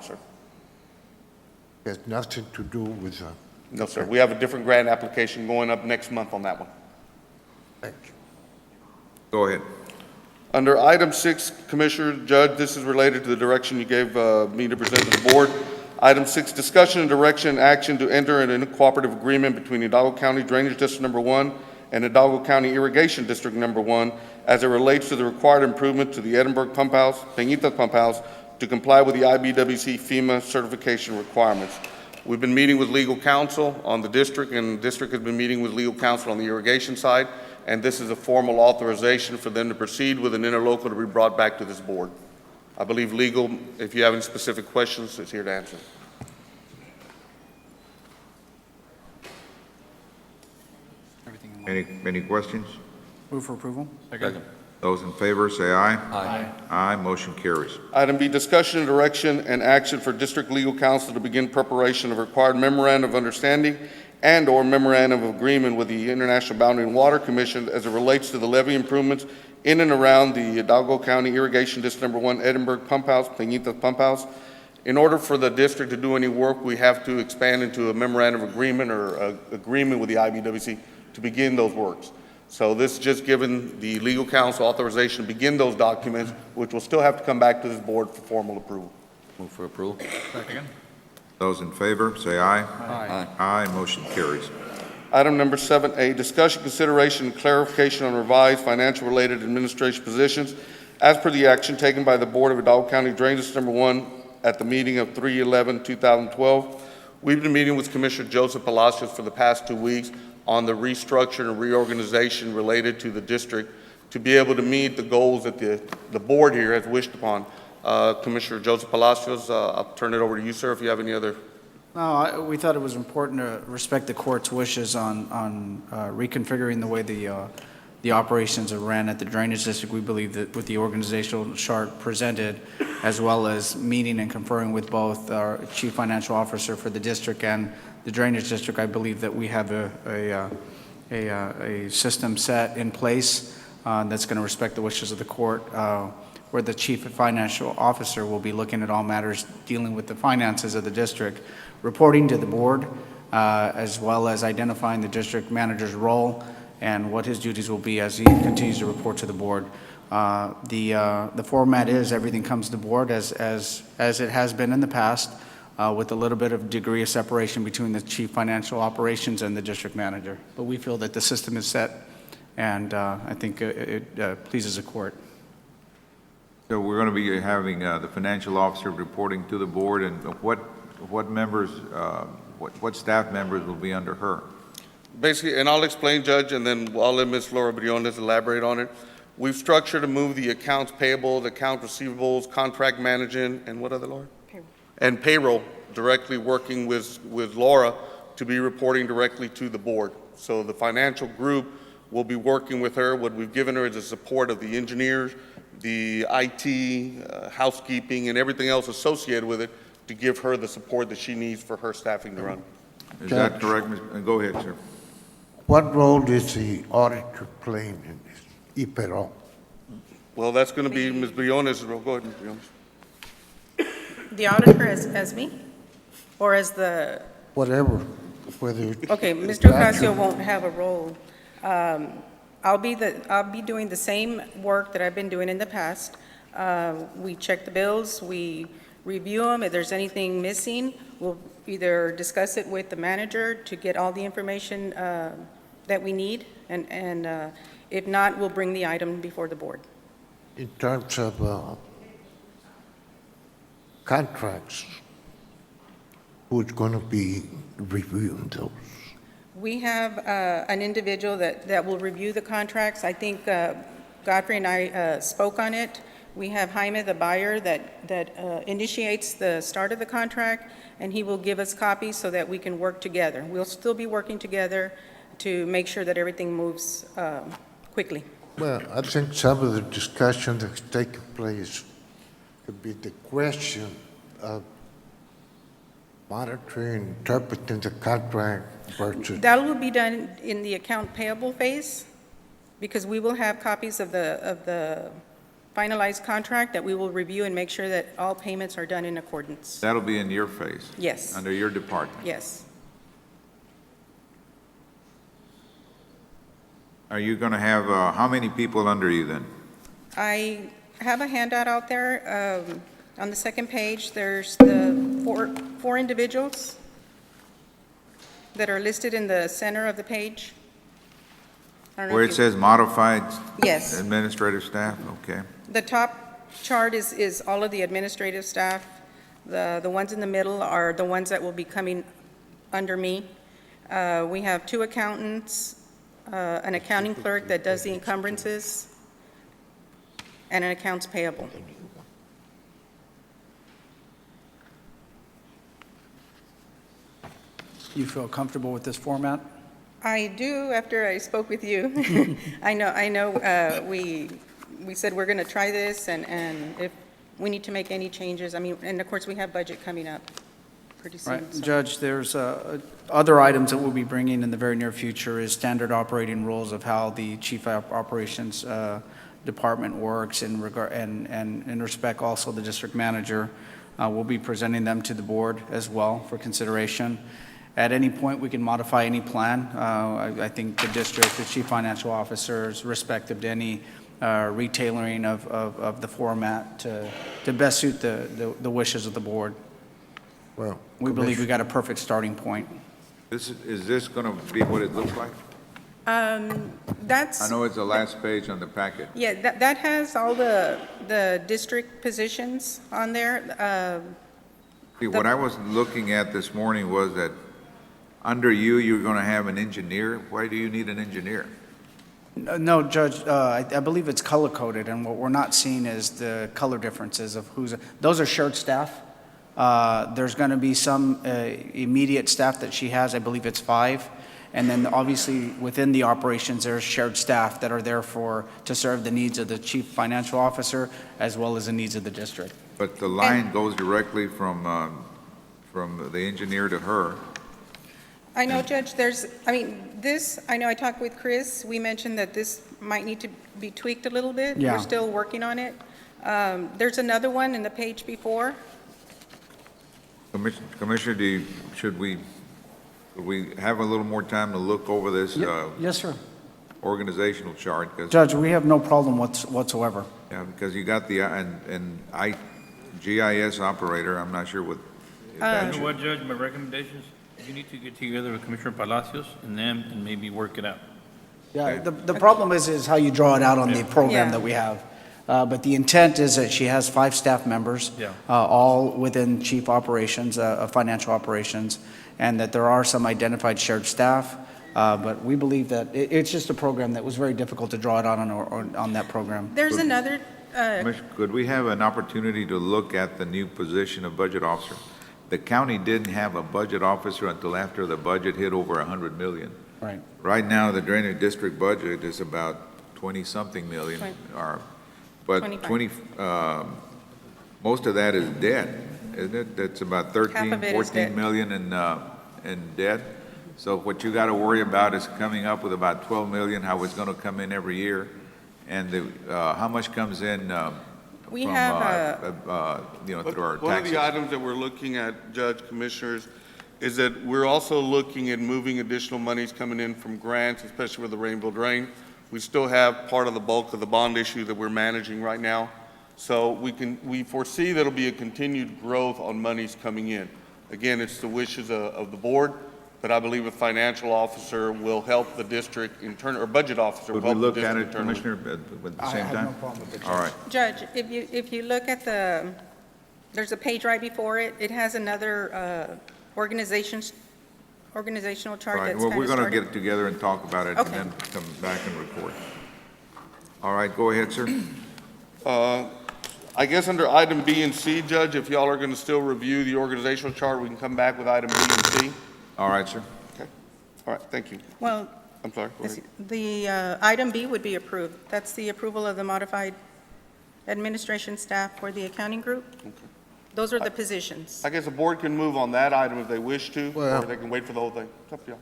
sir. Has nothing to do with, No, sir. We have a different grant application going up next month on that one. thank you. Go ahead. Under item 6, Commissioner Judge, this is related to the direction you gave me to present to the board. Item 6, discussion and direction and action to enter in a cooperative agreement between Hidalgo County Drainage District Number 1 and Hidalgo County Irrigation District Number 1 as it relates to the required improvement to the Edinburgh Pump House, Peñitas Pump House, to comply with the IBWC FEMA certification requirements. We've been meeting with legal counsel on the district, and the district has been meeting with legal counsel on the irrigation side, and this is a formal authorization for them to proceed with an interlocal to be brought back to this board. I believe legal, if you have any specific questions, is here to answer. Any questions? Move for approval. Those in favor, say aye. Aye. Aye, motion carries. Item B, discussion, direction, and action for district legal counsel to begin preparation of required memorandum of understanding and/or memorandum of agreement with the International Boundary and Water Commission as it relates to the levee improvements in and around the Hidalgo County Irrigation District Number 1 Edinburgh Pump House, Peñitas Pump House. In order for the district to do any work, we have to expand into a memorandum of agreement or agreement with the IBWC to begin those works. So this is just giving the legal counsel authorization to begin those documents, which will still have to come back to this board for formal approval. Move for approval. Those in favor, say aye. Aye. Aye, motion carries. Item number 7A, discussion, consideration, and clarification on revised financial-related administration positions as per the action taken by the Board of Hidalgo County Drainage District Number 1 at the meeting of 3/11/2012. We've been meeting with Commissioner Joseph Palacios for the past 2 weeks on the restructure and reorganization related to the district to be able to meet the goals that the board here has wished upon. Commissioner Joseph Palacios, I'll turn it over to you, sir, if you have any other. No, we thought it was important to respect the court's wishes on reconfiguring the way the operations are ran at the drainage district. We believe that with the organizational chart presented, as well as meeting and conferring with both our chief financial officer for the district and the drainage district, I believe that we have a system set in place that's going to respect the wishes of the court, where the chief financial officer will be looking at all matters dealing with the finances of the district, reporting to the board, as well as identifying the district manager's role and what his duties will be as he continues to report to the board. The format is everything comes to the board as it has been in the past, with a little bit of degree of separation between the chief financial operations and the district manager. But we feel that the system is set, and I think it pleases the court. So we're going to be having the financial officer reporting to the board, and what members, what staff members will be under her? Basically, and I'll explain, Judge, and then I'll let Ms. Laura Briones elaborate on it. We've structured to move the accounts payable, the account receivables, contract management, and what other, Laura? Payroll. And payroll, directly working with Laura to be reporting directly to the board. So the financial group will be working with her. What we've given her is the support of the engineers, the IT, housekeeping, and everything else associated with it to give her the support that she needs for her staffing to run. Is that correct? Go ahead, sir. What role is the auditor playing in this, IPERO? Well, that's going to be Ms. Briones' role. Go ahead, Ms. Briones. The auditor as me? Or as the, Whatever, whether. okay, Mr. Ocasio won't have a role. I'll be doing the same work that I've been doing in the past. We check the bills, we review them. If there's anything missing, we'll either discuss it with the manager to get all the information that we need, and if not, we'll bring the item before the board. In terms of contracts, who's going to be reviewing those? We have an individual that will review the contracts. I think Godfrey and I spoke on it. We have Jaime, the buyer, that initiates the start of the contract, and he will give us copies so that we can work together. We'll still be working together to make sure that everything moves quickly. Well, I think some of the discussion that's taken place could be the question of monitoring, interpreting the contract versus. That will be done in the account payable phase, because we will have copies of the finalized contract that we will review and make sure that all payments are done in accordance. That'll be in your phase? Yes, Under your department? yes. Are you going to have, how many people under you then? I have a handout out there. On the second page, there's the four individuals that are listed in the center of the page. I don't know Where if it you- says modified Yes. administrative staff? Okay. The top chart is all of the administrative staff. The ones in the middle are the ones that will be coming under me. We have 2 accountants, an accounting clerk that does the encumbrances, and an accounts payable. You feel comfortable with this format? I do, after I spoke with you. I know, we said we're going to try this, and if we need to make any changes, I mean, and of course, we have budget coming up pretty soon. Right. so- Judge, there's other items that we'll be bringing in the very near future is standard operating rules of how the chief operations department works in regard, and in respect also the district manager. We'll be presenting them to the board as well for consideration. At any point, we can modify any plan. I think the district, the chief financial officers, respective to any retailoring of the format to best suit the wishes of the board. Well, We believe we got a perfect starting point. Is this going to be what it looks like? That's. I know it's the last page on the packet. Yeah, that has all the district positions on there. See, what I was looking at this morning was that under you, you're going to have an engineer. Why do you need an engineer? No, Judge, I believe it's color-coded, and what we're not seeing is the color differences of those are shared staff. There's going to be some immediate staff that she has, I believe it's 5. And then obviously within the operations, there's shared staff that are there to serve the needs of the chief financial officer as well as the needs of the district. But the line goes directly from the engineer to her. I know, Judge, I know I talked with Chris. We mentioned that this might need to be tweaked a little bit. Yeah. We're still working on it. There's another one in the page before. Commissioner, should we have a little more time to look over this Yes, sir. organizational chart? 'Cause- Judge, we have no problem whatsoever. Yeah, because you got the, GIS operator, I'm not sure what. if that You should- know what, Judge, my recommendations, you need to get together with Commissioner Palacios and them and maybe work it out. Yeah, the problem is how you draw it out on the program Yeah. that we have. But the intent is that she has 5 staff members. Yeah. All within chief operations, financial operations, and that there are some identified shared staff. But we believe that it's just a program that was very difficult to draw it out on that program. There's another, Commissioner, could we have an opportunity to look at the new position of budget officer? The county didn't have a budget officer until after the budget hit over 100 million. Right. Right now, the drainage district budget is about 20-something million, but 25. most of that is debt, isn't it? That's about 13, Half of it is 14 debt. million in debt. So what you got to worry about is coming up with about 12 million, how it's going to come in every year, and how much comes in we from, have, through our One of taxes. the items that we're looking at, Judge, Commissioners, is that we're also looking at moving additional monies coming in from grants, especially with the Rainbow Drain. We still have part of the bulk of the bond issue that we're managing right now. So we foresee there'll be a continued growth on monies coming in. Again, it's the wishes of the board, but I believe a financial officer will help the district or budget officer will Would we help the look at district it, internally. Commissioner, at the I same have time? no problem with it. All right. Judge, if you look at there's a page right before it. It has another organizational chart Right, that's well, kind we're of going to started. get together and talk about it, and Okay. then come back and report. All right, go ahead, sir. I guess under item B and C, Judge, if y'all are going to still review the organizational chart, we can come back with item B and C. All right, sir. Okay. All right, thank you. Well, I'm sorry. Go ahead. the item B would be approved. That's the approval of the modified administration staff for the accounting group. Those are the positions. I guess the board can move on that item if they wish to, Well- or they can wait for the whole thing. It's up to y'all.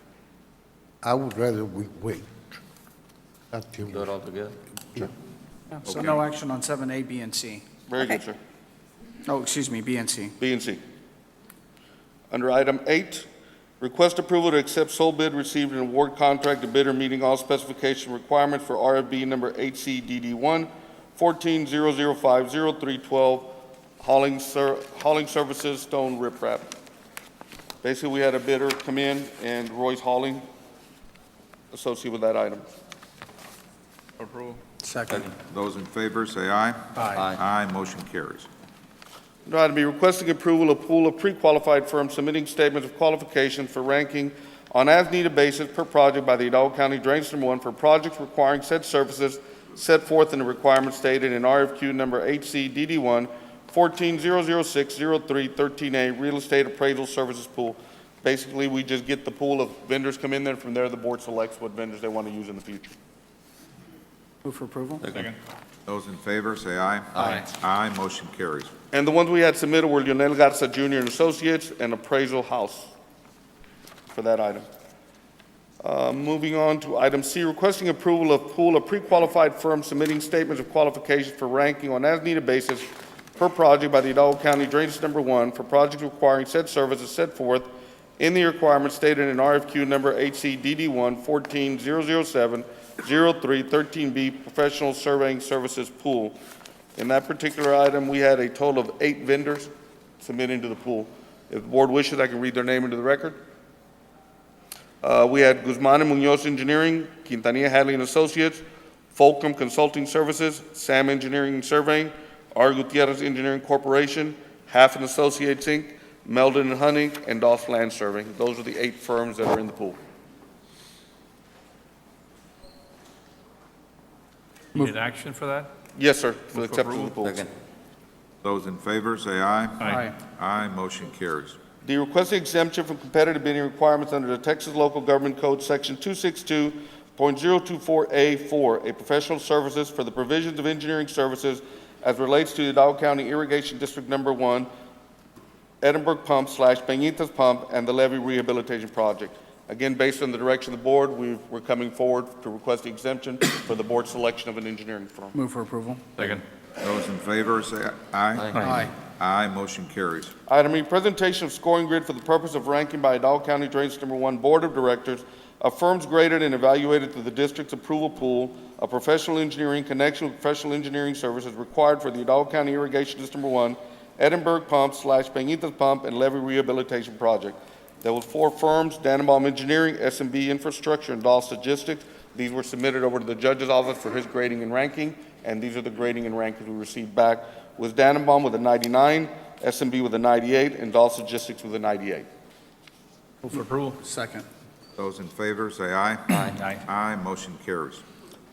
I would rather we wait until. Do it all together? So Okay. no action on 7A, B, and C. Very good, Okay. sir. Oh, excuse me, B and C. B and C. Under item 8, request approval to accept sole bid received an award contract to bidder meeting all specification requirements for RFB number HCDD1 1400500312 hauling services stone riprap. Basically, we had a bidder come in and Roy's Hauling associated with that item. Approval. Second. Those in favor, say aye. Aye. Aye, motion carries. Under item B, requesting approval of pool of pre-qualified firms submitting statements of qualifications for ranking on as-needed basis per project by the Hidalgo County Drainage Number 1 for projects requiring said services set forth in the requirements stated in RFQ number HCDD1 1400600313A Real Estate Appraisal Services Pool. Basically, we just get the pool of vendors come in there, from there the board selects what vendors they want to use in the future. Move for approval? Second. Those in favor, say aye. Aye. Aye, motion carries. And the ones we had submitted were Lionel Garza Jr. and Associates and Appraisal House for that item. Moving on to item C, requesting approval of pool of pre-qualified firms submitting statements of qualifications for ranking on as-needed basis per project by the Hidalgo County Drainage Number 1 for projects requiring said services set forth in the requirements stated in RFQ number HCDD1 1400700313B Professional Surveying Services Pool. In that particular item, we had a total of 8 vendors submitting to the pool. If the board wishes, I can read their name into the record. We had Guzman and Munoz Engineering, Quintanilla Hadley and Associates, Fulcrum Consulting Services, Sam Engineering and Surveying, R. Gutierrez Engineering Corporation, Half and Associates Inc., Meldon and Hunting, and Doss Land Surveying. Those are the 8 firms that are in the pool. You need action for that? Yes, sir, for the Move for acceptance of the pool. Those in favor, say aye. Aye. Aye, motion carries. The requested exemption from competitive bidding requirements under the Texas Local Government Code, Section 262.024A4, a professional services for the provisions of engineering services as relates to the Hidalgo County Irrigation District Number 1, Edinburgh Pump / Peñitas Pump, and the levee rehabilitation project. Again, based on the direction of the board, we're coming forward to request the exemption for the board selection of an engineering firm. Move for approval? Second. Those in favor, say aye. Aye. Aye, motion carries. Item E, presentation of scoring grid for the purpose of ranking by Hidalgo County Drainage Number 1 Board of Directors of firms graded and evaluated through the district's approval pool of professional engineering connection with professional engineering services required for the Hidalgo County Irrigation District Number 1, Edinburgh Pump / Peñitas Pump, and levee rehabilitation project. There was 4 firms, Dannenbaum Engineering, SMB Infrastructure, and Doss Logistics. These were submitted over to the judge's office for his grading and ranking, and these are the grading and rankings we received back. Was Dannenbaum with a 99, SMB with a 98, and Doss Logistics with a 98. Move for approval. Second. Those in favor, say aye. Aye. Aye, motion carries.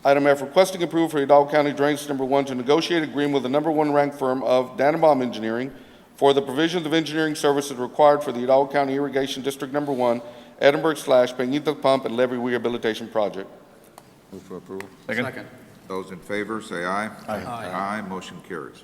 Item F, requesting approval for Hidalgo County Drainage Number 1 to negotiate agreement with the number 1 ranked firm of Dannenbaum Engineering for the provisions of engineering services required for the Hidalgo County Irrigation District Number 1, Edinburgh / Peñitas Pump, and levee rehabilitation project. Move for approval. Second. Those in favor, say aye. Aye. Aye, motion carries.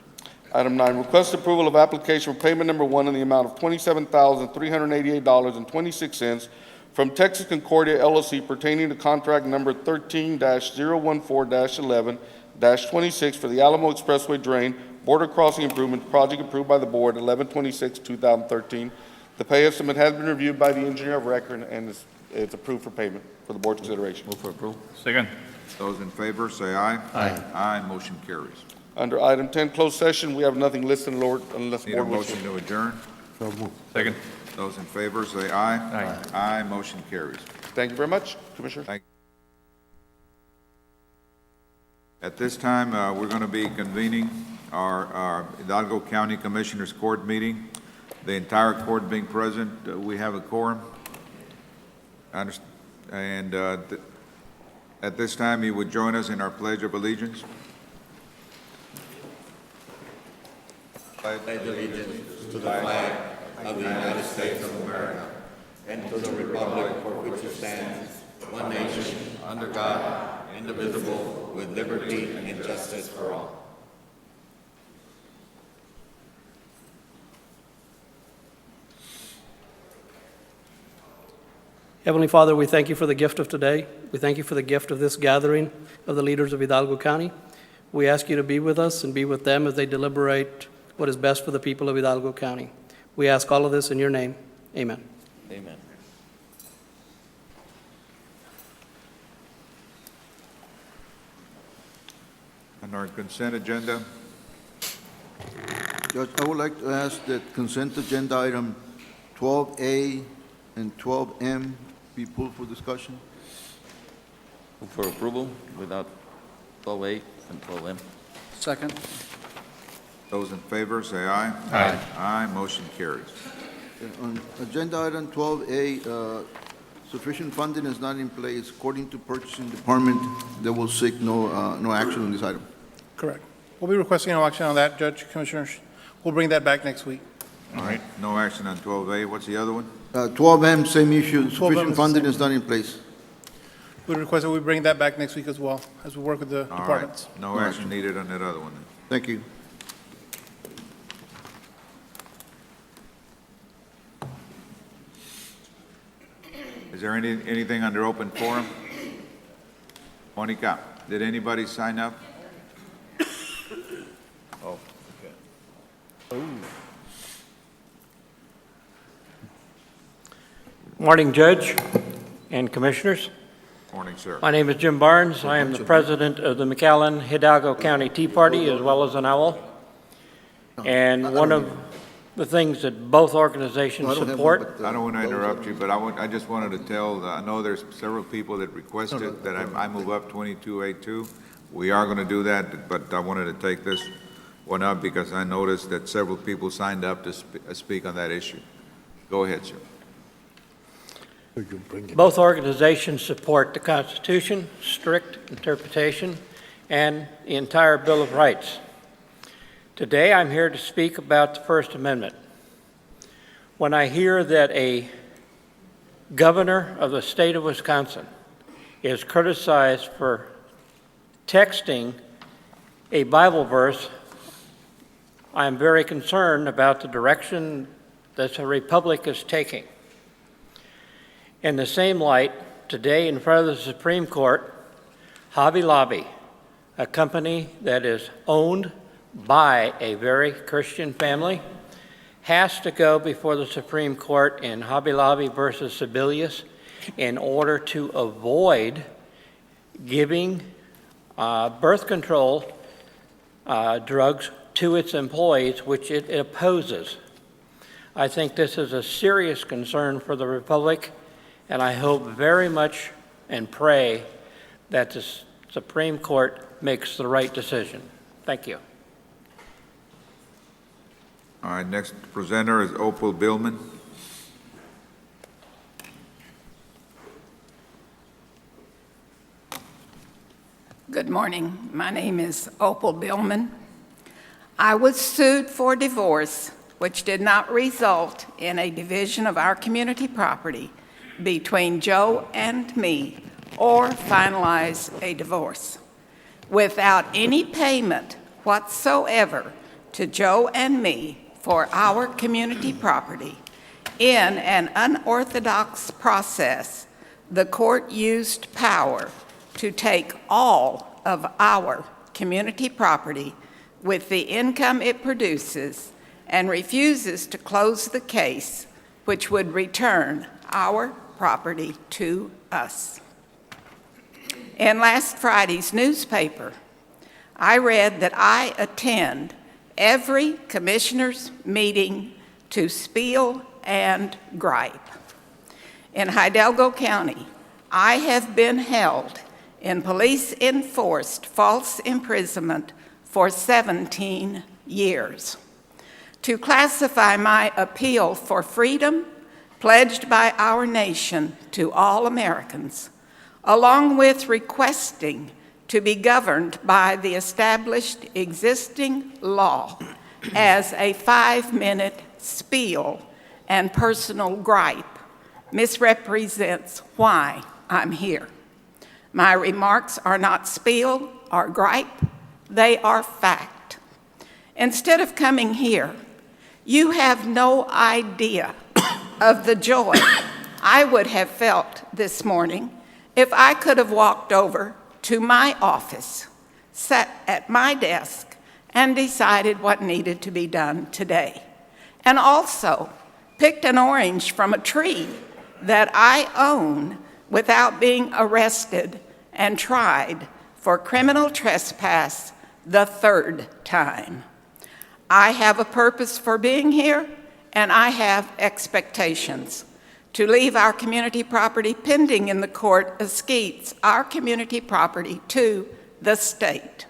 Item 9, request approval of application for payment number 1 in the amount of $27,388.26 from Texas Concordia LLC pertaining to contract number 13-014-11-26 for the Alamo Expressway Drain Border Crossing Improvement Project approved by the board 11/26/2013. The pay estimate has been reviewed by the engineer of record and it's approved for payment for the board's consideration. Move for approval. Second. Those in favor, say aye. Aye. Aye, motion carries. Under item 10, closed session, we have nothing listed, Lord, unless the Need a board wishes. motion to adjourn? So move. Second. Those in favor, say aye. Aye. Aye, motion carries. Thank you very much, Commissioner. Thank you. At this time, we're going to be convening our Hidalgo County Commissioners Court meeting. The entire court being present, we have a quorum. And at this time, you would join us in our Pledge of Allegiance. Heavenly Father, we thank you for the gift of today. We thank you for the gift of this gathering of the leaders of Hidalgo County. We ask you to be with us and be with them as they deliberate what is best for the people of Hidalgo County. We ask all of this in your name. Amen. Amen. On our consent agenda, Judge, I would like to ask that consent agenda item 12A and 12M be pulled for discussion. Move for approval without 12A and 12M. Second. those in favor, say aye. Aye. Aye, motion carries. On agenda item 12A, sufficient funding is not in place. According to purchasing department, they will seek no action on this item. Correct. We'll be requesting no action on that, Judge, Commissioners. We'll bring that back next week. All right, no action on 12A. What's the other one? 12M, same issue. 12M is Sufficient the funding same. is not in place. We request that we bring that back next week as well, as we work with the All right, departments. no action needed on that other one then. Thank you. Is there anything under open forum? Monica, did anybody sign up? Oh, okay. Morning, Judge and Commissioners. Morning, sir. My name is Jim Barnes. I am the president of the McAllen Hidalgo County Tea Party, as well as an owl. And one of the things that both organizations support, I don't want to interrupt you, but I just wanted to tell, I know there's several people that requested that I move up 2282. We are going to do that, but I wanted to take this one up because I noticed that several people signed up to speak on that issue. Go ahead, sir. both organizations support the Constitution, strict interpretation, and the entire Bill of Rights. Today, I'm here to speak about the First Amendment. When I hear that a governor of the state of Wisconsin is criticized for texting a Bible verse, I am very concerned about the direction that the Republic is taking. In the same light, today in front of the Supreme Court, Hobby Lobby, a company that is owned by a very Christian family, has to go before the Supreme Court in Hobby Lobby versus Sebelius in order to avoid giving birth control drugs to its employees, which it opposes. I think this is a serious concern for the Republic, and I hope very much and pray that the Supreme Court makes the right decision. Thank you. All right, next presenter is Opal Billman. Good morning. My name is Opal Billman. I was sued for divorce, which did not result in a division of our community property between Joe and me or finalize a divorce. Without any payment whatsoever to Joe and me for our community property, in an unorthodox process, the court used power to take all of our community property with the income it produces and refuses to close the case, which would return our property to us. In last Friday's newspaper, I read that I attend every commissioner's meeting to spiel and gripe. In Hidalgo County, I have been held in police-enforced false imprisonment for 17 years. To classify my appeal for freedom pledged by our nation to all Americans, along with requesting to be governed by the established existing law as a 5-minute spiel and personal gripe, misrepresents why I'm here. My remarks are not spiel or gripe, they are fact. Instead of coming here, you have no idea of the joy I would have felt this morning if I could have walked over to my office, sat at my desk and decided what needed to be done today. And also picked an orange from a tree that I own without being arrested and tried for criminal trespass the third time. I have a purpose for being here, and I have expectations. To leave our community property pending in the court escates our community property to the state,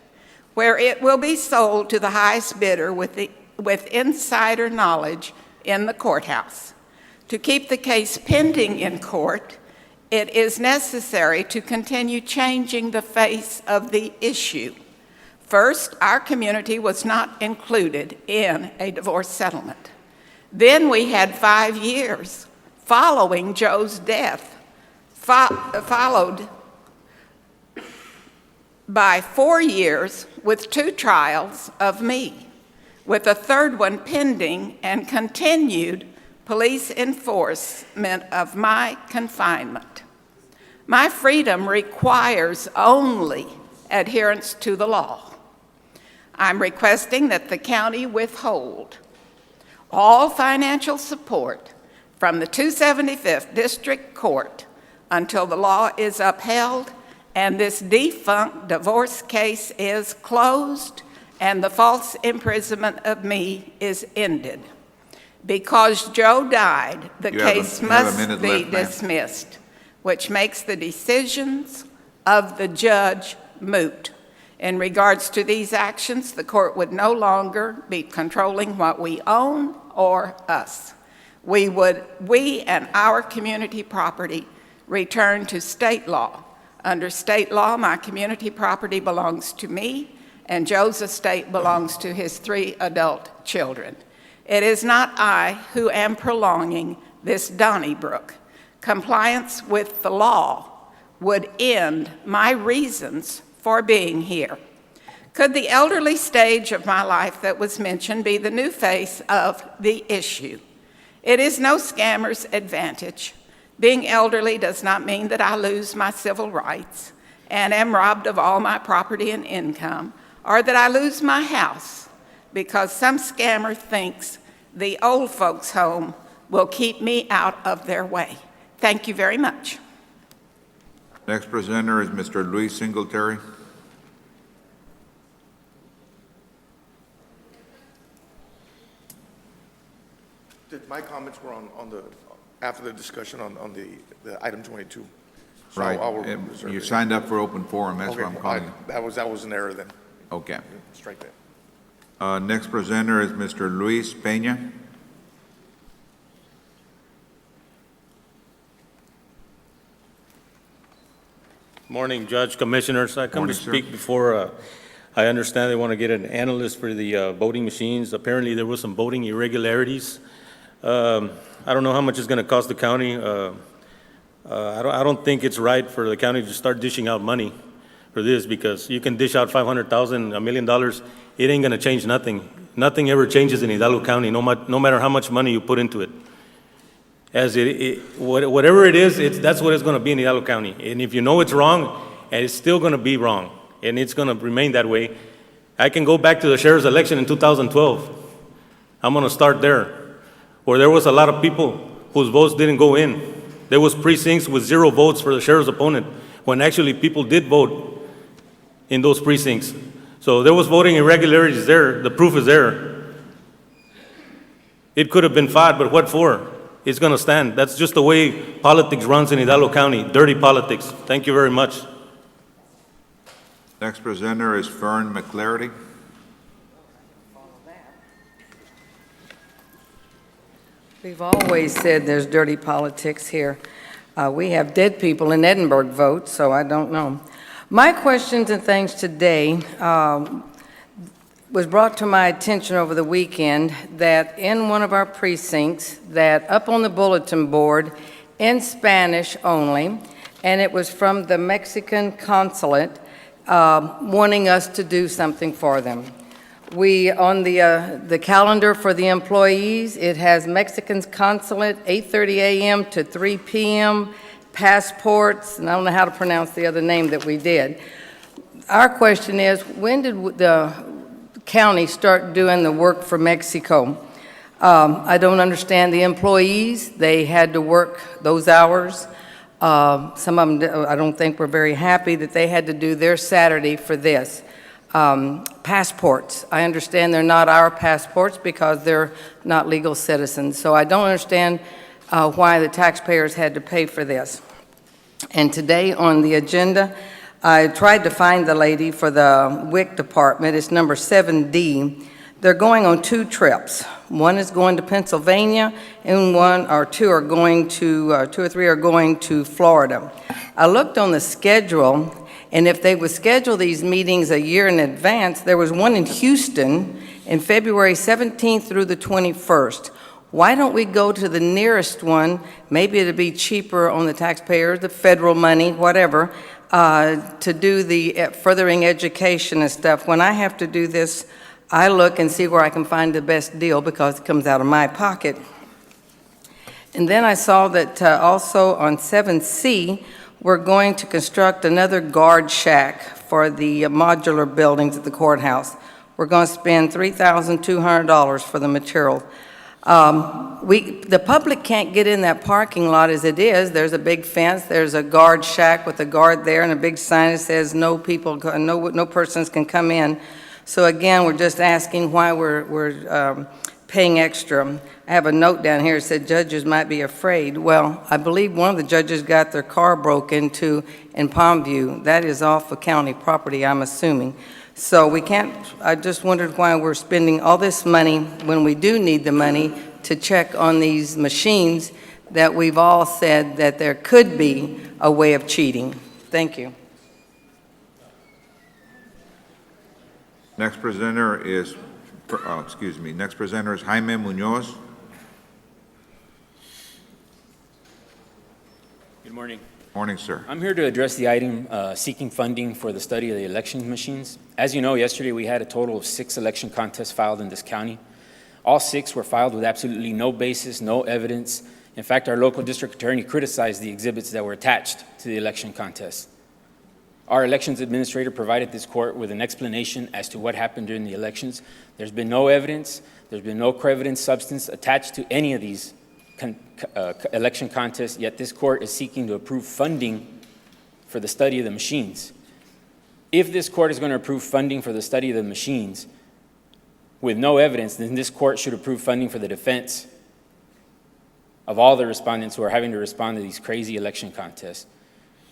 where it will be sold to the highest bidder with insider knowledge in the courthouse. To keep the case pending in court, it is necessary to continue changing the face of the issue. First, our community was not included in a divorce settlement. Then we had 5 years following Joe's death, followed by 4 years with 2 trials of me, with a third one pending and continued police enforcement of my confinement. My freedom requires only adherence to the law. I'm requesting that the county withhold all financial support from the 275th District Court until the law is upheld and this defunct divorce case is closed and the false imprisonment of me is ended. Because Joe died, the case must be dismissed, which makes the decisions of the judge moot. In regards to these actions, the court would no longer be controlling what we own or us. We and our community property return to state law. Under state law, my community property belongs to me, and Joe's estate belongs to his 3 adult children. It is not I who am prolonging this Donnybrook. Compliance with the law would end my reasons for being here. Could the elderly stage of my life that was mentioned be the new face of the issue? It is no scammer's advantage. Being elderly does not mean that I lose my civil rights and am robbed of all my property and income, or that I lose my house because some scammer thinks the old folks' home will keep me out of their way. Thank you very much. Next presenter is Mr. Luis Singletary. My comments were on the, after the discussion on the item 22. So Right. I will And reserve you it. signed up for open forum, that's what I'm Okay, calling. that was an error then. Okay. Strike that. Next presenter is Mr. Luis Peña. Morning, Judge, Commissioners. I come Morning, to sir. speak before, I understand they want to get an analyst for the voting machines. Apparently, there was some voting irregularities. I don't know how much it's going to cost the county. I don't think it's right for the county to start dishing out money for this, because you can dish out $500,000, $1 million. It ain't going to change nothing. Nothing ever changes in Hidalgo County, no matter how much money you put into it. Whatever it is, that's what it's going to be in Hidalgo County. And if you know it's wrong, and it's still going to be wrong, and it's going to remain that way. I can go back to the sheriff's election in 2012. I'm going to start there, where there was a lot of people whose votes didn't go in. There was precincts with 0 votes for the sheriff's opponent, when actually people did vote in those precincts. So there was voting irregularities there. The proof is there. It could have been fought, but what for? It's going to stand. That's just the way politics runs in Hidalgo County, dirty politics. Thank you very much. Next presenter is Fern McClarity. We've always said there's dirty politics here. We have dead people in Edinburgh vote, so I don't know. My questions and things today was brought to my attention over the weekend that in one of our precincts, that up on the bulletin board in Spanish only, and it was from the Mexican consulate wanting us to do something for them. We, on the calendar for the employees, it has Mexican consulate, 8:30 a.m. to 3 p.m., passports, and I don't know how to pronounce the other name that we did. Our question is, when did the county start doing the work for Mexico? I don't understand the employees. They had to work those hours. Some of them, I don't think were very happy that they had to do their Saturday for this. Passports. I understand they're not our passports because they're not legal citizens. So I don't understand why the taxpayers had to pay for this. And today on the agenda, I tried to find the lady for the WIC department. It's number 7D. They're going on 2 trips. One is going to Pennsylvania, and 2 or 3 are going to Florida. I looked on the schedule, and if they would schedule these meetings a year in advance, there was one in Houston in February 17th through the 21st. Why don't we go to the nearest one? Maybe it'd be cheaper on the taxpayers, the federal money, whatever, to do the furthering education and stuff. When I have to do this, I look and see where I can find the best deal because it comes out of my pocket. And then I saw that also on 7C, we're going to construct another guard shack for the modular buildings at the courthouse. We're going to spend $3,200 for the material. The public can't get in that parking lot as it is. There's a big fence. There's a guard shack with a guard there and a big sign that says no persons can come in. So again, we're just asking why we're paying extra. I have a note down here that said judges might be afraid. Well, I believe one of the judges got their car broke into in Palmview. That is off of county property, I'm assuming. So we can't, I just wondered why we're spending all this money when we do need the money to check on these machines that we've all said that there could be a way of cheating. Thank you. Next presenter is, next presenter is Jaime Munoz. Good morning. Morning, sir. I'm here to address the item seeking funding for the study of the election machines. As you know, yesterday we had a total of 6 election contests filed in this county. All 6 were filed with absolutely no basis, no evidence. In fact, our local district attorney criticized the exhibits that were attached to the election contest. Our elections administrator provided this court with an explanation as to what happened during the elections. There's been no evidence, there's been no evidence substance attached to any of these election contests, yet this court is seeking to approve funding for the study of the machines. If this court is going to approve funding for the study of the machines with no evidence, then this court should approve funding for the defense of all the respondents who are having to respond to these crazy election contests.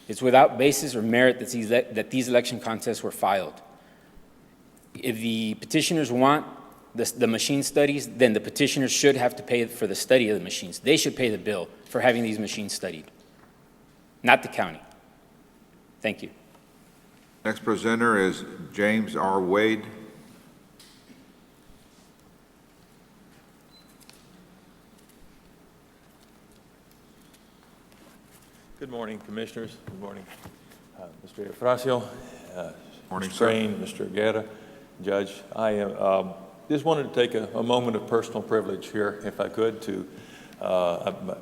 It's without basis or merit that these election contests were filed. If the petitioners want the machine studies, then the petitioners should have to pay for the study of the machines. They should pay the bill for having these machines studied, not the county. Thank you. Next presenter is James R. Wade. Good morning, Commissioners. Good morning, Mr. Efracio, Morning, Mr. sir. Crane, Mr. Guerra, Judge. I just wanted to take a moment of personal privilege here, if I could, to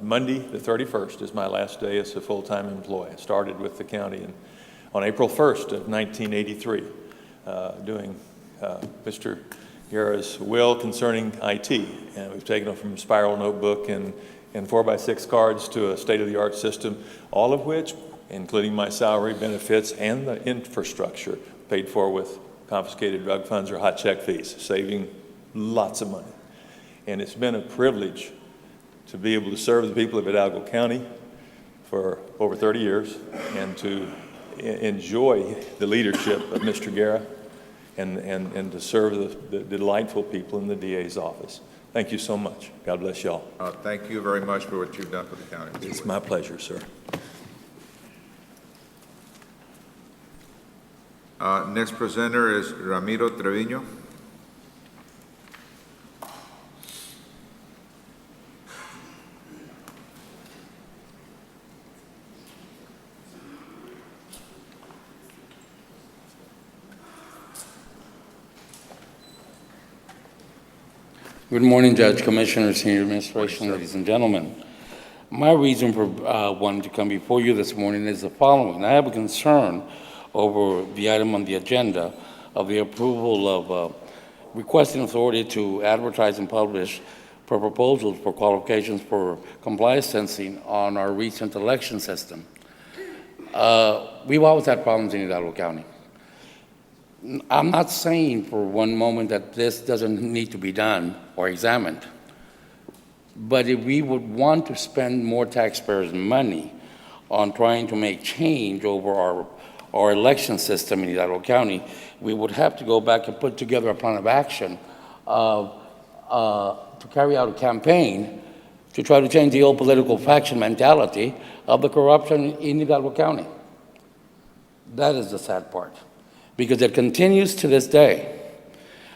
Monday the 31st is my last day as a full-time employee. I started with the county on April 1st of 1983, doing Mr. Guerra's will concerning IT. And we've taken it from spiral notebook and 4x6 cards to a state-of-the-art system, all of which, including my salary, benefits, and the infrastructure, paid for with confiscated drug funds or hot check fees, saving lots of money. And it's been a privilege to be able to serve the people of Hidalgo County for over 30 years and to enjoy the leadership of Mr. Guerra and to serve the delightful people in the DA's office. Thank you so much. God bless y'all. Thank you very much for what you've done for the county. It's my pleasure, sir. Next presenter is Ramiro Trevino. Good morning, Judge, Commissioners, Senior Administration, ladies and gentlemen. My reason for wanting to come before you this morning is the following. I have a concern over the item on the agenda of the approval of requesting authority to advertise and publish for proposals for qualifications for compliance sensing on our recent election system. We've always had problems in Hidalgo County. I'm not saying for one moment that this doesn't need to be done or examined, but if we would want to spend more taxpayers' money on trying to make change over our election system in Hidalgo County, we would have to go back and put together a plan of action to carry out a campaign to try to change the old political faction mentality of the corruption in Hidalgo County. That is the sad part, because it continues to this day.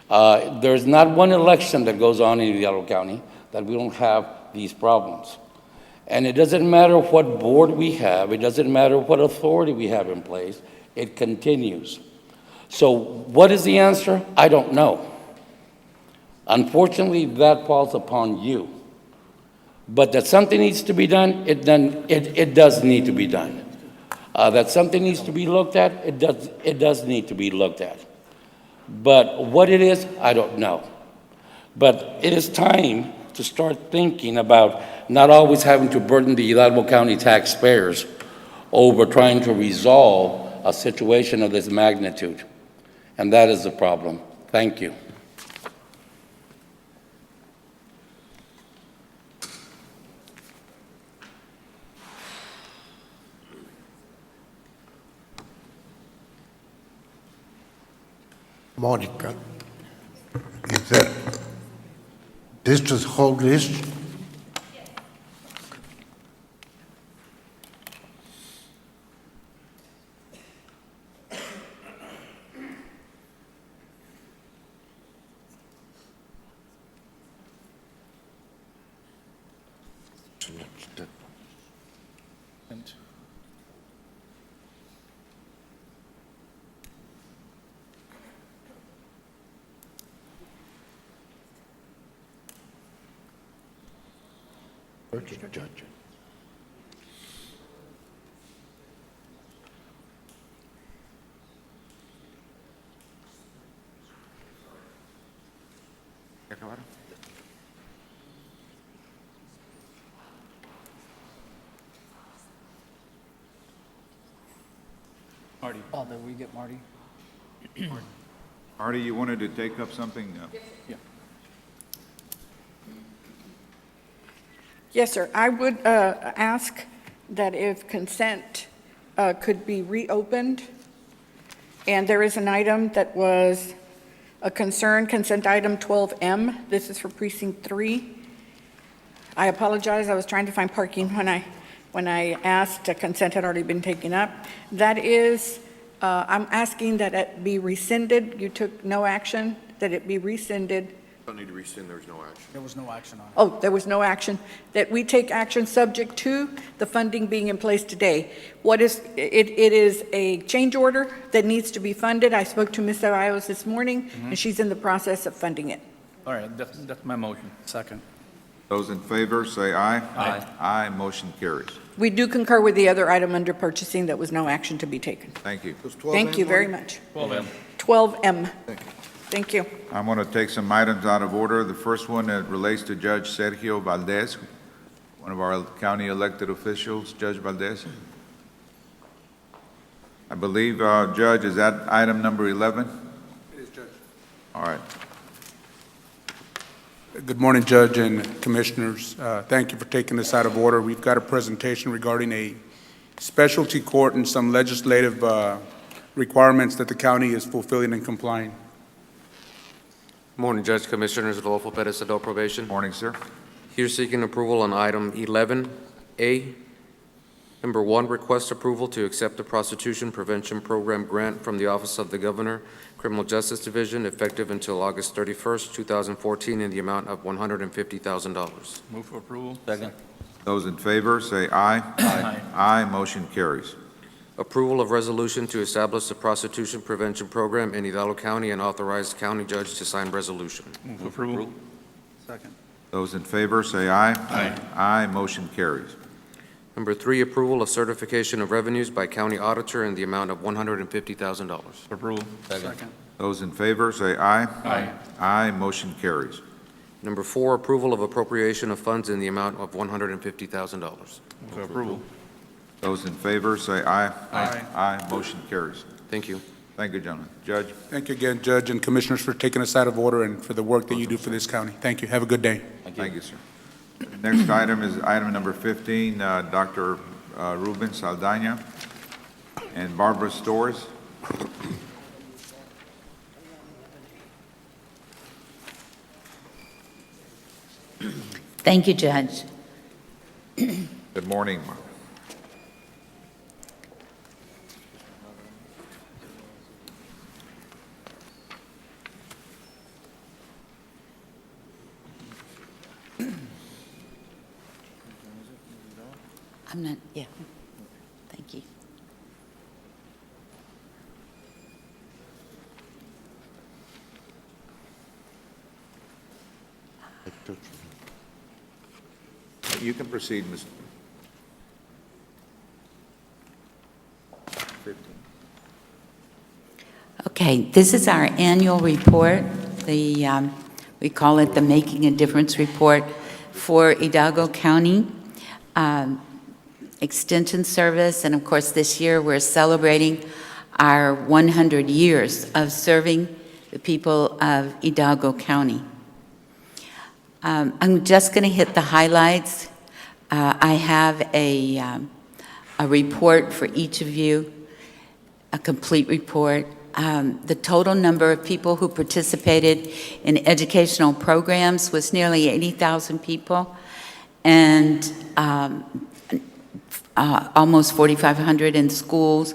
There's not one election that goes on in Hidalgo County that we don't have these problems. And it doesn't matter what board we have, it doesn't matter what authority we have in place, it continues. So what is the answer? I don't know. Unfortunately, that falls upon you. But that something needs to be done, it does need to be done. That something needs to be looked at, it does need to be looked at. But what it is, I don't know. But it is time to start thinking about not always having to burden the Hidalgo County taxpayers over trying to resolve a situation of this magnitude. And that is the problem. Thank you. Monica, is that this is the whole list? Judge. Marty. Oh, did we get Marty? Artie, you wanted to take up something? Yeah. Yes, sir. I would ask that if consent could be reopened, and there is an item that was a concern, consent item 12M. This is for precinct 3. I apologize. I was trying to find parking when I asked. Consent had already been taken up. That is, I'm asking that it be rescinded. You took no action, that it be rescinded. Don't need to rescind, there's no action. There was no action on it. Oh, there was no action. That we take action subject to the funding being in place today. It is a change order that needs to be funded. I spoke to Ms. Ceballos this morning, and she's in the process of funding it. All right, that's my motion. Second. Those in favor, say aye. Aye. Aye, motion carries. We do concur with the other item under purchasing. That was no action to be taken. Thank you. Thank you very much. 12M. 12M. Thank you. I'm going to take some items out of order. The first one that relates to Judge Sergio Valdez, one of our county elected officials. Judge Valdez. I believe, Judge, is that item number 11? It is, Judge. All right. Good morning, Judge and Commissioners. Thank you for taking this out of order. We've got a presentation regarding a specialty court and some legislative requirements that the county is fulfilling and complying. Morning, Judge, Commissioners. Rodolfo Perez, Adult Probation. Morning, sir. Here seeking approval on item 11A. Number 1, request approval to accept the Prostitution Prevention Program grant from the Office of the Governor, Criminal Justice Division, effective until August 31st, 2014, in the amount of $150,000. Move for approval. Second. Those in favor, say aye. Aye. Aye, motion carries. Approval of resolution to establish the Prostitution Prevention Program in Hidalgo County and authorize county judge to sign resolution. Move for approval. Second. Those in favor, say aye. Aye. Aye, motion carries. Number 3, approval of certification of revenues by county auditor in the amount of $150,000. Approval. Second. Those in favor, say aye. Aye. Aye, motion carries. Number 4, approval of appropriation of funds in the amount of $150,000. For approval. Those in favor, say aye. Aye. Aye, motion carries. Thank you. Thank you, gentlemen. Judge? Thank you again, Judge and Commissioners, for taking us out of order and for the work that you do for this county. Thank you. Have a good day. Thank you, sir. Next item is item number 15, Dr. Ruben Saldaña and Barbara Stores. Thank you, Judge. Good morning, Mark. I'm not, yeah. Thank you. You can proceed, Ms. 15. Okay, this is our annual report. We call it the Making a Difference Report for Hidalgo County Extension Service. And of course, this year we're celebrating our 100 years of serving the people of Hidalgo County. I'm just going to hit the highlights. I have a report for each of you, a complete report. The total number of people who participated in educational programs was nearly 80,000 people, and almost 4,500 in schools,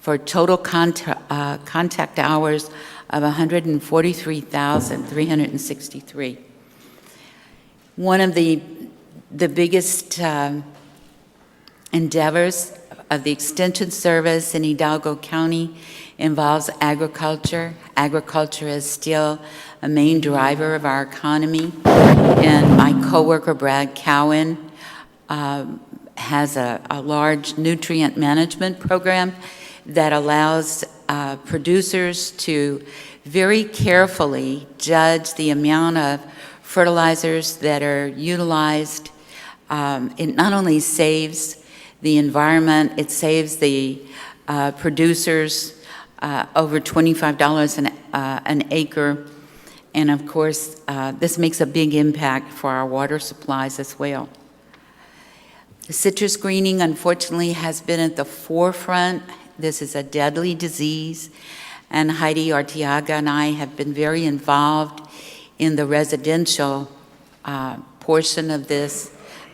for total contact hours of 143,363. One of the biggest endeavors of the Extension Service in Hidalgo County involves agriculture. Agriculture is still a main driver of our economy, and my coworker Brad Cowan has a large nutrient management program that allows producers to very carefully judge the amount of fertilizers that are utilized. It not only saves the environment, it saves the producers over $25 an acre. And of course, this makes a big impact for our water supplies as well. The citrus greening, unfortunately, has been at the forefront. This is a deadly disease, and Heidi Arteaga and I have been very involved in the residential portion of this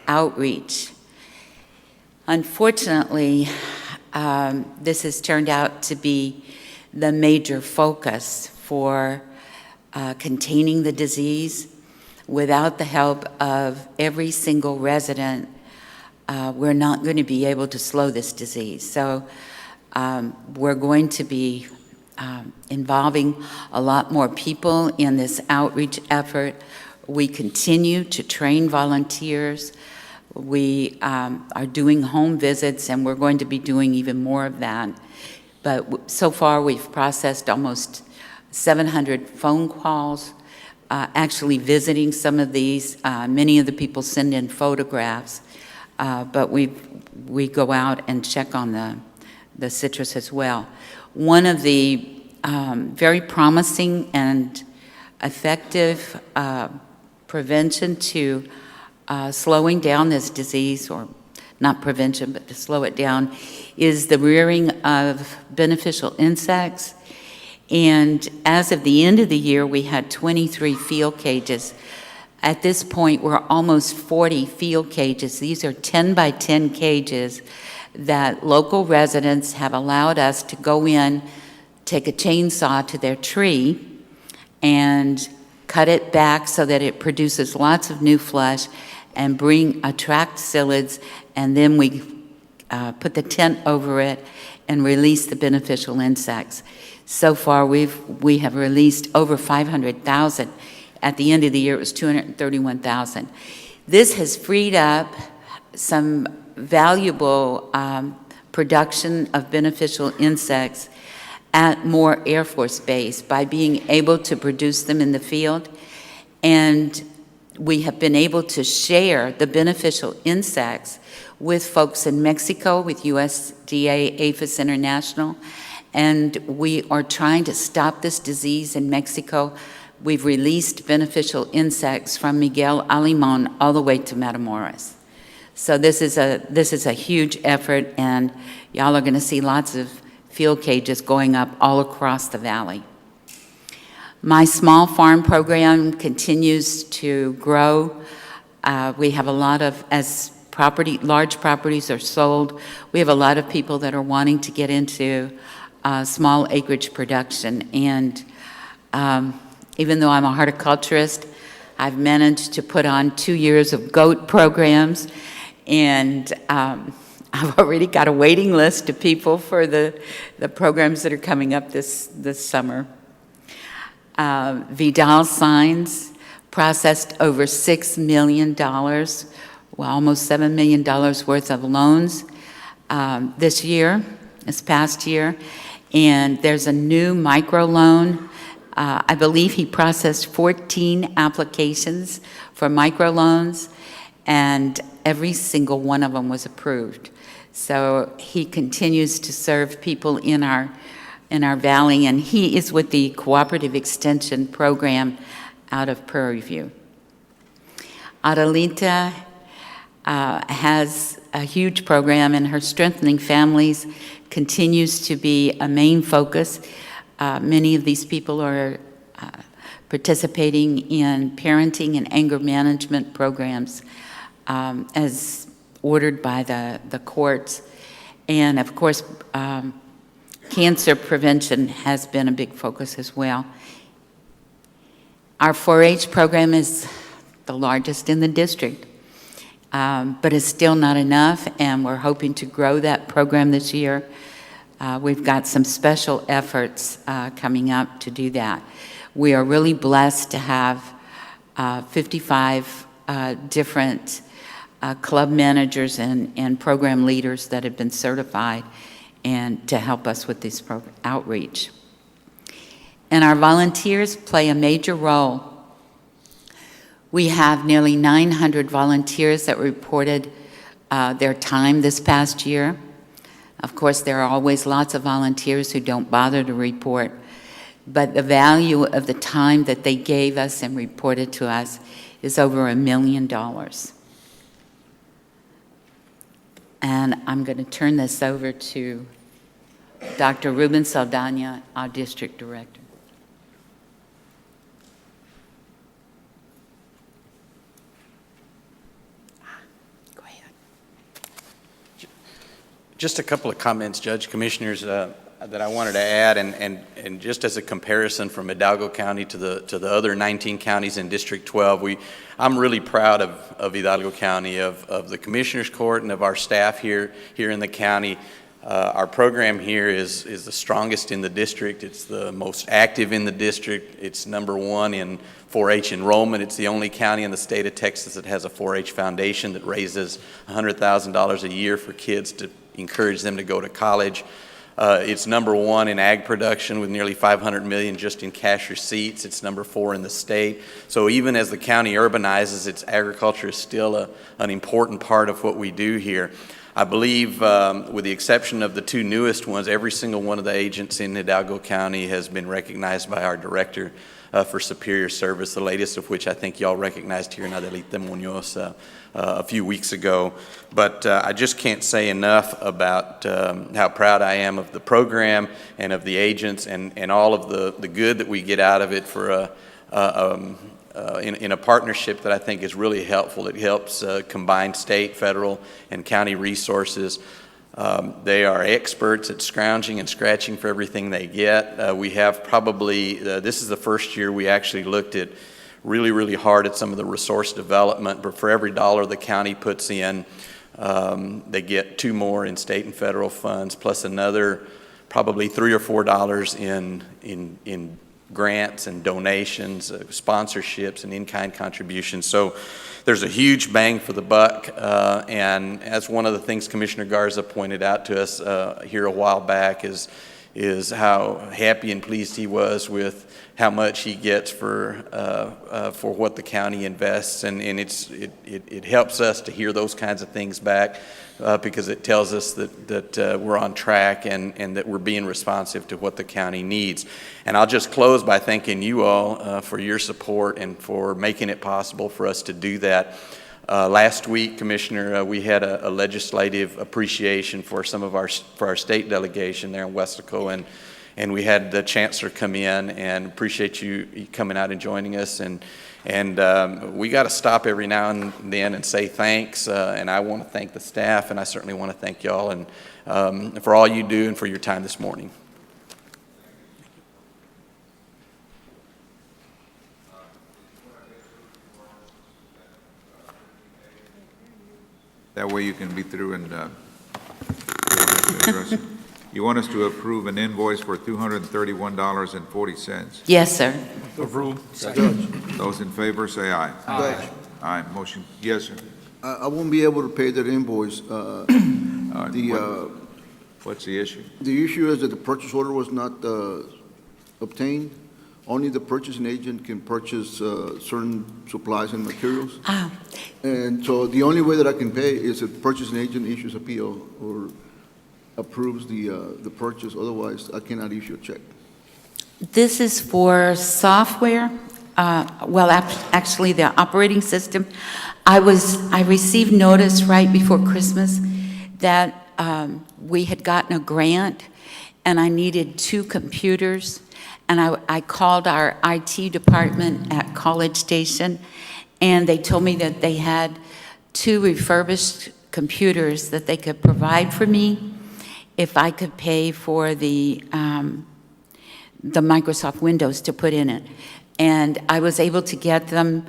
outreach. Unfortunately, this has turned out to be the major focus for containing the disease. Without the help of every single resident, we're not going to be able to slow this disease. So we're going to be involving a lot more people in this outreach effort. We continue to train volunteers. We are doing home visits, and we're going to be doing even more of that. But so far, we've processed almost 700 phone calls, actually visiting some of these. Many of the people send in photographs, but we go out and check on the citrus as well. One of the very promising and effective prevention to slowing down this disease, or not prevention, but to slow it down, is the rearing of beneficial insects. And as of the end of the year, we had 23 field cages. At this point, we're almost 40 field cages. These are 10 by 10 cages that local residents have allowed us to go in, take a chainsaw to their tree, and cut it back so that it produces lots of new flesh, and attract psyllids, and then we put the tent over it and release the beneficial insects. So far, we have released over 500,000. At the end of the year, it was 231,000. This has freed up some valuable production of beneficial insects at Moore Air Force Base by being able to produce them in the field. And we have been able to share the beneficial insects with folks in Mexico, with USDA APHIS International, and we are trying to stop this disease in Mexico. We've released beneficial insects from Miguel Alemán all the way to Matamoros. So this is a huge effort, and y'all are going to see lots of field cages going up all across the valley. My small farm program continues to grow. We have a lot of, as large properties are sold, we have a lot of people that are wanting to get into small acreage production. And even though I'm a horticulturist, I've managed to put on 2 years of goat programs, and I've already got a waiting list of people for the programs that are coming up this summer. Vidal Signs processed over $6 million, well, almost $7 million worth of loans this past year. And there's a new microloan. I believe he processed 14 applications for microloans, and every single one of them was approved. So he continues to serve people in our valley, and he is with the Cooperative Extension Program out of Prairie View. Adelita has a huge program, and her Strengthening Families continues to be a main focus. Many of these people are participating in parenting and anger management programs as ordered by the courts. And of course, cancer prevention has been a big focus as well. Our 4-H program is the largest in the district, but it's still not enough, and we're hoping to grow that program this year. We've got some special efforts coming up to do that. We are really blessed to have 55 different club managers and program leaders that have been certified and to help us with this outreach. And our volunteers play a major role. We have nearly 900 volunteers that reported their time this past year. Of course, there are always lots of volunteers who don't bother to report, but the value of the time that they gave us and reported to us is over $1 million. And I'm going to turn this over to Dr. Ruben Saldana, our district director. Go ahead. Just a couple of comments, Judge, Commissioners, that I wanted to add, and just as a comparison from Hidalgo County to the other 19 counties in District 12, I'm really proud of Hidalgo County, of the Commissioners Court, and of our staff here in the county. Our program here is the strongest in the district. It's the most active in the district. It's #1 in 4-H enrollment. It's the only county in the state of Texas that has a 4-H foundation that raises $100,000 a year for kids to encourage them to go to college. It's #1 in ag production with nearly $500 million just in cash receipts. It's #4 in the state. So even as the county urbanizes, its agriculture is still an important part of what we do here. I believe, with the exception of the 2 newest ones, every single one of the agents in Hidalgo County has been recognized by our director for superior service, the latest of which I think y'all recognized here in Adelita Munoz a few weeks ago. But I just can't say enough about how proud I am of the program and of the agents and all of the good that we get out of it for in a partnership that I think is really helpful. It helps combine state, federal, and county resources. They are experts at scrounging and scratching for everything they get. We have probably, this is the first year we actually looked at really hard at some of the resource development, but for every dollar the county puts in, they get 2 more in state and federal funds, plus another probably $3 or $4 in grants and donations, sponsorships, and in-kind contributions. So there's a huge bang for the buck, and as one of the things Commissioner Garza pointed out to us here a while back is how happy and pleased he was with how much he gets for what the county invests, and it helps us to hear those kinds of things back because it tells us that we're on track and that we're being responsive to what the county needs. And I'll just close by thanking you all for your support and for making it possible for us to do that. Last week, Commissioner, we had a legislative appreciation for our state delegation there in Westaco, and we had the chancellor come in, and appreciate you coming out and joining us. And we got to stop every now and then and say thanks. And I want to thank the staff, and I certainly want to thank y'all and for all you do and for your time this morning. That way you can be through and you want us to approve an invoice for $231.40. Yes, sir. Approve. Those in favor, say aye. Judge, Aye, motion, yes, sir. I won't be able to pay that invoice. What's the issue? The issue is that the purchase order was not obtained. Only the purchasing agent can purchase certain supplies and materials. Ah, And so the only way that I can pay is if purchasing agent issues a PO or approves the purchase. Otherwise, I cannot issue a check. this is for software, actually the operating system. I received notice right before Christmas that we had gotten a grant and I needed 2 computers. And I called our IT department at College Station, and they told me that they had 2 refurbished computers that they could provide for me if I could pay for the Microsoft Windows to put in it. And I was able to get them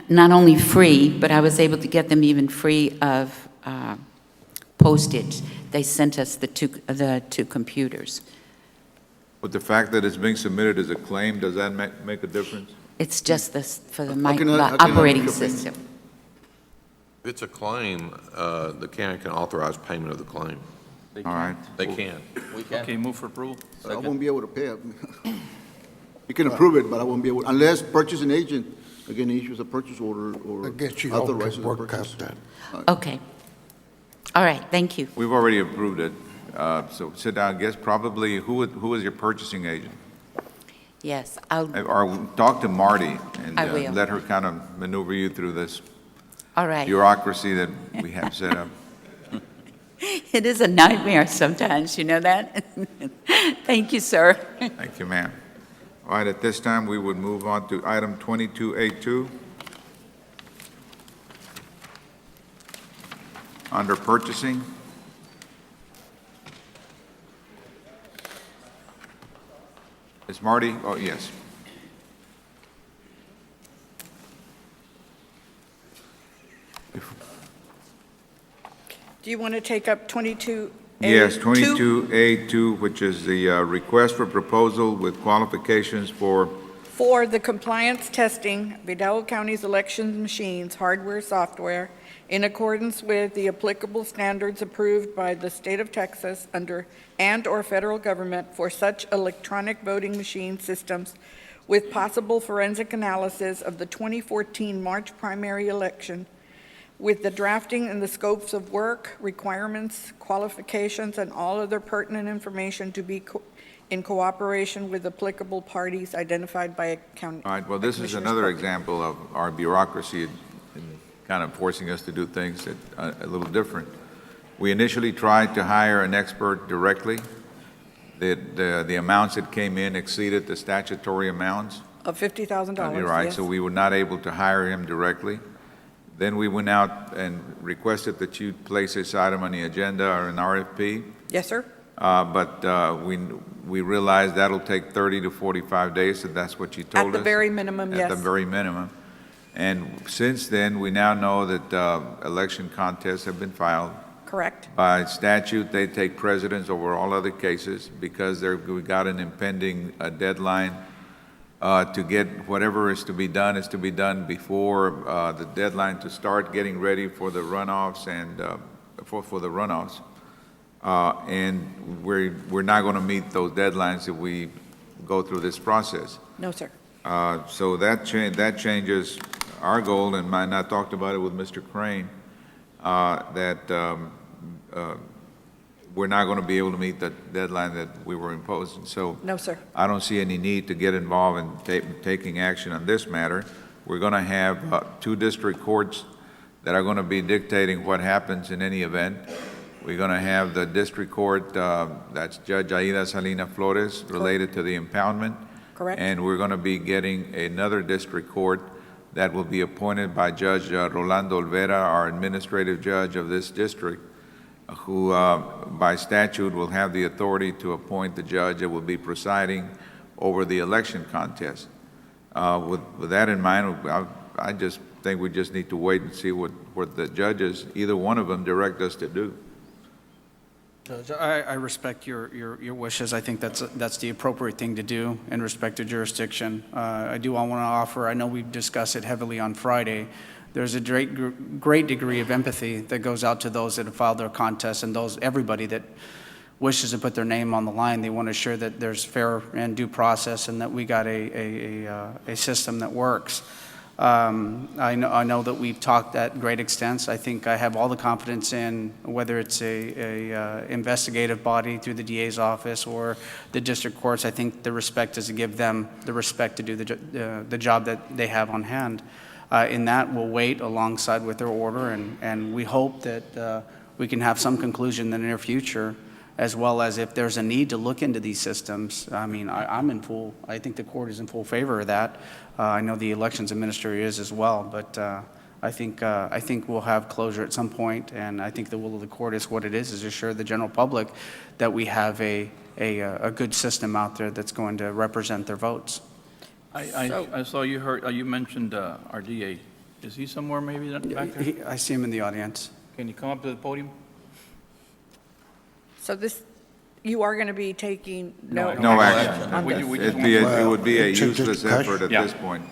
not only free, but I was able to get them even free of postage. They sent us the two computers. But the fact that it's being submitted as a claim, does that make a difference? It's just this for the How can I operating make a payment? system. If it's a claim, the county can authorize payment of the claim. All right. They can. Okay, move for approval. I won't be able to pay it. You can approve it, but I won't be able, unless purchasing agent, again, issues a purchase order or I guess you all authorizes can the work purchase. out that. Okay. All right, thank you. We've already approved it. So sit down, I guess probably, who is your purchasing agent? Yes, I'll, Or talk to Marty and I will. let her kind of maneuver you through this all right. bureaucracy that we have set up. It is a nightmare sometimes, you know that? Thank you, sir. Thank you, ma'am. All right, at this time, we would move on to item 2282. Under purchasing. Is Marty? Oh, yes. Do you want to take up 22A2? Yes, 2282, which is the request for proposal with qualifications for, For the compliance testing of Hidalgo County's election machines, hardware, software, in accordance with the applicable standards approved by the state of Texas under and/or federal government for such electronic voting machine systems with possible forensic analysis of the 2014 March primary election, with the drafting and the scopes of work, requirements, qualifications, and all other pertinent information to be in cooperation with applicable parties identified by a county. all right, well, this is Commissioner's another Court. example of our bureaucracy in kind of forcing us to do things that a little different. We initially tried to hire an expert directly. The amounts that came in exceeded the statutory amounts. Of $50,000, You're right, yes. so we were not able to hire him directly. Then we went out and requested that you place this item on the agenda or an RFP. Yes, sir. But we realized that'll take 30 to 45 days, so that's what you told us. At the very minimum, yes. At the very minimum. And since then, we now know that election contests have been filed. Correct. By statute, they take precedence over all other cases because we got an impending deadline to get whatever is to be done before the deadline to start getting ready for the runoffs and for the runoffs. And we're not going to meet those deadlines if we go through this process. No, sir. So that changes our goal, and I talked about it with Mr. Crane, that we're not going to be able to meet the deadline that we were imposing. So No, sir. I don't see any need to get involved in taking action on this matter. We're going to have 2 district courts that are going to be dictating what happens in any event. We're going to have the district court, that's Judge Aida Salina Flores, related to the impoundment. Correct. And we're going to be getting another district court that will be appointed by Judge Rolando Olvera, our administrative judge of this district, who by statute will have the authority to appoint the judge that will be presiding over the election contest. With that in mind, I just think we just need to wait and see what the judges, either one of them, direct us to do. Judge, I respect your wishes. I think that's the appropriate thing to do in respect to jurisdiction. I want to offer, I know we've discussed it heavily on Friday, there's a great degree of empathy that goes out to those that have filed their contests and everybody that wishes to put their name on the line. They want to ensure that there's fair and due process and that we got a system that works. I know that we've talked at great extent. I think I have all the confidence in whether it's a investigative body through the DA's office or the district courts. I think the respect is to give them the respect to do the job that they have on hand. In that, we'll wait alongside with their order, and we hope that we can have some conclusion in the near future, as well as if there's a need to look into these systems. I mean, I think the court is in full favor of that. I know the elections administrator is as well, but I think we'll have closure at some point, and I think the will of the court is what it is assure the general public that we have a good system out there that's going to represent their votes. I saw you mentioned our DA. Is he somewhere maybe back there? I see him in the audience. Can you come up to the podium? So you are going to be taking no action. on this? It would be a useless effort at this point.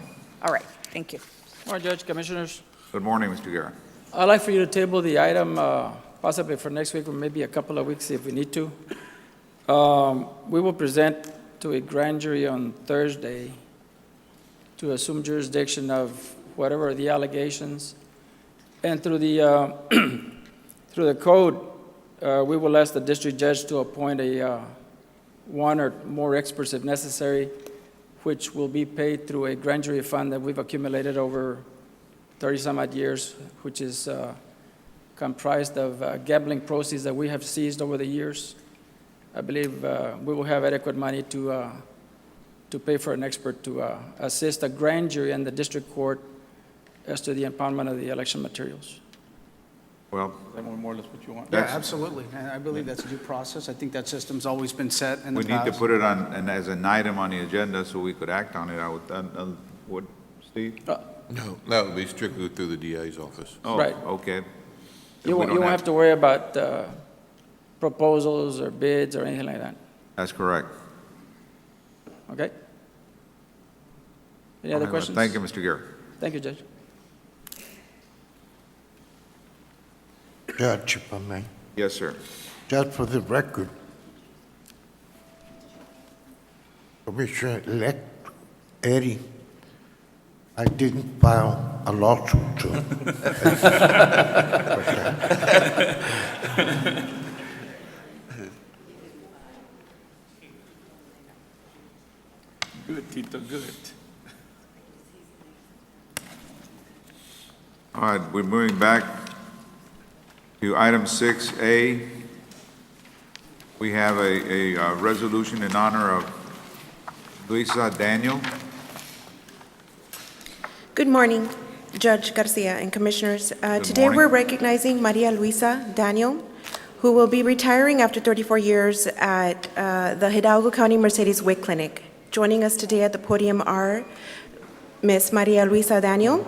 All right, thank you. All right, Judge, Commissioners, Good morning, Mr. Guerra. I'd like for you to table the item possibly for next week or maybe a couple of weeks if we need to. We will present to a grand jury on Thursday to assume jurisdiction of whatever are the allegations. And through the code, we will ask the district judge to appoint one or more experts if necessary, which will be paid through a grand jury fund that we've accumulated over 30-some-odd years, which is comprised of gambling proceeds that we have seized over the years. I believe we will have adequate money to pay for an expert to assist a grand jury and the district court as to the impoundment of the election materials. Well, Is that more or less what you want? Yeah, absolutely. And I believe that's a due process. I think that system's always been set in the we past. need to put it on, and as an item on the agenda so we could act on it. What, Steve? No, that would be strictly through the DA's office. Oh, Right. okay. You won't have to worry about proposals or bids or anything like that, That's correct. okay? Any other Okay, well, questions? Thank you, Mr. Guerra. Thank you, Judge. Judge, if I may. Yes, sir. Just for the record, Commissioner-elect Eddie, I didn't file a lawsuit to him. Good, Tito, good. All right, we're moving back to item 6A. We have a resolution in honor of Luisa Daniel. Good morning, Judge Garcia and Commissioners. Today we're recognizing Maria Luisa Daniel, who will be retiring after 34 years at the Hidalgo County Mercedes WIC Clinic. Joining us today at the podium are Ms. Maria Luisa Daniel,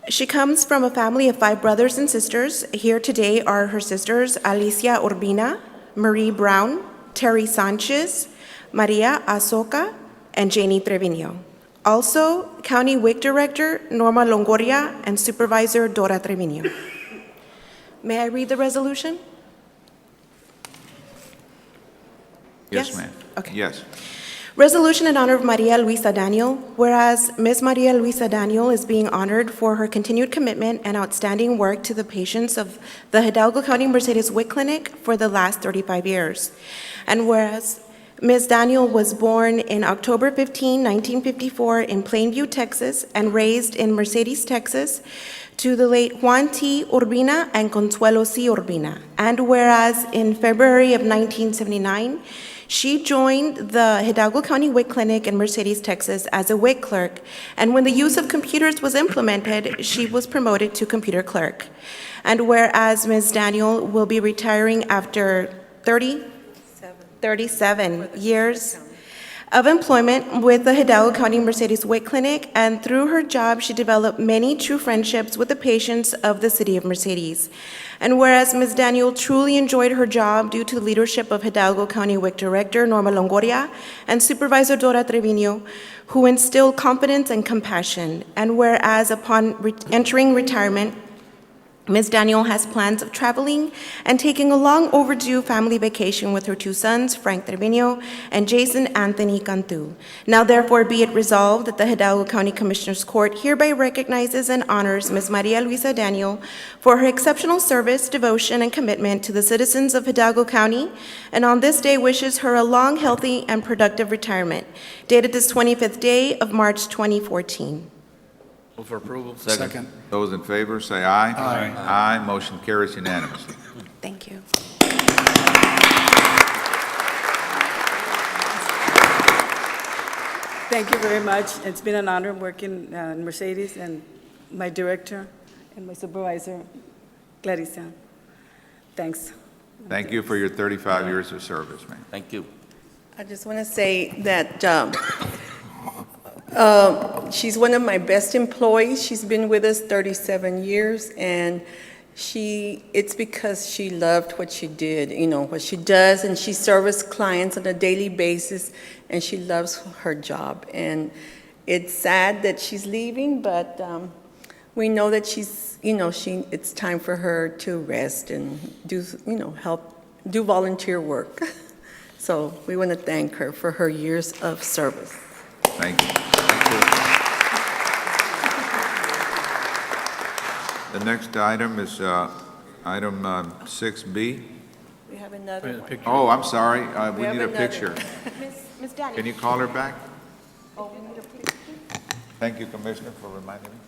she comes from a family of 5 brothers and sisters. Here today are her sisters, Alicia Urbina, Marie Brown, Terry Sanchez, Maria Azoka, and Janie Trevino. Also, County WIC Director Norma Longoria and Supervisor Dora Trevino. May I read the resolution? Yes, Yes? ma'am. Okay. Yes. Resolution in honor of Maria Luisa Daniel, whereas Ms. Maria Luisa Daniel is being honored for her continued commitment and outstanding work to the patients of the Hidalgo County Mercedes WIC Clinic for the last 35 years. And whereas Ms. Daniel was born in October 15, 1954 in Plainview, Texas, and raised in Mercedes, Texas, to the late Juan T. Urbina and Consuelo C. Urbina. And whereas in February of 1979, she joined the Hidalgo County WIC Clinic in Mercedes, Texas as a WIC clerk, and when the use of computers was implemented, she was promoted to computer clerk. And whereas Ms. Daniel will be retiring after 37 years of employment with the Hidalgo County Mercedes WIC Clinic, and through her job, she developed many true friendships with the patients of the city of Mercedes. And whereas Ms. Daniel truly enjoyed her job due to the leadership of Hidalgo County WIC Director Norma Longoria and Supervisor Dora Trevino, who instilled confidence and compassion. And whereas upon entering retirement, Ms. Daniel has plans of traveling and taking a long overdue family vacation with her two sons, Frank Trevino and Jason Anthony Cantu. Now therefore be it resolved that the Hidalgo County Commissioners Court hereby recognizes and honors Ms. Maria Luisa Daniel for her exceptional service, devotion, and commitment to the citizens of Hidalgo County, and on this day wishes her a long, healthy, and productive retirement, dated this 25th day of March 2014. Move for approval. Second. Those in favor, say aye. Aye. Aye, motion carries unanimously. Thank you. Thank you very much. It's been an honor working in Mercedes, and my director and my supervisor, Clarissa. Thanks. Thank you for your 35 years of service, ma'am. Thank you. I just want to say that she's one of my best employees. She's been with us 37 years, and it's because she loved what she did, what she does, and she serviced clients on a daily basis, and she loves her job. And it's sad that she's leaving, but we know that it's time for her to rest and do volunteer work. So we want to thank her for her years of service. Thank you. The next item is item 6B. We have another one. Oh, I'm sorry, we have need a another. picture. Ms. Daniel. Can you call her back? Oh, we need a picture. Thank you, Commissioner, for reminding me.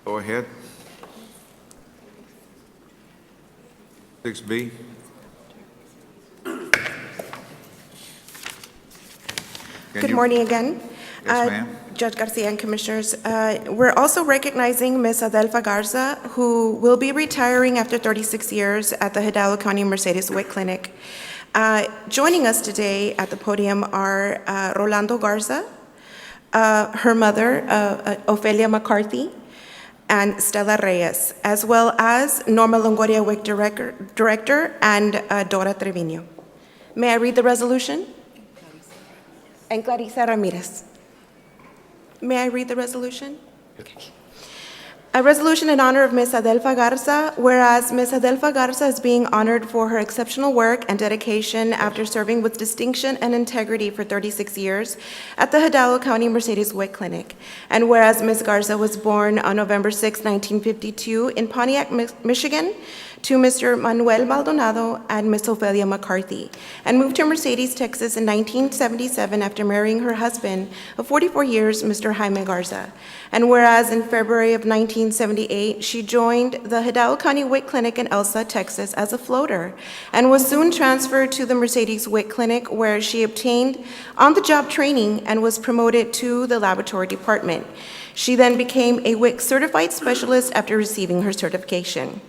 Go ahead. 6B. Good morning again. Yes, ma'am. Judge Garcia and Commissioners. We're also recognizing Ms. Adelfa Garza, who will be retiring after 36 years at the Hidalgo County Mercedes WIC Clinic. Joining us today at the podium are Rolando Garza, her mother, Ofelia McCarthy, and Stella Reyes, as well as Norma Longoria WIC Director and Dora Trevino. May I read the resolution? And Clarissa Ramirez. May I read the resolution? Okay. A resolution in honor of Ms. Adelfa Garza, whereas Ms. Adelfa Garza is being honored for her exceptional work and dedication after serving with distinction and integrity for 36 years at the Hidalgo County Mercedes WIC Clinic. And whereas Ms. Garza was born on November 6, 1952 in Pontiac, Michigan, to Mr. Manuel Maldonado and Ms. Ophelia McCarthy, and moved to Mercedes, Texas in 1977 after marrying her husband of 44 years, Mr. Jaime Garza. And whereas in February of 1978, she joined the Hidalgo County WIC Clinic in Elsa, Texas as a floater, and was soon transferred to the Mercedes WIC Clinic, where she obtained on-the-job training and was promoted to the laboratory department. She then became a WIC certified specialist after receiving her certification.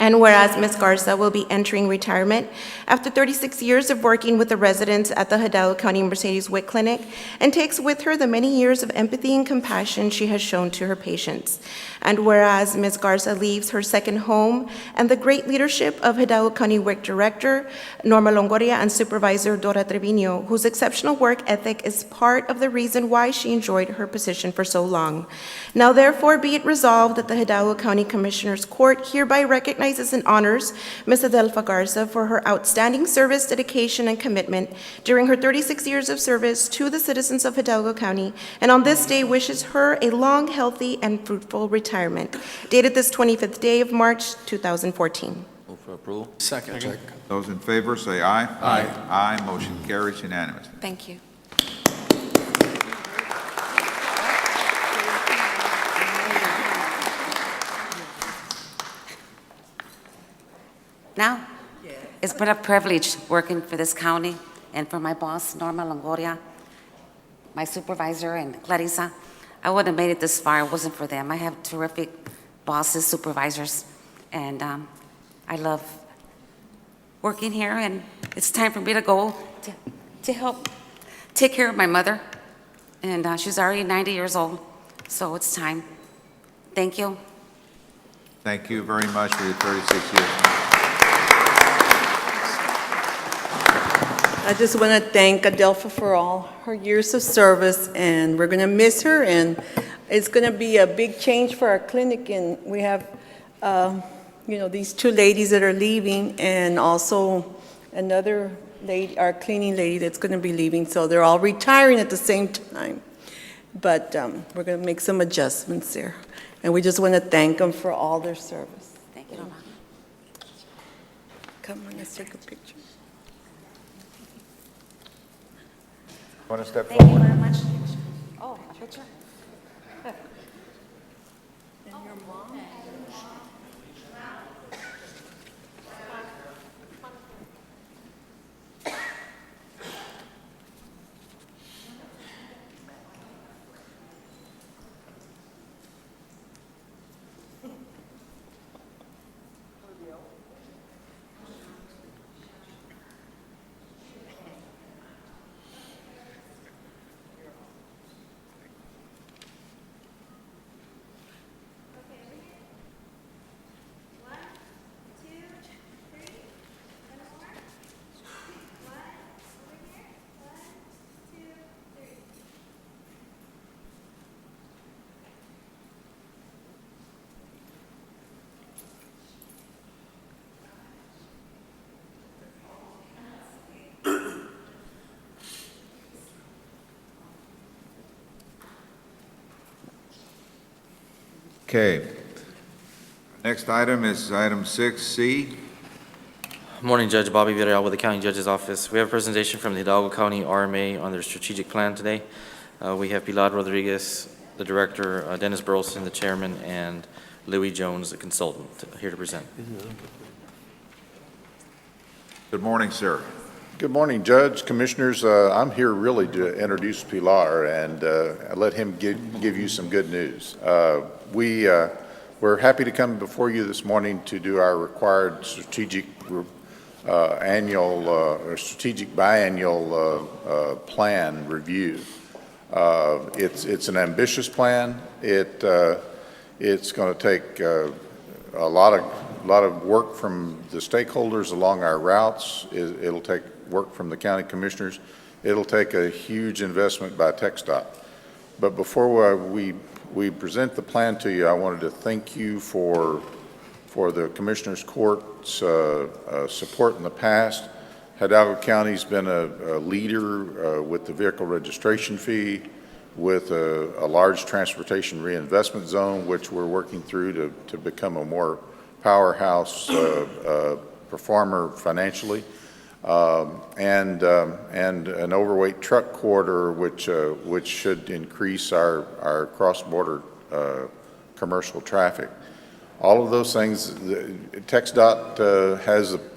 And whereas Ms. Garza will be entering retirement after 36 years of working with the residents at the Hidalgo County Mercedes WIC Clinic, and takes with her the many years of empathy and compassion she has shown to her patients. And whereas Ms. Garza leaves her second home and the great leadership of Hidalgo County WIC Director Norma Longoria and Supervisor Dora Trevino, whose exceptional work ethic is part of the reason why she enjoyed her position for so long. Now therefore be it resolved that the Hidalgo County Commissioners Court hereby recognizes and honors Ms. Adelfa Garza for her outstanding service, dedication, and commitment during her 36 years of service to the citizens of Hidalgo County, and on this day wishes her a long, healthy, and fruitful retirement. Dated this 25th day of March, 2014. Move for approval. Second. Those in favor say aye. Aye. Aye, motion carries unanimously. Thank you. Now, it's been a privilege working for this county and for my boss, Norma Longoria, my supervisor, and Clarissa. I wouldn't have made it this far if it wasn't for them. I have terrific bosses, supervisors, and I love working here, and it's time for me to go to help take care of my mother, and she's already 90 years old, so it's time. Thank you. Thank you very much for your 36 years. I just want to thank Adelfa for all her years of service, and we're going to miss her, and it's going to be a big change for our clinic, and we have, these two ladies that are leaving, and also another lady, our cleaning lady that's going to be leaving, so they're all retiring at the same time. But we're going to make some adjustments there, and we just want to thank them for all their service. Thank you, Norma. Come on, let's take a picture. Want to step Thank you forward? very much. Oh, a picture? And your mom? Okay. Next item is item 6C. Morning, Judge Bobby Villarreal with the County Judge's Office. We have a presentation from the Hidalgo County RMA on their strategic plan today. We have Pilar Rodriguez, the director, Dennis Burleson, the chairman, and Louis Jones, the consultant, here to present. Good morning, sir. Good morning, Judge, Commissioners. I'm here really to introduce Pilar and let him give you some good news. We're happy to come before you this morning to do our required strategic strategic biannual plan review. It's an ambitious plan. It's going to take a lot of work from the stakeholders along our routes. It'll take work from the county commissioners. It'll take a huge investment by TxDOT. But before we present the plan to you, I wanted to thank you for the Commissioners Court's support in the past. Hidalgo County's been a leader with the vehicle registration fee, with a large transportation reinvestment zone, which we're working through to become a more powerhouse performer financially, and an overweight truck corridor, which should increase our cross-border commercial traffic. All of those things, TxDOT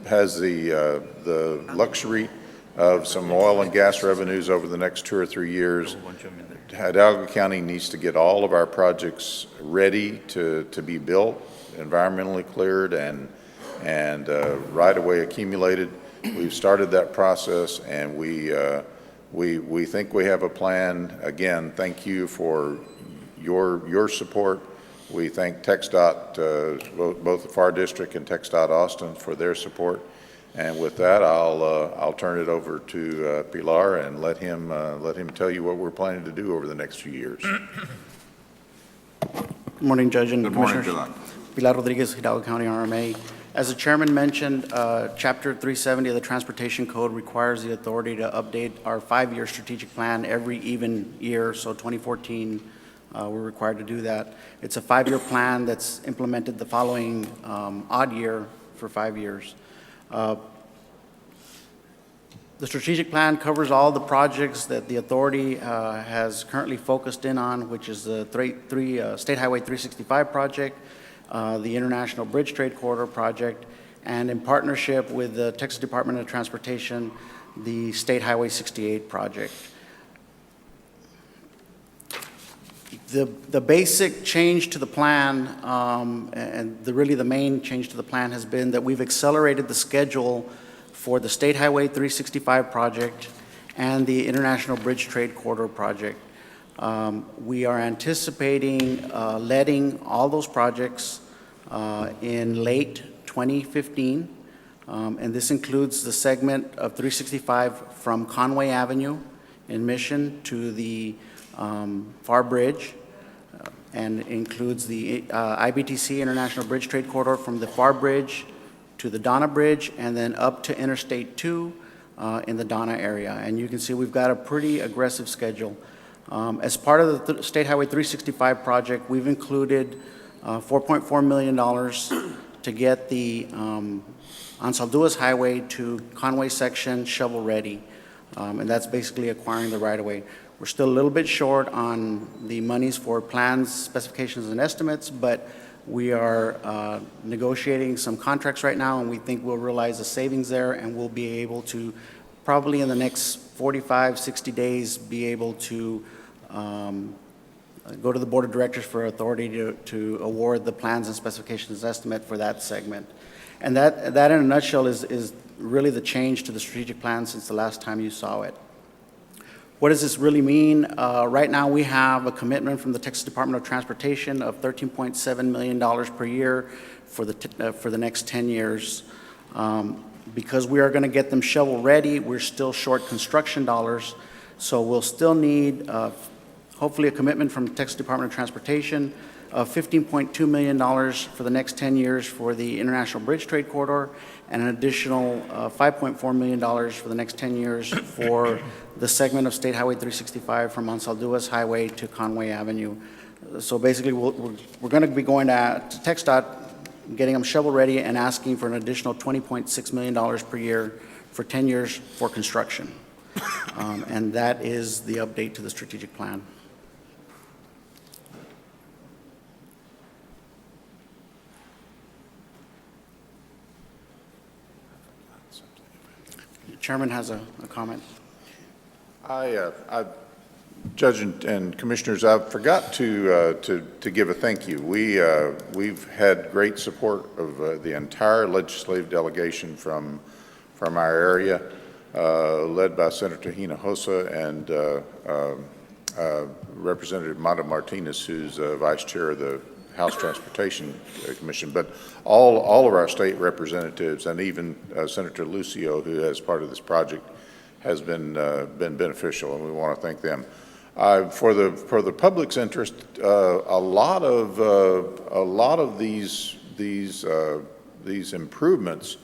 has the luxury of some oil and gas revenues over the next 2 or 3 years. Hidalgo County needs to get all of our projects ready to be built, environmentally cleared, and right-of-way accumulated. We've started that process, and we think we have a plan. Again, thank you for your support. We thank TxDOT, both the FAR District and TxDOT Austin, for their support. And with that, I'll turn it over to Pilar and let him tell you what we're planning to do over the next few years. Good morning, Judge and Good morning, Commissioners. Pilar. Pilar Rodriguez, Hidalgo County RMA. As the chairman mentioned, Chapter 370 of the Transportation Code requires the authority to update our 5-year strategic plan every even year. So 2014, we're required to do that. It's a 5-year plan that's implemented the following odd year for 5 years. The strategic plan covers all the projects that the authority has currently focused in on, which is the State Highway 365 project, the International Bridge Trade Corridor project, and in partnership with the Texas Department of Transportation, the State Highway 68 project. The basic change to the plan, and really the main change to the plan, has been that we've accelerated the schedule for the State Highway 365 project and the International Bridge Trade Corridor project. We are anticipating letting all those projects in late 2015, and this includes the segment of 365 from Conway Avenue in Mission to the FAR Bridge, and includes the IBTC International Bridge Trade Corridor from the FAR Bridge to the Donna Bridge, and then up to Interstate 2 in the Donna area. And you can see we've got a pretty aggressive schedule. As part of the State Highway 365 project, we've included $4.4 million to get the Anzalduas Highway to Conway section shovel-ready, and that's basically acquiring the right-of-way. We're still a little bit short on the monies for plans, specifications, and estimates, but we are negotiating some contracts right now, and we think we'll realize the savings there, and we'll be able to, probably in the next 45, 60 days, be able to go to the Board of Directors for authority to award the plans and specifications estimate for that segment. And that in a nutshell is really the change to the strategic plan since the last time you saw it. What does this really mean? Right now we have a commitment from the Texas Department of Transportation of $13.7 million per year for the next 10 years. Because we are going to get them shovel ready, we're still short construction dollars, so we'll still need hopefully a commitment from the Texas Department of Transportation of $15.2 million for the next 10 years for the International Bridge Trade Corridor, and an additional $5.4 million for the next 10 years for the segment of State Highway 365 from Anzalduas Highway to Conway Avenue. So basically, we're going to be going to TxDOT, getting them shovel-ready, and asking for an additional $20.6 million per year for 10 years for construction. And that is the update to the strategic plan. The Chairman has a comment. Judge and Commissioners, I forgot to give a thank you. We've had great support of the entire legislative delegation from our area, led by Senator Hinojosa and Representative Mata Martinez, who's Vice Chair of the House Transportation Commission. But all of our state representatives, and even Senator Lucio, who is part of this project, has been beneficial, and we want to thank them. For the public's interest, a lot of these improvements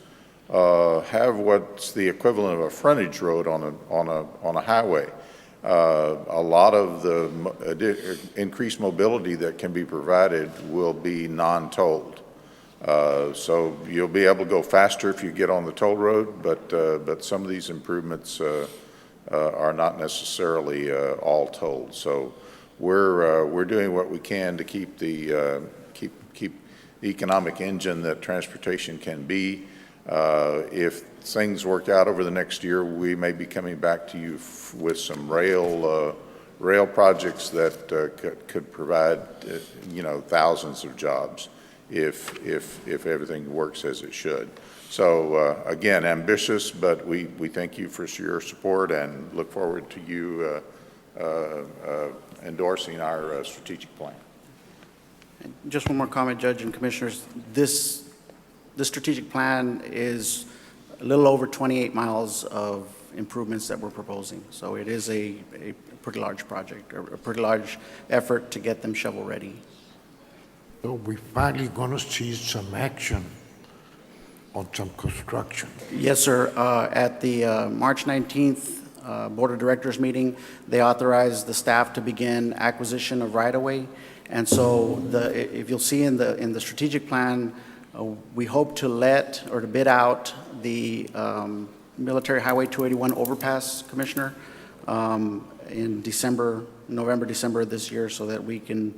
have what's the equivalent of a frontage road on a highway. A lot of the increased mobility that can be provided will be non-tolled. So you'll be able to go faster if you get on the toll road, but some of these improvements are not necessarily all tolled. So we're doing what we can to keep the economic engine that transportation can be. If things work out over the next year, we may be coming back to you with some rail projects that could provide, thousands of jobs if everything works as it should. So again, ambitious, but we thank you for your support and look forward to you endorsing our strategic plan. Just one more comment, Judge and Commissioners. This strategic plan is a little over 28 miles of improvements that we're proposing. So it is a pretty large project, a pretty large effort to get them shovel-ready. So we're finally going to see some action on some construction. Yes, sir. At the March 19th Board of Directors meeting, they authorized the staff to begin acquisition of right-of-way. And so if you'll see in the strategic plan, we hope to let or to bid out the Military Highway 281 overpass, Commissioner, in November, December of this year, so that we can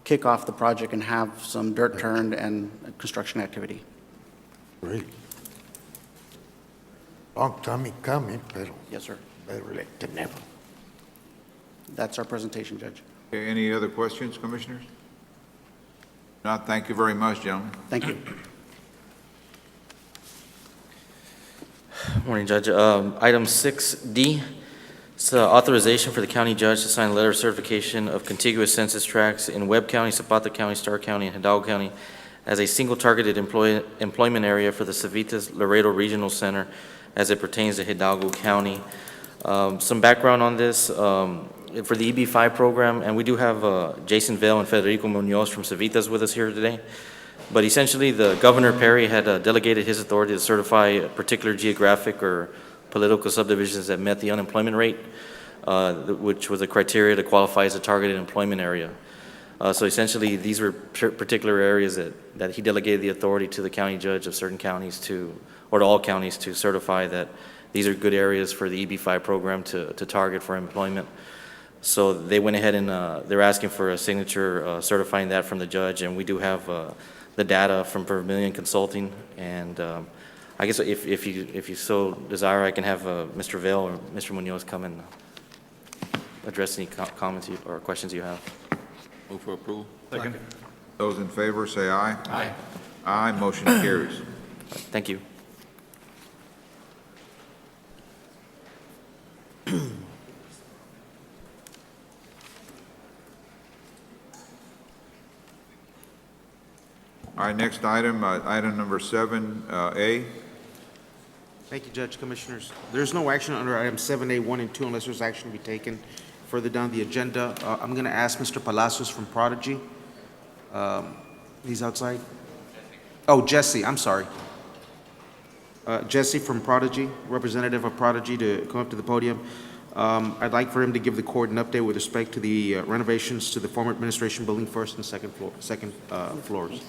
kick off the project and have some dirt turned and construction activity. Great. Long time in coming, pero Yes, sir. better late than never. That's our presentation, Judge. Okay, any other questions, Commissioners? Not, thank you very much, gentlemen. Thank you. Morning, Judge. Item 6D, it's authorization for the county judge to sign a letter of certification of contiguous census tracts in Webb County, Zapata County, Starr County, and Hidalgo County as a single targeted employment area for the Civitas Laredo Regional Center as it pertains to Hidalgo County. Some background on this, for the EB-5 program, and we do have Jason Vale and Federico Munoz from Civitas with us here today. But essentially, the Governor Perry had delegated his authority to certify particular geographic or political subdivisions that met the unemployment rate, which was a criteria to qualify as a targeted employment area. So essentially, these were particular areas that he delegated the authority to the county judge of certain counties or to all counties to certify that these are good areas for the EB-5 program to target for employment. So they went ahead and they're asking for a signature certifying that from the judge, and we do have the data from Vermilion Consulting. And I guess if you so desire, I can have Mr. Vale or Mr. Munoz come and address any comments or questions you have. Move for approval. Second. Those in favor, say aye. Aye. Aye, motion carries. Thank you. All right, next item, item number 7A. Thank you, Judge, Commissioners. There's no action under item 7A, 1 and 2 unless there's action to be taken further down the agenda. I'm going to ask Mr. Palacios from Prodigy. He's outside. Oh, Jesse, I'm sorry. Jesse from Prodigy, representative of Prodigy, to come up to the podium. I'd like for him to give the court an update with respect to the renovations to the former administration building, first and second floors.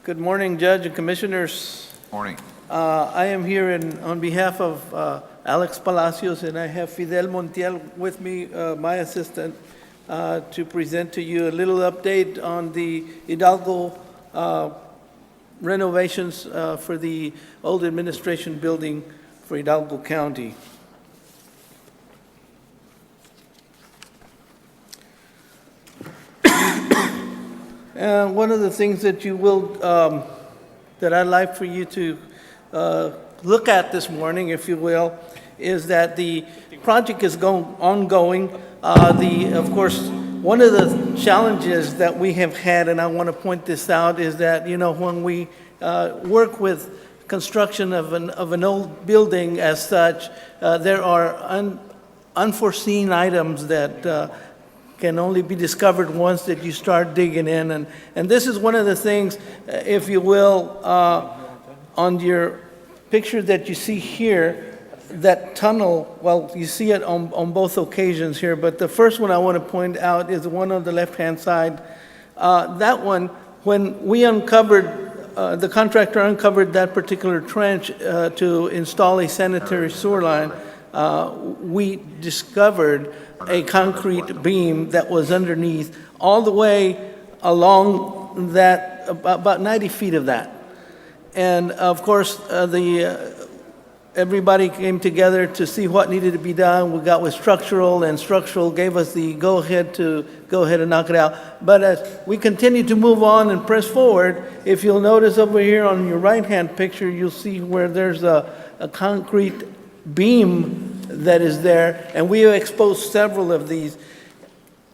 Good morning, Judge and Commissioners. Morning. I am here on behalf of Alex Palacios, and I have Fidel Montiel with me, my assistant, to present to you a little update on the Hidalgo renovations for the old administration building for Hidalgo County. And one of the things that you will, that I'd like for you to look at this morning, if you will, is that the project is ongoing. Of course, one of the challenges that we have had, and I want to point this out, is that, when we work with construction of an old building as such, there are unforeseen items that can only be discovered once that you start digging in. And this is one of the things, if you will, on your picture that you see here, that tunnel, well, you see it on both occasions here, but the first one I want to point out is the one on the left-hand side. That one when we uncovered, the contractor uncovered that particular trench to install a sanitary sewer line, we discovered a concrete beam that was underneath all the way along that, about 90 feet of that. And of course, everybody came together to see what needed to be done. We got with structural, and structural gave us the go-ahead to go ahead and knock it out. But as we continue to move on and press forward, if you'll notice over here on your right-hand picture, you'll see where there's a concrete beam that is there, and we have exposed several of these.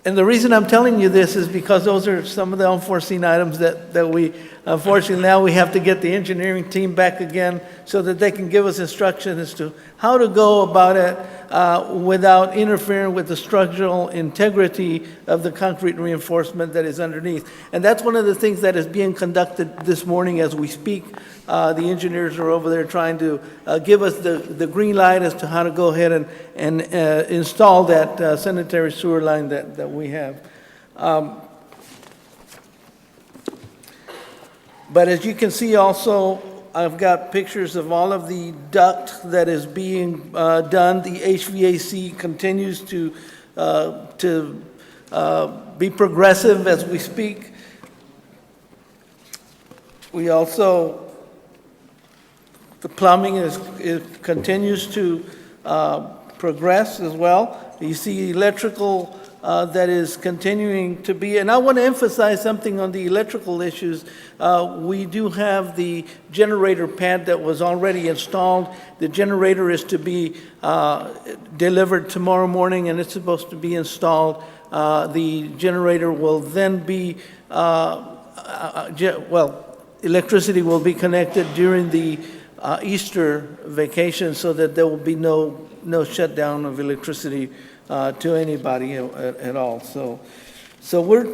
And the reason I'm telling you this is because those are some of the unforeseen items that we, unfortunately, now we have to get the engineering team back again so that they can give us instruction as to how to go about it without interfering with the structural integrity of the concrete reinforcement that is underneath. And that's one of the things that is being conducted this morning as we speak. The engineers are over there trying to give us the green light as to how to go ahead and install that sanitary sewer line that we have. But as you can see also, I've got pictures of all of the duct that is being done. The HVAC continues to be progressive as we speak. We also, the plumbing continues to progress as well. You see electrical that is continuing to be, and I want to emphasize something on the electrical issues. We do have the generator pad that was already installed. The generator is to be delivered tomorrow morning, and it's supposed to be installed. The generator will then be, electricity will be connected during the Easter vacation so that there will be no shutdown of electricity to anybody at all. So we're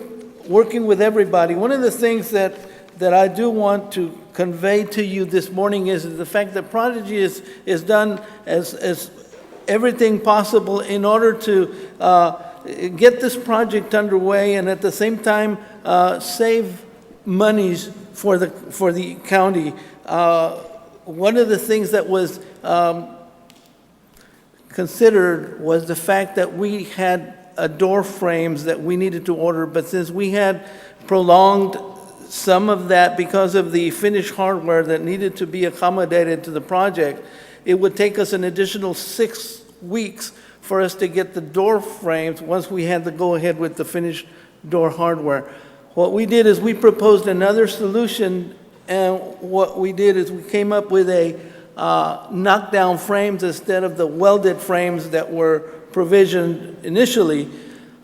working with everybody. One of the things that I do want to convey to you this morning is the fact that Prodigy is done as everything possible in order to get this project underway and at the same time save monies for the county. One of the things that was considered was the fact that we had door frames that we needed to order, but since we had prolonged some of that because of the finished hardware that needed to be accommodated to the project, it would take us an additional 6 weeks for us to get the door frames once we had to go ahead with the finished door hardware. What we did is we proposed another solution, and what we did is we came up with a knockdown frames instead of the welded frames that were provisioned initially.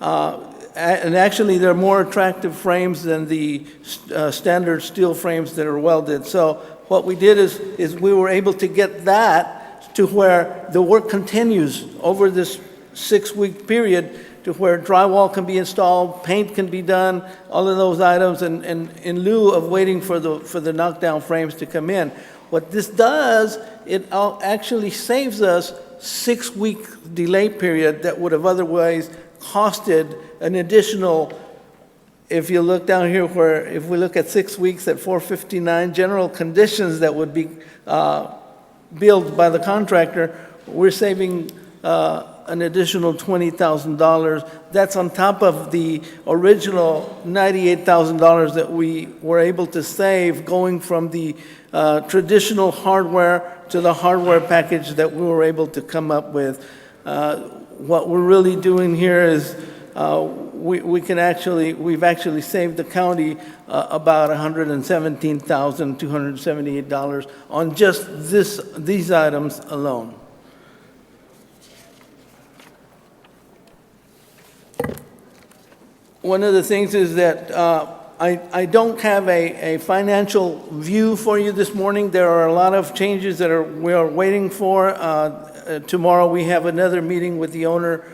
And actually, they're more attractive frames than the standard steel frames that are welded. So what we did is we were able to get that to where the work continues over this 6-week period, to where drywall can be installed, paint can be done, all of those items, and in lieu of waiting for the knockdown frames to come in. What this does, it actually saves us 6-week delay period that would have otherwise costed an additional, if you look down here where, if we look at 6 weeks at $459, general conditions that would be billed by the contractor, we're saving an additional $20,000. That's on top of the original $98,000 that we were able to save going from the traditional hardware to the hardware package that we were able to come up with. What we're really doing here is we've actually saved the county about $117,278 on just these items alone. One of the things is that I don't have a financial view for you this morning. There are a lot of changes that we are waiting for. Tomorrow we have another meeting with the owner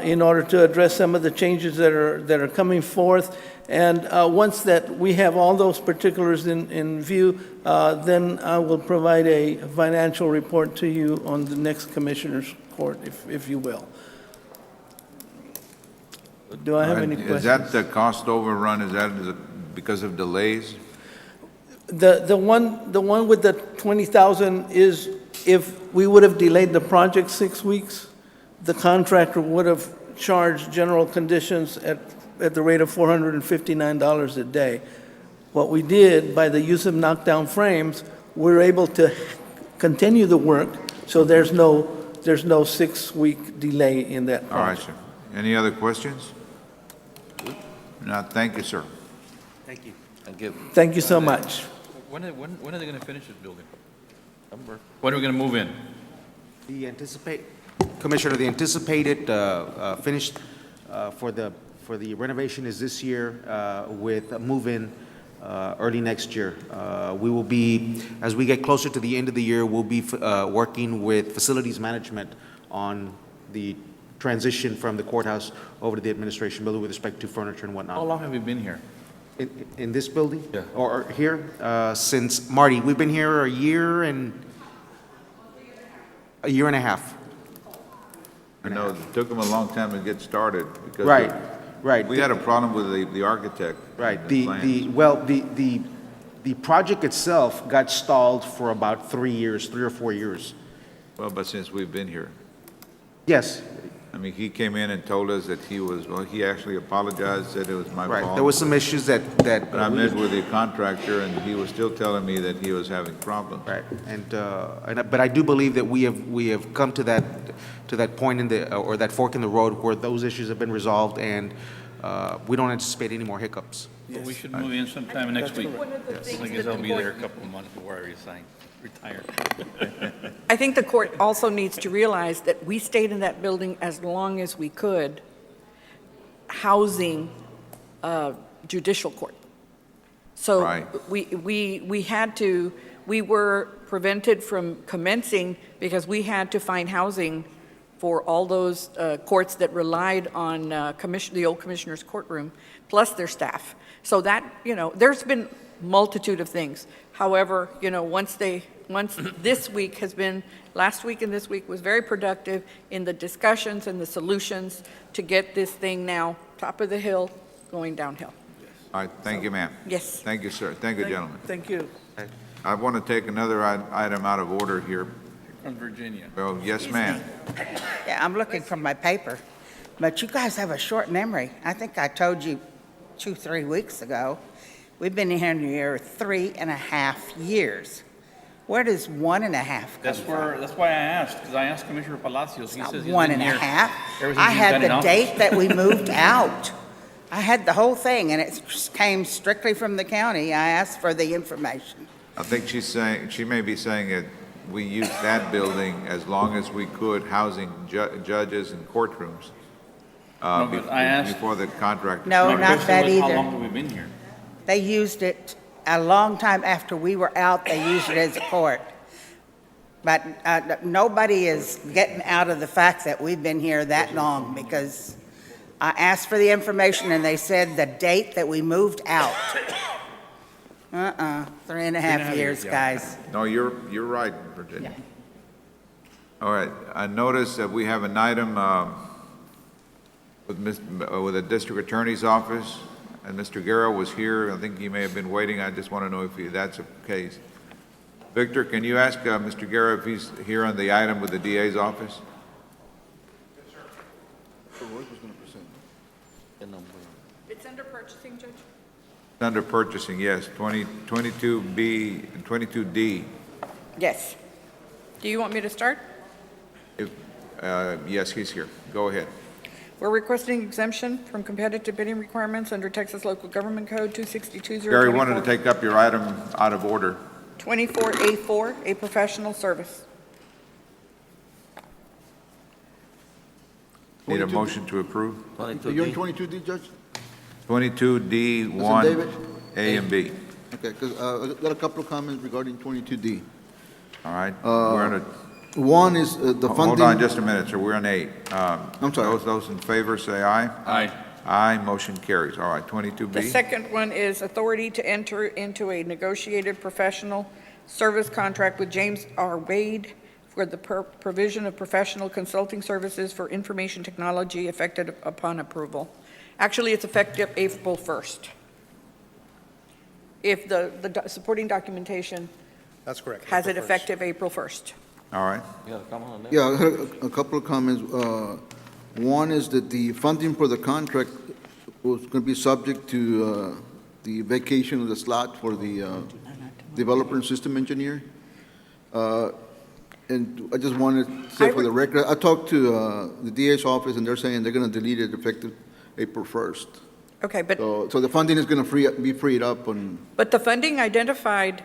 in order to address some of the changes that are coming forth. And once that we have all those particulars in view, then I will provide a financial report to you on the next Commissioner's Court, if you will. Do I have any questions? Is that the cost overrun, is that because of delays? The one with the 20,000 is if we would have delayed the project 6 weeks, the contractor would have charged general conditions at the rate of $459 a day. What we did, by the use of knockdown frames, we're able to continue the work, so there's no 6-week delay in that All right, project. sir. Any other questions? No, thank you, sir. Thank you. Thank you so much. When are they going to finish this building? When are we going to move in? Commissioner, the anticipated finish for the renovation is this year with a move-in early next year. We will be, as we get closer to the end of the year, we'll be working with facilities management on the transition from the courthouse over to the administration building with respect to furniture and whatnot. How long have you been here? In this building? Yeah. Or here? Since, Marty, we've been here a year and a half. I know it took them a long time to get started because. Right, right. We had a problem with the architect. Right. and the plans. The project itself got stalled for about 3 or 4 years. Well, but since we've been here. Yes. I mean, he came in and told us that he actually apologized, said it was my fault. Right. There was some issues that. But I met with the contractor and he was still telling me that he was having problems. Right. But I do believe that we have come to that point or that fork in the road where those issues have been resolved and we don't anticipate any more hiccups. Well, we should move in sometime next week. One of the things I that guess I'll the be court- there a couple of months before I retire. I think the court also needs to realize that we stayed in that building as long as we could, housing judicial court. So Right. we were prevented from commencing because we had to find housing for all those courts that relied on the old commissioner's courtroom, plus their staff. So that, there's been multitude of things. However, once this week has been, last week and this week was very productive in the discussions and the solutions to get this thing now top of the hill, going downhill. All right, thank you, ma'am. Yes. Thank you, sir. Thank you, gentlemen. Thank you. I want to take another item out of order here. From Virginia. Oh, yes, ma'am. Yeah, I'm looking from my paper, but you guys have a short memory. I think I told you 2-3 weeks ago. We've been here 3.5 years. Where does 1.5 come from? That's why I asked, because I asked Commissioner Palacios. He says he's One been and a here half. ever since I he's had been in the office. date that we moved out. I had the whole thing, and it came strictly from the county. I asked for the information. I think she may be saying that we used that building as long as we could, housing judges and courtrooms. No, but I asked- Before the contract. No, My not question that was, either. How long have we been here? They used it a long time after we were out. They used it as a court. But nobody is getting out of the fact that we've been here that long because I asked for the information and they said the date that we moved out. 3.5 years, guys. No, you're right, Virginia. All right, I noticed that we have an item with the district attorney's office, and Mr. Guerra was here. I think he may have been waiting. I just want to know if that's the case. Victor, can you ask Mr. Guerra if he's here on the item with the DA's office? It's under purchasing, Judge? It's under purchasing, yes, 22B and 22D. Yes. Do you want me to start? Yes, he's here. Go ahead. We're requesting exemption from competitive bidding requirements under Texas Local Government Code 262-024. Gary wanted to take up your item out of order. 24A4, a professional service. Need a motion to approve? You're on 22D, Judge? 22D, Mr. 1, David? A and B. Okay, because I got a couple of comments regarding 22D. All right, we're on a. One is the funding. Hold on just a minute, sir, we're on 8. I'm sorry. Those in favor say aye. Aye. Aye, motion carries. All right, 22B. The second one is authority to enter into a negotiated professional service contract with James R. Wade for the provision of professional consulting services for information technology effective upon approval. Actually, it's effective April 1st. if the supporting documentation That's correct. has it April 1st. effective April 1st. All right. You got a comment on that? Yeah, I had a couple of comments. One is that the funding for the contract was going to be subject to the vacation of the slot for the developer and system engineer. And I just wanted to say for the record, I talked to the DA's office, and they're saying they're going to delete it effective April 1st. Okay, but So the funding is going to be freed up on, the funding identified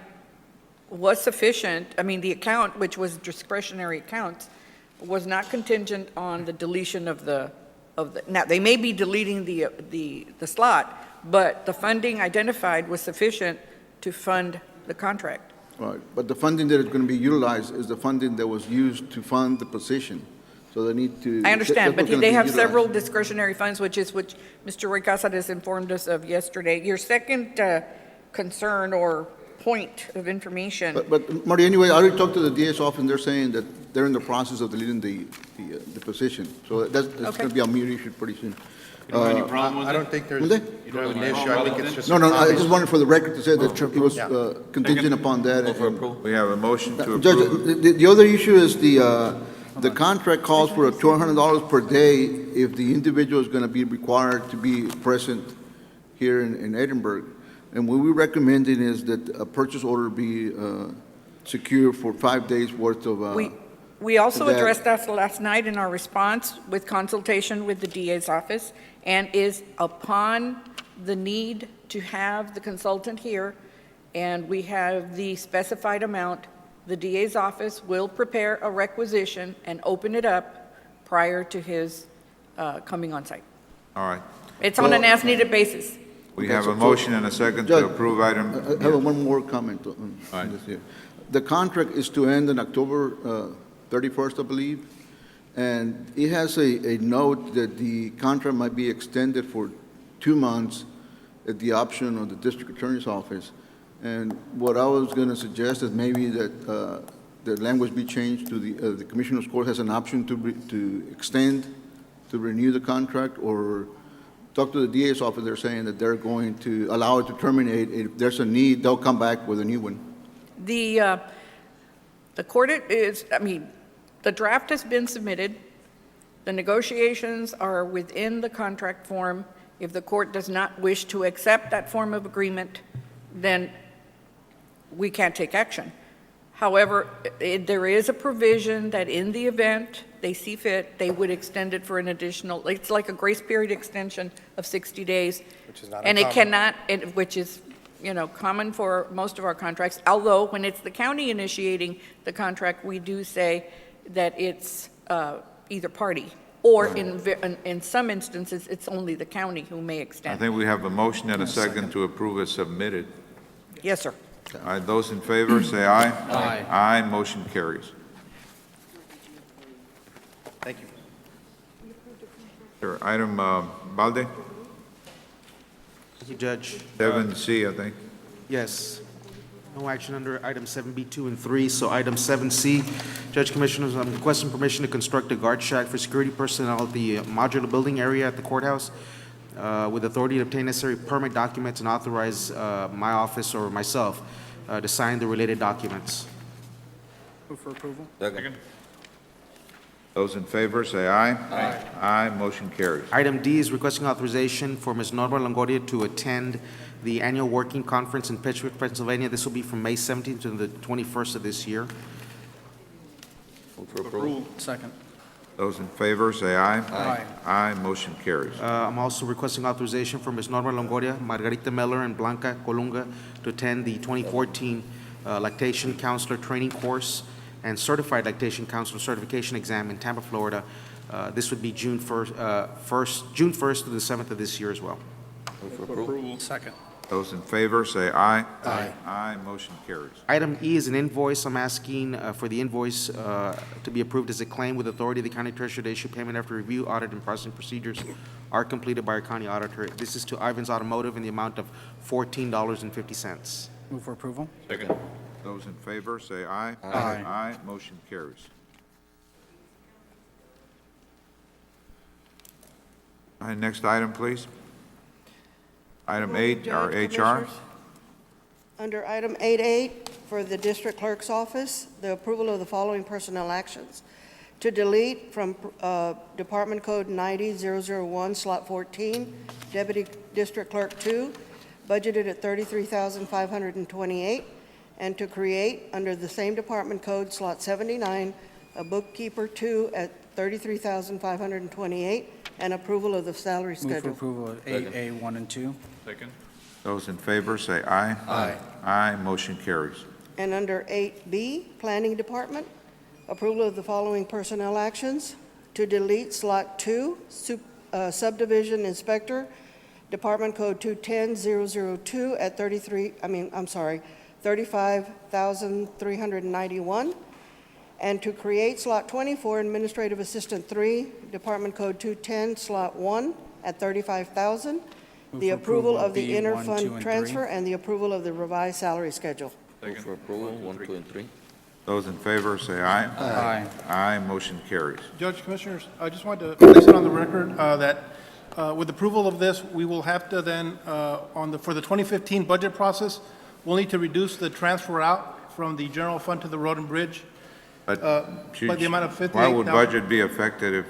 was sufficient. I mean, the account, which was discretionary account, was not contingent on the deletion of the, now, they may be deleting the slot, but the funding identified was sufficient to fund the contract. right, but the funding that is going to be utilized is the funding that was used to fund the position. So they need to. I understand, that's but what's gonna they be have utilized. several discretionary funds, which Mr. Roy Casares informed us of yesterday. Your second concern or point of information, But Marty, anyway, I already talked to the DA's office, and they're saying that they're in the process of deleting the position. So that's Okay. going to be a mute issue pretty soon. You don't have any problem with I it? don't think there's, Will they? you don't have an issue. I think it's just. No, I comments. just wanted for the record to say that it was Yeah. contingent upon that. Move for approval. We have a motion to Judge, approve. the other issue is the contract calls for $200 per day if the individual is going to be required to be present here in Edinburgh. And what we're recommending is that a purchase order be secured for 5 days worth of. we also that- addressed that last night in our response with consultation with the DA's office, and is upon the need to have the consultant here, and we have the specified amount, the DA's office will prepare a requisition and open it up prior to his coming on site. All right. It's on an as-needed basis. We have a motion and a second to Judge, approve item. I have one more comment on this here. The contract is to end on October 31st, I believe, and it has a note that the contract might be extended for 2 months at the option of the district attorney's office. And what I was going to suggest is maybe that the language be changed to the Commissioner's Court has an option to extend, to renew the contract, or talk to the DA's office. They're saying that they're going to allow it to terminate. If there's a need, they'll come back with a new one. The court is, I mean, the draft has been submitted. The negotiations are within the contract form. If the court does not wish to accept that form of agreement, then we can't take action. However, there is a provision that in the event they see fit, they would extend it for an additional, it's like a grace period extension of 60 days. Which is not And it uncommon. cannot, which is, common for most of our contracts, although when it's the county initiating the contract, we do say that it's either party, or in some instances, it's only the county who may I extend. think we have a motion and a second to approve as submitted. Yes, sir. All right, those in favor, say aye. Aye. Aye, motion carries. Thank you. Sure, item, Balde, Thank you, Judge. 7C, I think. Yes. No action under item 7B2 and 3, so item 7C, Judge Commissioners, I'm requesting permission to construct a guard shack for security personnel at the modular building area at the courthouse, with authority to obtain necessary permit documents and authorize my office or myself to sign the related documents. Move for approval. Second. Those in favor, say aye. Aye. Aye, motion carries. Item D is requesting authorization for Ms. Norma Longoria to attend the annual working conference in Pittsburgh, Pennsylvania. This will be from May 17th to the 21st of this year. Move for approval. Second. Those in favor, say aye. Aye. Aye, motion carries. I'm also requesting authorization for Ms. Norma Longoria, Margarita Miller, and Blanca Colunga to attend the 2014 lactation counselor training course and certified lactation counselor certification exam in Tampa, Florida. This would be June 1st to the 7th of this year as well. Move for approval. Second. Those in favor, say aye. Aye. Aye, motion carries. Item E is an invoice. I'm asking for the invoice to be approved as a claim with authority of the county treasurer to issue payment after review, audit, and processing procedures are completed by our county auditor. This is to Ivan's Automotive in the amount of $14.50. Move for approval. Second. Those in favor, say aye. Aye. Aye, motion carries. All right, next item, please. Item 8, our HR. Under item 8.8, for the district clerk's office, the approval of the following personnel actions. To delete from Department Code 90001, Slot 14, Deputy District Clerk 2, budgeted at $33,528, and to create, under the same Department Code, Slot 79, a Bookkeeper 2 at $33,528, and approval of the salary Move for schedule. approval of 8A, 1 and 2. Second. Those in favor say aye. Aye. Aye, motion carries. And under 8B, Planning Department, approval of the following personnel actions. To delete Slot 2, Subdivision Inspector, Department Code 210002 at $35,391. And to create Slot 24, Administrative Assistant 3, Department Code 210, Slot 1 at $35,000. The for approval of the B1, 2, interfund and transfer 3. and the approval of the revised salary schedule. Move for approval, 1, 2, and 3. Those in favor say aye. Aye. Aye, motion carries. Judge, Commissioners, I just wanted to place it on the record that with approval of this, we will have to then, for the 2015 budget process, we'll need to reduce the transfer out from the general fund to the road and bridge by the amount of $58,000. Why would budget be affected if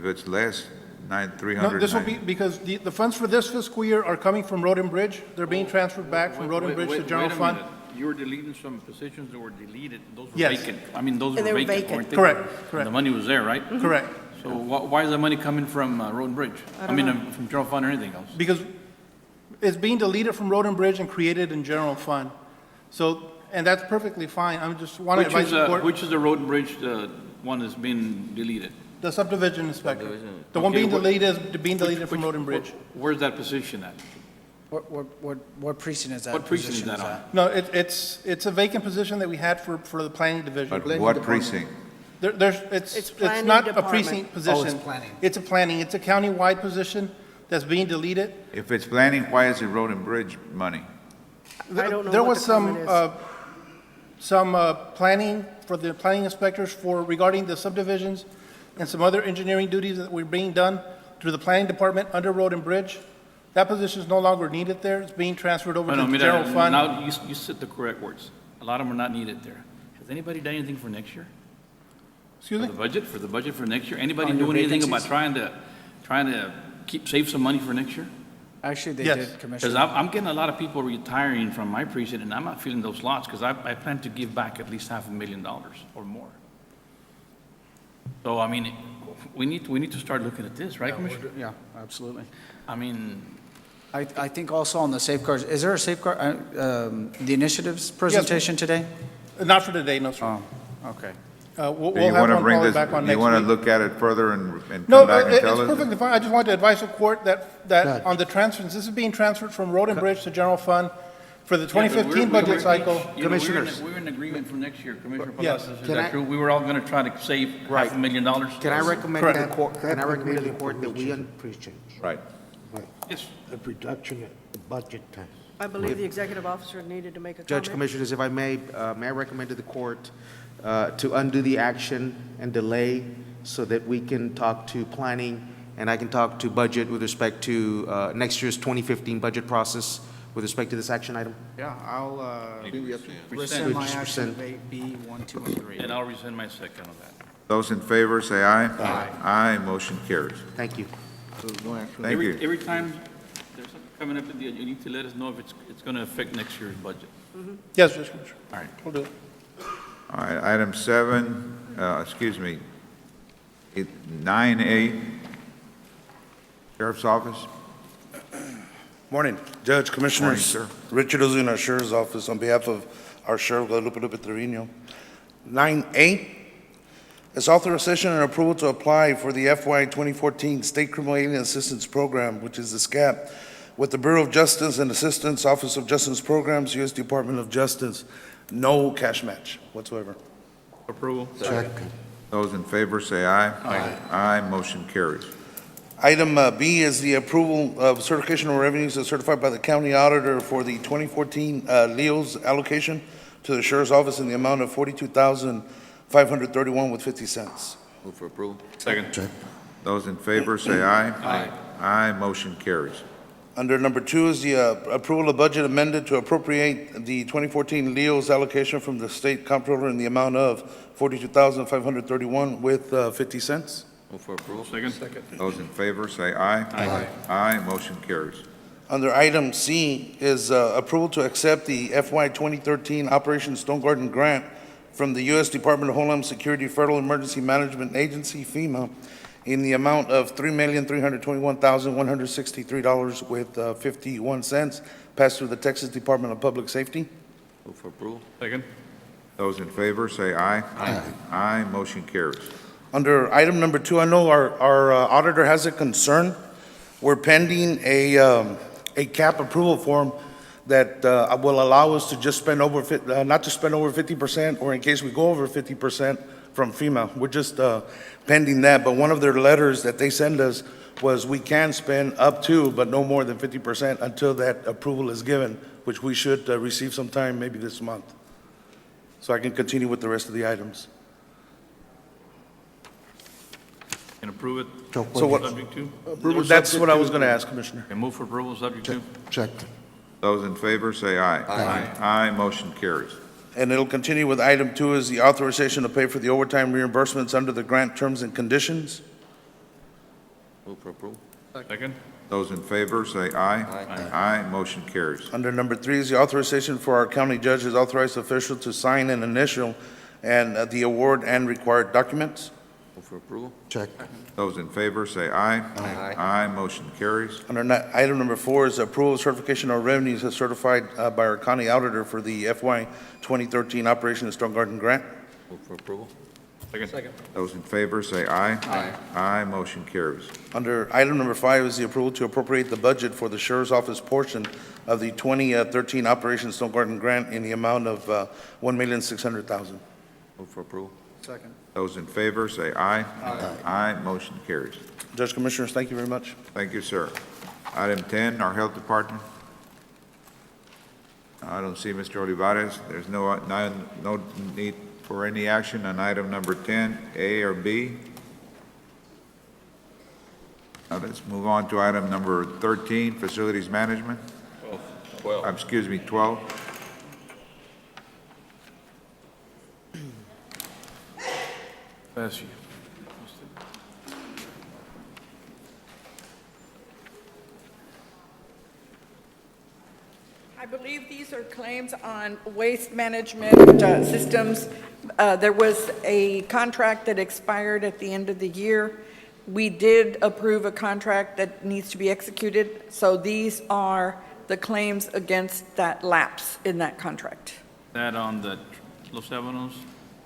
it's less, No, 300? this will be, because the funds for this fiscal year are coming from road and bridge. They're being transferred back from road and bridge to general fund. You were deleting some positions that were deleted, those were Yes. vacant. I mean, those And were they were vacant, vacant. weren't they? Correct, And correct. the money was there, right? Correct. So why is the money coming from Road and Bridge? I mean, from general fund or anything else? Because it's being deleted from road and bridge and created in general fund. So, and that's perfectly fine. I'm just wanting to advise the court. Which is the Road and Bridge, one that's been deleted? The subdivision inspector. Subdivision. The one Okay, being what- deleted is being deleted from road and bridge. Where's that position at? What precinct is that? What precinct is position that on? No, it's a vacant position that we had for the planning division. But what precinct? It's It's planning not a department. precinct position. planning. It's a planning, it's a countywide position that's being deleted. If it's planning, why is it road and bridge money? I don't know There what was the comment is. some planning for the planning inspectors for regarding the subdivisions and some other engineering duties that were being done through the planning department under road and bridge. That position is no longer needed there. It's being transferred over to Bueno, the mira, general fund. now you said the correct words. A lot of them are not needed there. Has anybody done anything for next year? Excuse me? For the budget for next year? Anybody Under doing anything about vacancies? trying to save some money for next year? Actually, they Yes. did, Because Commissioner. I'm getting a lot of people retiring from my precinct, and I'm not feeling those lots, because I plan to give back at least $500,000 or more. So, I mean, we need to start looking at this, right, Commissioner? Yeah, absolutely. I mean, I think also on the safeguards, is there a safeguard, the initiatives presentation today? Not for today, no, sir. Oh, okay. We'll Do you have want to one bring probably this, back on do next you want to week. look at it further and No, come back and it's tell us? perfectly fine. I just wanted to advise the court that Judge. on the transfers, this is being transferred from road and bridge to general fund for the yeah, but 2015 we're- budget cycle. you know, Commissioners. We're in agreement for next year, Commissioner Yes. Palacios, is Can that I- true? We were all going to try to save Right. $500,000? Can I recommend to the Correct. court, can I That would recommend to really the court that we, permit precincts. Right. Yes. A reduction in the budget time. I believe the executive officer needed to make a comment. Judge Commissioners, if I may I recommend to the court to undo the action and delay so that we can talk to planning and I can talk to budget with respect to next year's 2015 budget process with respect to this action item? Yeah, I'll Rescind. rescind my Just action rescind. of 8B, 1, 2, and 3. And I'll rescind my second on that. Those in favor, say aye. Aye. Aye, motion carries. Thank you. Thank you. Every time there's something coming up, you need to let us know if it's going to affect next year's budget. Yes, Judge Commissioner. All right. We'll do it. All right, item 9A, Sheriff's Office. Morning, Judge, Commissioners. sir. Richard Ozuna, Sheriff's Office, on behalf of our Sheriff Guadalupe Lupe Trevino. 9A is authorization and approval to apply for the FY 2014 State Criminal Alien Assistance Program, which is the SCAP, with the Bureau of Justice and Assistance, Office of Justice Programs, U.S. Department of Justice. No cash match whatsoever. Approval. Second. Those in favor, say aye. Aye. Aye, motion carries. Item B is the approval of certification of revenues as certified by the county auditor for the 2014 LEO's allocation to the sheriff's office in the amount of $42,531.50. Move for approval. Second. Those in favor, say aye. Aye. Aye, motion carries. Under number 2 is the approval of budget amended to appropriate the 2014 LEO's allocation from the state comptroller in the amount of $42,531 with 50 cents. Move for approval. Second. Those in favor say aye. Aye. Aye, motion carries. Under item C is approval to accept the FY 2013 Operation Stone Garden Grant from the U.S. Department of Homeland Security Federal Emergency Management Agency, FEMA, in the amount of $3,321,163 with 51 cents, passed through the Texas Department of Public Safety. Move for approval. Second. Those in favor say aye. Aye. Aye, motion carries. Under item number 2, I know our auditor has a concern. We're pending a cap approval form that will allow us to just spend over, not to spend over 50%, or in case we go over 50% from FEMA. We're just pending that, but one of their letters that they send us was we can spend up to, but no more than 50% until that approval is given, which we should receive sometime maybe this month. So I can continue with the rest of the items. Can approve it. So what- Subject to? That's what I was going to ask, Commissioner. Can move for approval, subject to? Check. Those in favor say aye. Aye. Aye, motion carries. And it'll continue with item 2 is the authorization to pay for the overtime reimbursements under the grant terms and conditions. Move for approval. Second. Those in favor say aye. Aye. Aye, motion carries. Under number 3 is the authorization for our county judge as authorized official to sign and initial and the award and required documents. Move for approval. Check. Those in favor say aye. Aye. Aye, motion carries. Under item number 4 is approval of certification of revenues as certified by our county auditor for the FY 2013 Operation Stone Garden Grant. Move for approval. Second. Those in favor say aye. Aye. Aye, motion carries. Under item number 5 is the approval to appropriate the budget for the Sheriff's Office portion of the 2013 Operation Stone Garden Grant in the amount of $1,600,000. Move for approval. Second. Those in favor say aye. Aye, motion carries. Judge, Commissioners, thank you very much. Thank you, sir. Item 10, our Health Department. I don't see Mr. Olivares. There's no need for any action on item number 10, A or B. Now let's move on to item number 13, Facilities Management. 12. Excuse me, 12. Bless you. I believe these are claims on waste management systems. There was a contract that expired at the end of the year. We did approve a contract that needs to be executed, so these are the claims against that lapse in that contract. That on the Los Ebanos?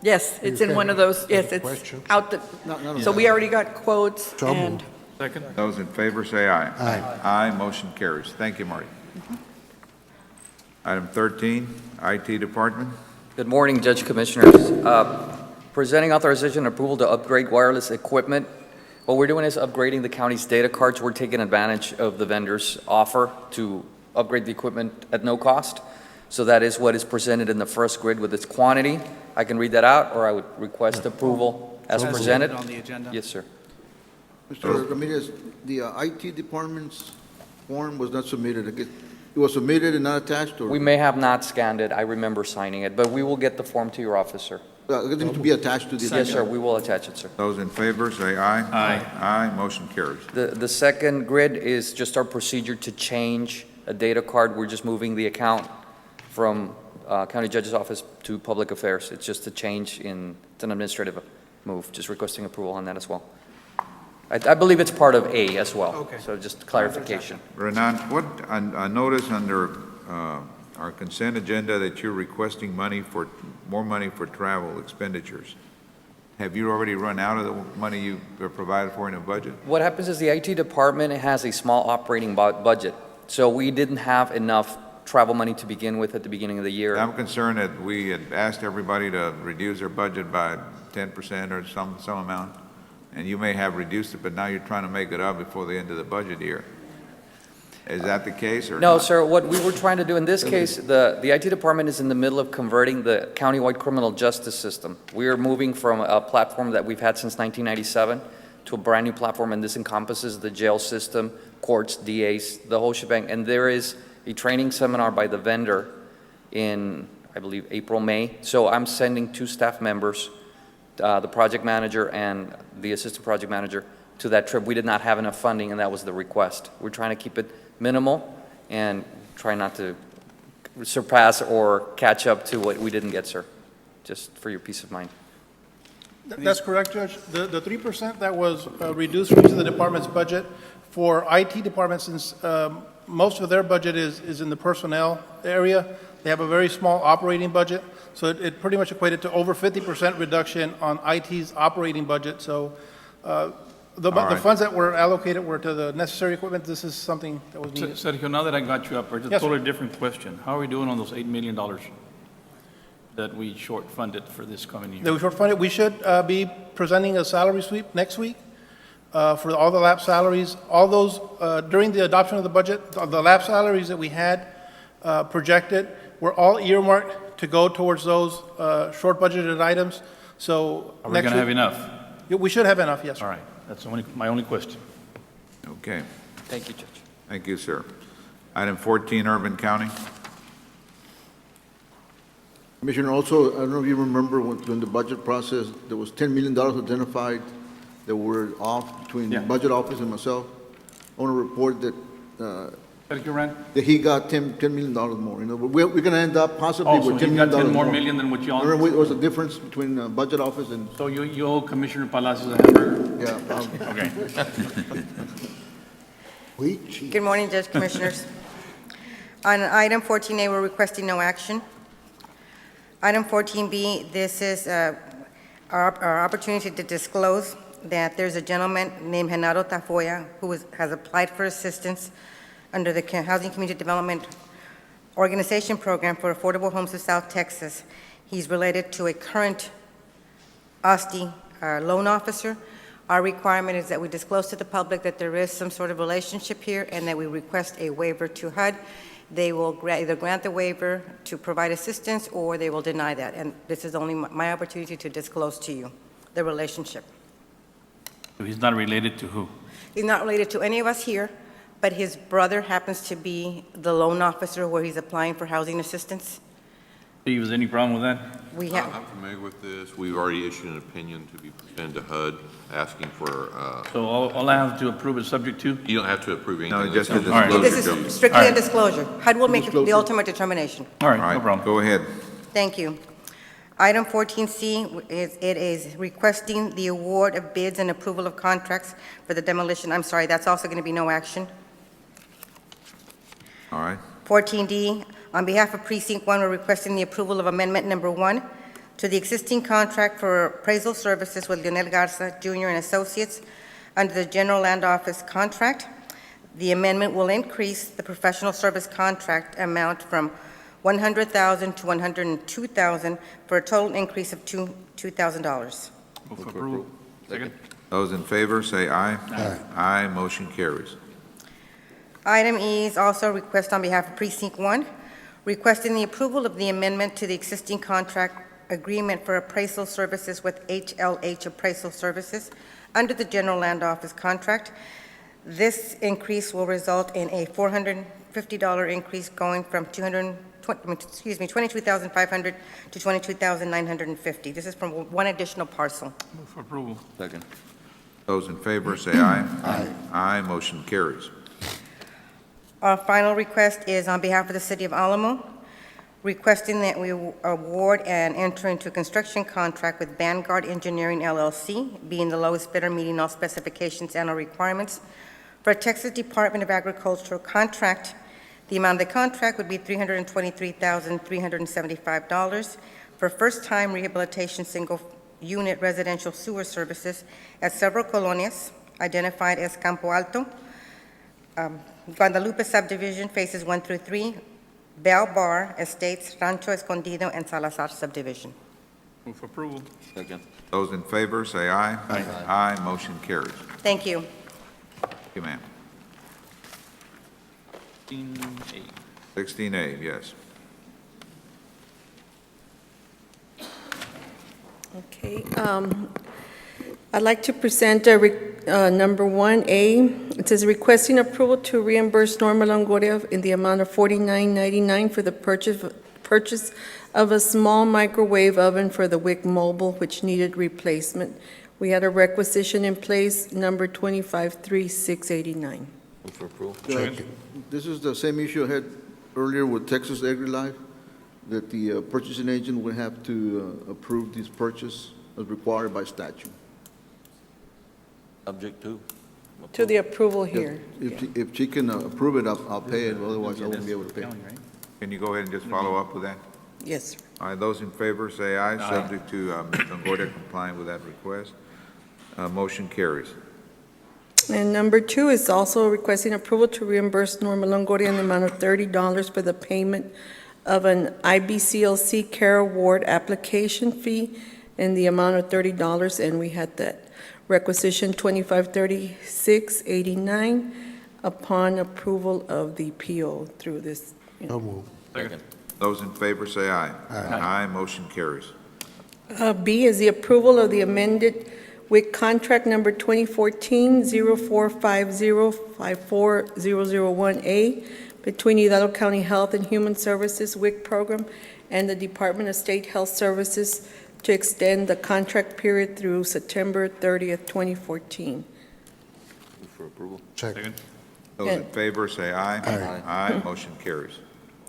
Yes, it's in one of those, yes, it's Questions? out the, so we already got quotes So and. moved. Second. Those in favor say aye. Aye. Aye, motion carries. Thank you, Marty. Item 13, IT Department. Good morning, Judge Commissioners. Presenting authorization and approval to upgrade wireless equipment. What we're doing is upgrading the county's data cards. We're taking advantage of the vendor's offer to upgrade the equipment at no cost. So that is what is presented in the first grid with its quantity. I can read that out, or I would request approval as presented. On the agenda? Yes, sir. Mr. Ramirez, the IT department's form was not submitted. It was submitted and not attached, or? We may have not scanned it. I remember signing it, but we will get the form to your office, sir. It needs to be attached to the agenda. Yes, sir, we will attach it, sir. Those in favor say aye. Aye. Aye, motion carries. The second grid is just our procedure to change a data card. We're just moving the account from county judge's office to public affairs. It's just a change it's an administrative move, just requesting approval on that as well. I believe it's part of A as well. Okay. So just clarification. Renan, I notice under our consent agenda that you're requesting more money for travel expenditures. Have you already run out of the money you provided for in the budget? What happens is the IT department has a small operating budget. So we didn't have enough travel money to begin with at the beginning of the year. I'm concerned that we had asked everybody to reduce their budget by 10% or some amount, and you may have reduced it, but now you're trying to make it up before the end of the budget year. Is that the case or No, not? sir, what we were trying to do in this case, the IT department is in the middle of converting the countywide criminal justice system. We are moving from a platform that we've had since 1997 to a brand-new platform, and this encompasses the jail system, courts, DAs, the whole shebang. And there is a training seminar by the vendor in, I believe, April, May. So I'm sending 2 staff members, the project manager and the assistant project manager, to that trip. We did not have enough funding, and that was the request. We're trying to keep it minimal and try not to surpass or catch up to what we didn't get, sir, just for your peace of mind. That's correct, Judge. The 3% that was reduced from each of the department's budget for IT departments, since most of their budget is in the personnel area, they have a very small operating budget, so it pretty much equated to over 50% reduction on IT's operating budget. So the funds that were allocated were to the necessary equipment. This is something that was needed. Sergio, now that I got you up, it's a Yes, sir. totally different question. How are we doing on those $8 million that we short funded for this coming year? They were short funded. We should be presenting a salary sweep next week for all the lab salaries. All those, during the adoption of the budget, the lab salaries that we had projected were all earmarked to go towards those short budgeted items. So Are we next going to have week- enough? Yeah, we should have enough, yes, sir. All right, that's my only question. Okay, Thank you, Judge. thank you, sir. Item 14, Urban County. Commissioner, also, I don't know if you remember during the budget process, there was $10 million identified that were off between the Yeah. budget office and myself. I want to report that, Sergio Ran? that he got $10 million more. You know, we're going to end up possibly Oh, so with $10 you got million 10 more more. million than what you all? Remember, there was a difference between budget office and, So you owe Commissioner Palacios a hamburger? yeah. Okay. Good morning, Judge Commissioners. On item 14A, we're requesting no action. Item 14B, this is our opportunity to disclose that there's a gentleman named Genaro Tafoya who has applied for assistance under the Housing Community Development Organization Program for Affordable Homes of South Texas. He's related to a current OSTI loan officer. Our requirement is that we disclose to the public that there is some sort of relationship here and that we request a waiver to HUD. They will either grant the waiver to provide assistance or they will deny that. And this is only my opportunity to disclose to you the relationship. So he's not related to who? He's not related to any of us here, but his brother happens to be the loan officer where he's applying for housing assistance. See, was any problem with that? We have, I'm familiar with this. We've already issued an opinion to be presented to HUD asking for, So all I have to approve is subject to? you don't have to approve anything. No, just a That's- All right. this disclosure. is strictly All a right. disclosure. HUD will make the Disclosure. ultimate determination. All right, All no right, problem. go ahead. Thank you. Item 14C is requesting the award of bids and approval of contracts for the demolition. I'm sorry, that's also going to be no action. All right, 14D, on behalf of Precinct 1, we're requesting the approval of Amendment Number 1 to the existing contract for appraisal services with Leonel Garza Jr. and Associates under the General Land Office contract. The amendment will increase the professional service contract amount from $100,000 to $102,000 for a total increase of $2,000. Move for approval. Second. those in favor, say aye. Aye. Aye, motion carries. Item E is also a request on behalf of Precinct 1, requesting the approval of the amendment to the existing contract agreement for appraisal services with HLH Appraisal Services under the General Land Office contract. This increase will result in a $450 increase going from $22,500 to $22,950. This is from one additional parcel. Move for approval. Second. Those in favor, say aye. Aye. Aye, motion carries. Our final request is on behalf of the City of Alamo, requesting that we award and enter into a construction contract with Vanguard Engineering LLC, being the lowest bidder meeting all specifications and all requirements, for a Texas Department of Agricultural contract. The amount of the contract would be $323,375 for first-time rehabilitation single-unit residential sewer services at several colonias identified as Campo Alto, Guadalupe Subdivision, Phases 1 through 3, Bell Bar Estates, Rancho Escondido, and Salazar Subdivision. Move for approval. Second. Those in favor, say aye. Aye. Aye, motion carries. Thank you. Thank you, ma'am. 16A. 16A, yes. Okay, I'd like to present a number 1A, it says requesting approval to reimburse Norma Longoria in the amount of $49.99 for the purchase of a small microwave oven for the WIC Mobile, which needed replacement. We had a requisition in place, number 253689. Move for approval. Judge, this is the same issue I had earlier with Texas AgriLife, that the purchasing agent would have to approve this purchase as required by statute. Subject to. To the approval here. If she can approve it, I'll pay it, otherwise I won't be able to pay. Can you go ahead and just follow up with that? Yes, sir. All right, those in favor say aye, subject to Ms. Longoria complying with that request. Motion carries. And number 2 is also requesting approval to reimburse Norma Longoria in the amount of $30 for the payment of an IBCLC Care Award application fee in the amount of $30, and we had that requisition 253689 upon approval of the PO through this. So move. Second. Those in favor say aye. Aye. Aye, motion carries. B is the approval of the amended WIC contract number 2014-0450-54001A between Hidalgo County Health and Human Services WIC program and the Department of State Health Services to extend the contract period through September 30th, 2014. Move for approval. Second. Those in favor say aye. Aye. Aye, motion carries.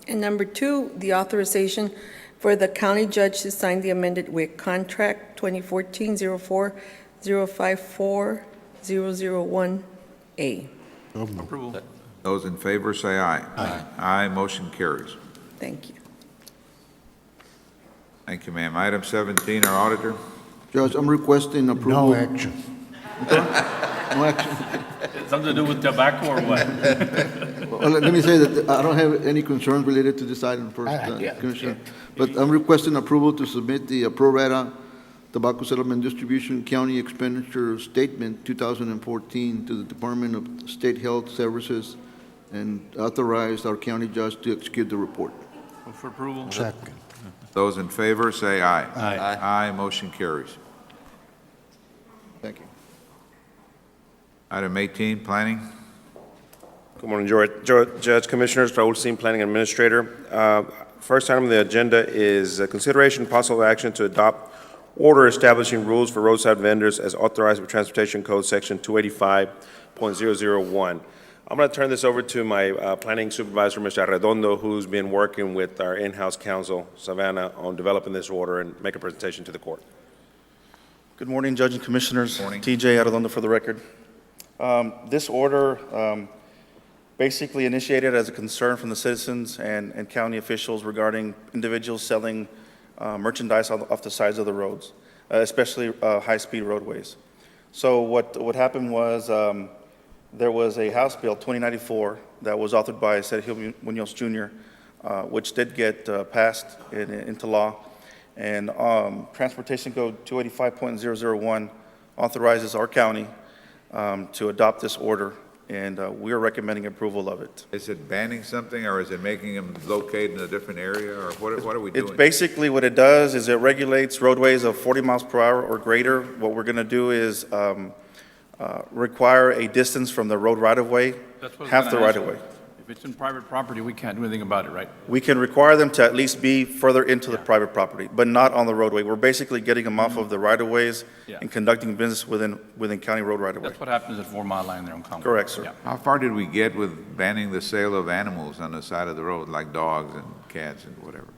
And number 2, the authorization for the county judge to sign the amended WIC contract 2014-04-054-001A. So move. Approval. Those in favor say aye. Aye. Aye, motion carries. Thank you. Thank you, ma'am. Item 17, our auditor. Judge, I'm requesting approval. No action. No action. Something to do with tobacco or what? Well, let me say that I don't have any concerns related to this item first, Yeah. Commissioner. But I'm requesting approval to submit the pro rata tobacco settlement distribution county expenditure statement 2014 to the Department of State Health Services and authorize our county judge to execute the report. Move for approval. Second. Those in favor say aye. Aye. Aye, motion carries. Thank you. Item 18, planning. Good morning, Judge, Commissioners, Raul Sin, Planning Administrator. First item on the agenda is consideration and possible action to adopt order establishing rules for roadside vendors as authorized by Transportation Code Section 285.001. I'm going to turn this over to my planning supervisor, Mr. Arredondo, who's been working with our in-house counsel, Savannah, on developing this order and make a presentation to the court. Good morning, Judge and Commissioners. Morning. TJ Arredondo for the record. This order basically initiated as a concern from the citizens and county officials regarding individuals selling merchandise off the sides of the roads, especially high-speed roadways. So what happened was there was a House Bill 2094 that was authored by Sergio Munoz Jr., which did get passed into law. And Transportation Code 285.001 authorizes our county to adopt this order, and we are recommending approval of it. Is it banning something, or is it making them locate in a different area, or what are we doing? It's basically what it does is it regulates roadways of 40 miles per hour or greater. What we're going to do is require a distance from the road right-of-way, That's what I was half the gonna ask. right-of-way. If it's in private property, we can't do anything about it, right? We can require them to at least be further into the private property, but not on the roadway. We're basically getting them off of the right-of-ways Yeah. and conducting business within county road right-of-way. That's what happens at 4 Mile Line there on Concord. Correct, sir. Yeah. How far did we get with banning the sale of animals on the side of the road, like dogs and cats and whatever?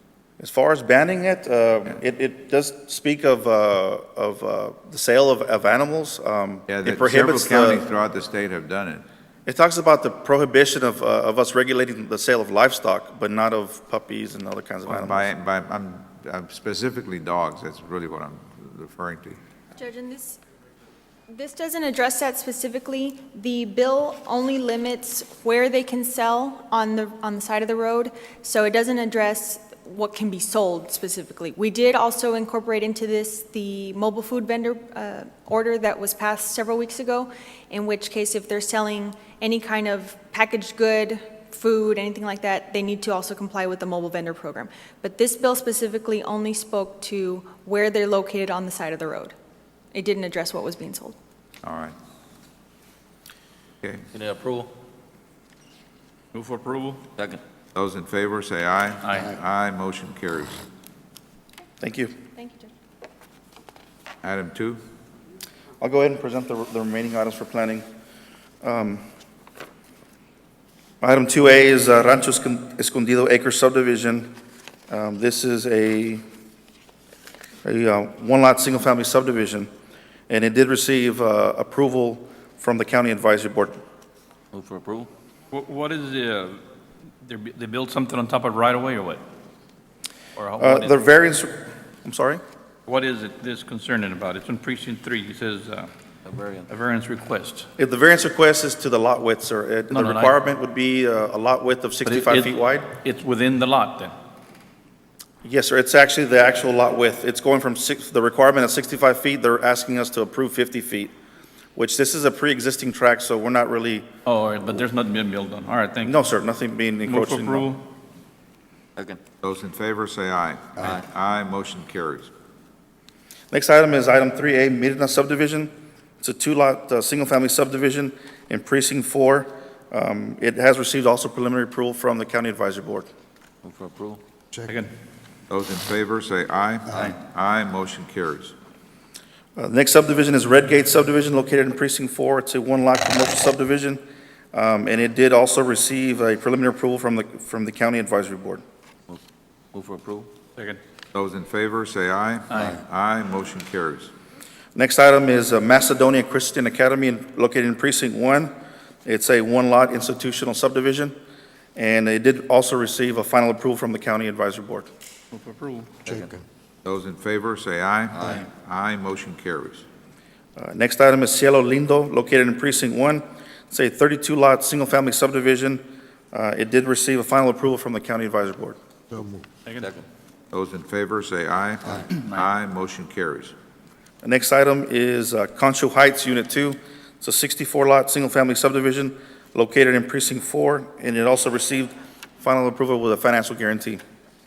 As far as banning it, it does speak of the sale of animals. Yeah, It several prohibits counties throughout the state have done it. It talks about the prohibition of us regulating the sale of livestock, but not of puppies and other kinds of Well, animals. I'm specifically dogs, that's really what I'm referring to. Judge, and this doesn't address that specifically. The bill only limits where they can sell on the side of the road, so it doesn't address what can be sold specifically. We did also incorporate into this the mobile food vendor order that was passed several weeks ago, in which case if they're selling any kind of packaged good, food, anything like that, they need to also comply with the mobile vendor program. But this bill specifically only spoke to where they're located on the side of the road. It didn't address what was being sold. All right. Okay. Need approval? Move for approval? Second. Those in favor, say aye. Aye. Aye, motion carries. Thank you. Thank you, Judge. Item 2. I'll go ahead and present the remaining items for planning. Item 2A is Rancho Escondido Acre subdivision. This is a one-lot, single-family subdivision, and it did receive approval from the County Advisory Board. Move for approval? What is they built something on top of right away or what? Or what is The it? variance, I'm sorry? What is it this concerning about? It's in precinct 3. It says, A variance. a variance request. If the variance request is to the lot width, sir. The No, no, requirement would be a lot width of But 65 feet wide. It's within the lot then? Yes, sir, it's actually the actual lot width. It's going from the requirement of 65 feet, they're asking us to approve 50 feet, which this is a pre-existing track, so we're not really, Oh, all right, but there's nothing being built on. All right, thank you. no, sir, nothing being Move encroached for in. approval? Second. Those in favor, say aye. Aye. Aye, motion carries. Next item is item 3A, Mirna subdivision. It's a two-lot, single-family subdivision in precinct 4. It has received also preliminary approval from the County Advisory Board. Move for approval? Second. Those in favor, say aye. Aye. Aye, motion carries. The next subdivision is Redgate subdivision located in precinct 4. It's a one-lot commercial subdivision, and it did also receive a preliminary approval from the County Advisory Board. Move for approval? Second. Those in favor, say aye. Aye. Aye, motion carries. Next item is Macedonia Christian Academy located in precinct 1. It's a one-lot institutional subdivision, and it did also receive a final approval from the County Advisory Board. Move for approval? Second. Those in favor, say aye. Aye. Aye, motion carries. Next item is Cielo Lindo located in precinct 1. It's a 32-lot, single-family subdivision. It did receive a final approval from the County Advisory Board. So moved. Second. Those in favor, say aye. Aye. Aye, motion carries. The next item is Concho Heights Unit 2. It's a 64-lot, single-family subdivision located in precinct 4, and it also received final approval with a financial guarantee.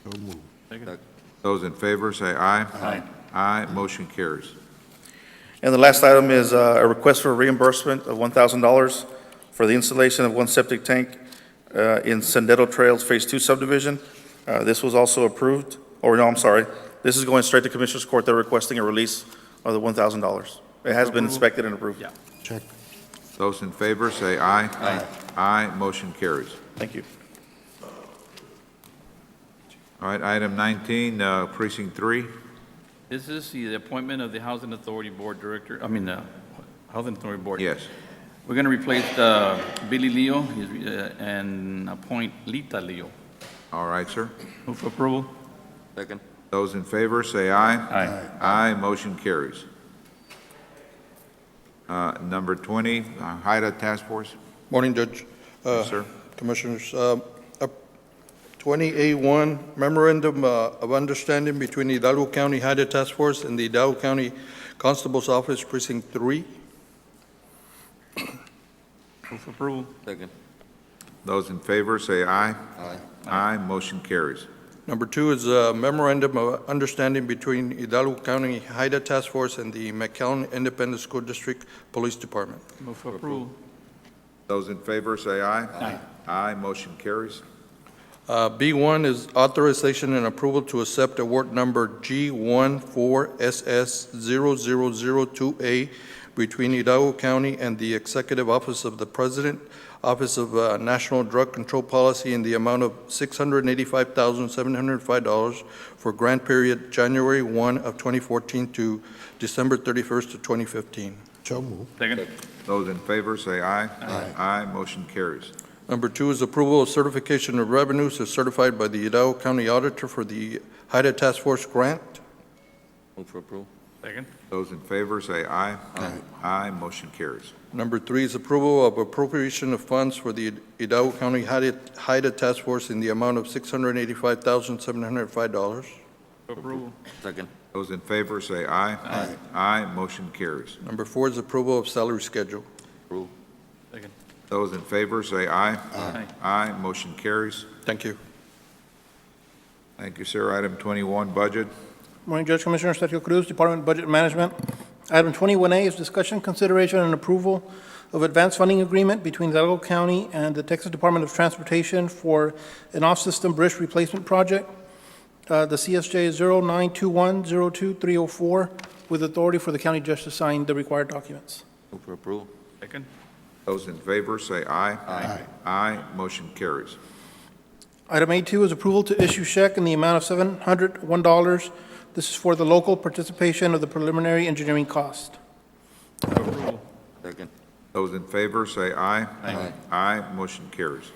So moved. Second. Those in favor, say aye. Aye. Aye, motion carries. And the last item is a request for reimbursement of $1,000 for the installation of one septic tank in Sendero Trails Phase 2 subdivision. This was also approved, or no, I'm sorry, this is going straight to Commissioners Court. They're requesting a release of the $1,000. It has been inspected and approved. Yeah. Check. Those in favor, say aye. Aye. Aye, motion carries. Thank you. All right, item 19, precinct 3. This is the appointment of the Housing Authority Board Director, Housing Authority Board. Yes. We're going to replace Billy Leo and appoint Lita Leo. All right, sir. Move for approval? Second. Those in favor, say aye. Aye. Aye, motion carries. Number 20, HIDA Task Force. Morning, Judge. Yes, sir. Commissioners. 20A1, Memorandum of Understanding between Hidalgo County HIDA Task Force and the Hidalgo County Constable's Office Precinct 3. Move for approval? Second. Those in favor, say aye. Aye. Aye, motion carries. Number 2 is a Memorandum of Understanding between Hidalgo County HIDA Task Force and the McAllen Independent School District Police Department. Move for approval? Those in favor, say aye. Aye. Aye, motion carries. B1 is authorization and approval to accept award number G14SS0002A between Hidalgo County and the Executive Office of the President, Office of National Drug Control Policy in the amount of $685,705 for grant period January 1 of 2014 to December 31st of 2015. So moved. Second. Those in favor, say aye. Aye. Aye, motion carries. Number 2 is approval of certification of revenues as certified by the Hidalgo County Auditor for the HIDA Task Force grant. Move for approval? Second. Those in favor, say aye. Aye. Aye, motion carries. Number 3 is approval of appropriation of funds for the Hidalgo County HIDA Task Force in the amount of $685,705. For approval? Second. Those in favor, say aye. Aye. Aye, motion carries. Number 4 is approval of salary schedule. Approval? Second. Those in favor, say aye. Aye. Aye, motion carries. Thank you. Thank you, sir. Item 21, budget. Morning, Judge, Commissioner Sergio Cruz, Department of Budget Management. Item 21A is discussion, consideration, and approval of advanced funding agreement between Hidalgo County and the Texas Department of Transportation for an off-system bridge replacement project. The CSJ is 092102-304, with authority for the county judge to sign the required documents. Move for approval. Second. Those in favor say aye. Aye. Aye, motion carries. Item A2 is approval to issue check in the amount of $701. This is for the local participation of the preliminary engineering cost. Approval. Second. Those in favor say aye. Aye. Aye, motion carries.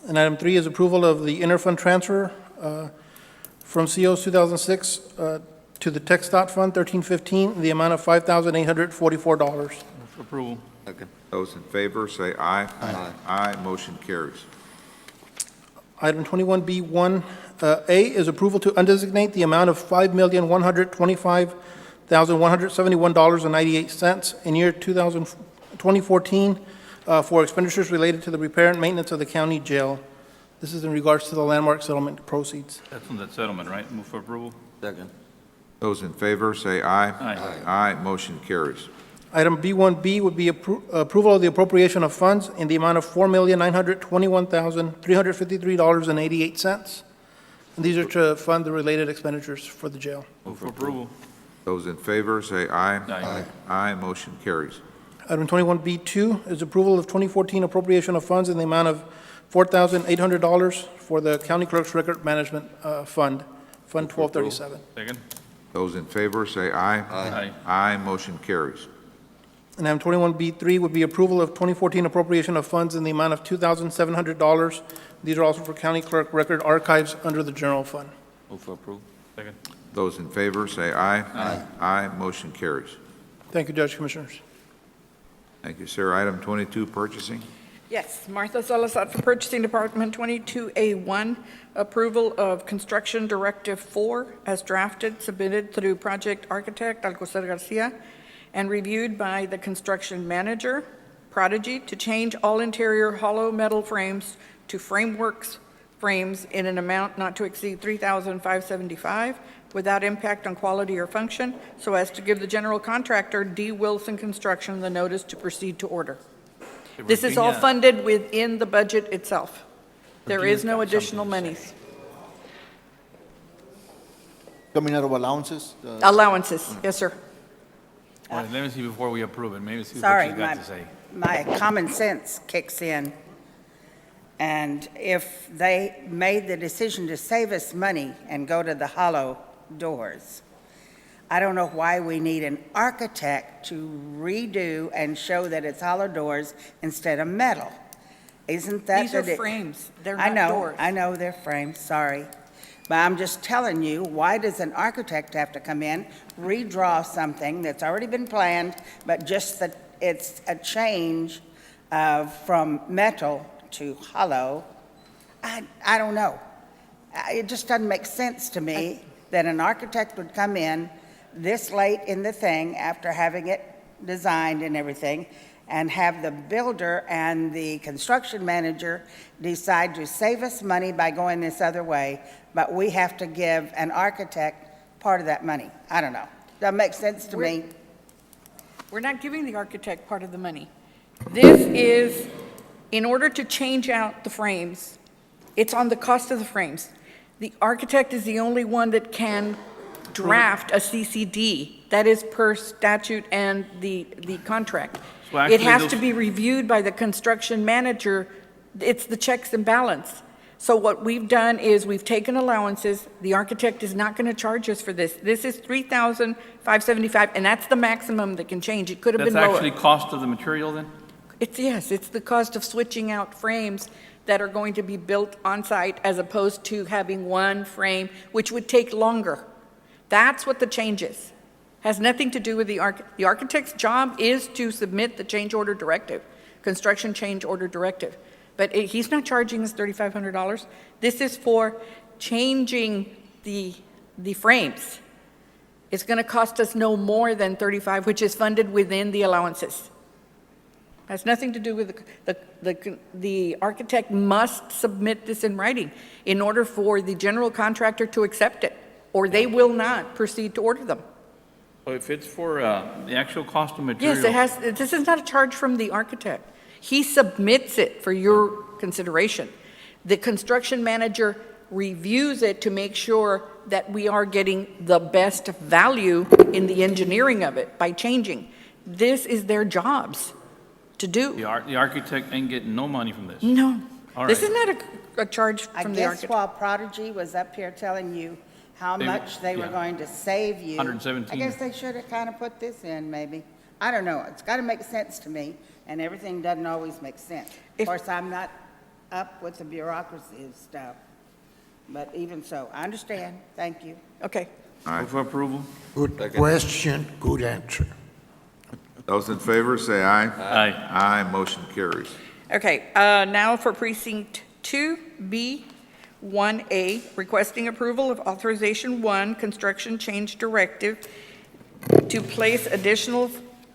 And item 3 is approval of the interfund transfer from COs 2006 to the TxDOT Fund 1315 in the amount of $5,844. Move for approval. Second. Those in favor say aye. Aye. Aye, motion carries. Item 21B1A is approval to undesignate the amount of $5,125,171.98 in year 2014 for expenditures related to the repair and maintenance of the county jail. This is in regards to the landmark settlement proceeds. That's from that settlement, right? Move for approval. Second. Those in favor say aye. Aye. Aye, motion carries. Item B1B would be approval of the appropriation of funds in the amount of $4,921,353.88. And these are to fund the related expenditures for the jail. Move for approval. Those in favor say aye. Aye. Aye, motion carries. Item 21B2 is approval of 2014 appropriation of funds in the amount of $4,800 for the County Clerk's Record Management Fund, Fund 1237. Second. Those in favor say aye. Aye. Aye, motion carries. And item 21B3 would be approval of 2014 appropriation of funds in the amount of $2,700. These are also for County Clerk Record Archives under the General Fund. Move for approval. Second. Those in favor say aye. Aye. Aye, motion carries. Thank you, Judge Commissioners. Thank you, sir. Item 22, purchasing. Yes, Martha Salazar for Purchasing Department, 22A1, approval of Construction Directive 4 as drafted, submitted through project architect Alcocer Garcia, and reviewed by the construction manager, Prodigy, to change all interior hollow metal frames to frameworks frames in an amount not to exceed $3,575 without impact on quality or function, so as to give the general contractor, D. Wilson Construction, the notice to proceed to order. This is all funded within the budget itself. There is no additional monies. Coming out of allowances? Allowances, yes, sir. Well, let me see before we approve it. Maybe see what Sorry, she's got to say. my common sense kicks in. And if they made the decision to save us money and go to the hollow doors, I don't know why we need an architect to redo and show that it's hollow doors instead of metal. Isn't that? These are frames, they're I not know, doors. I know they're frames, sorry. But I'm just telling you, why does an architect have to come in, redraw something that's already been planned, but just that it's a change from metal to hollow? I don't know. It just doesn't make sense to me that an architect would come in this late in the thing after having it designed and everything, and have the builder and the construction manager decide to save us money by going this other way, but we have to give an architect part of that money. I don't know. Doesn't make sense to me. We're not giving the architect part of the money. This is, in order to change out the frames, it's on the cost of the frames. The architect is the only one that can draft a CCD. That is per statute and the contract. So actually It has those- to be reviewed by the construction manager. It's the checks and balance. So what we've done is we've taken allowances. The architect is not going to charge us for this. This is $3,575, and that's the maximum that can change. It could have That's been lower. actually cost of the material then? Yes, it's the cost of switching out frames that are going to be built on site as opposed to having one frame, which would take longer. That's what the change is. Has nothing to do with the architect's job is to submit the change order directive, construction change order directive. But he's not charging us $3,500. This is for changing the frames. It's going to cost us no more than $35,000, which is funded within the allowances. Has nothing to do with the architect must submit this in writing in order for the general contractor to accept it, or they will not proceed to order them. So if it's for the actual cost of material. Yes, it has, this is not a charge from the architect. He submits it for your consideration. The construction manager reviews it to make sure that we are getting the best value in the engineering of it by changing. This is their jobs to do. The architect ain't getting no money from this. No, All this right. is not a charge I from the guess architect. while Prodigy was up here telling you how They- much they were yeah. going to save you. 117. I guess they should have kind of put this in, maybe. I don't know. It's got to make sense to me, and everything doesn't always make sense. Of course, I'm not up with the bureaucracy of stuff, but even so, I understand. Thank you. Okay. Move for approval. Good question, good answer. Those in favor, say aye. Aye. Aye, motion carries. Okay, now for precinct 2B, 1A, requesting approval of authorization 1, construction change directive to place additional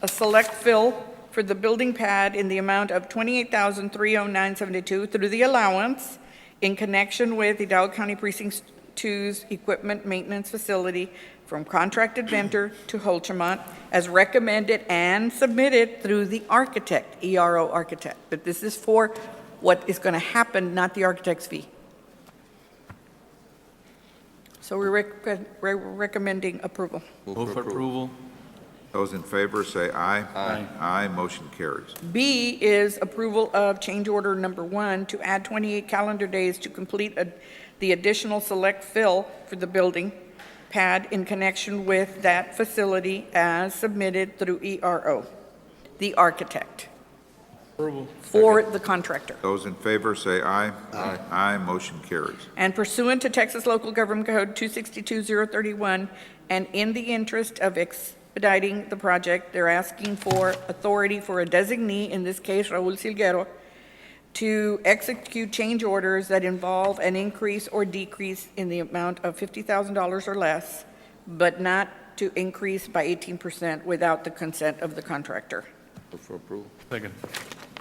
select fill for the building pad in the amount of $28,309.72 through the allowance in connection with Hidalgo County Precinct 2's equipment maintenance facility from contracted vendor to Holchamont as recommended and submitted through the architect, ERO architect. But this is for what is going to happen, not the architect's fee. So we're recommending approval. Move for approval. Those in favor, say aye. Aye. Aye, motion carries. B is approval of change order number 1 to add 28 calendar days to complete the additional select fill for the building pad in connection with that facility as submitted through ERO, the architect, Approval. for the contractor. Those in favor, say aye. Aye. Aye, motion carries. And pursuant to Texas Local Government Code 262-031, and in the interest of expediting the project, they're asking for authority for a designee, in this case Raul Silguero, to execute change orders that involve an increase or decrease in the amount of $50,000 or less, but not to increase by 18% without the consent of the contractor. Move for approval. Second.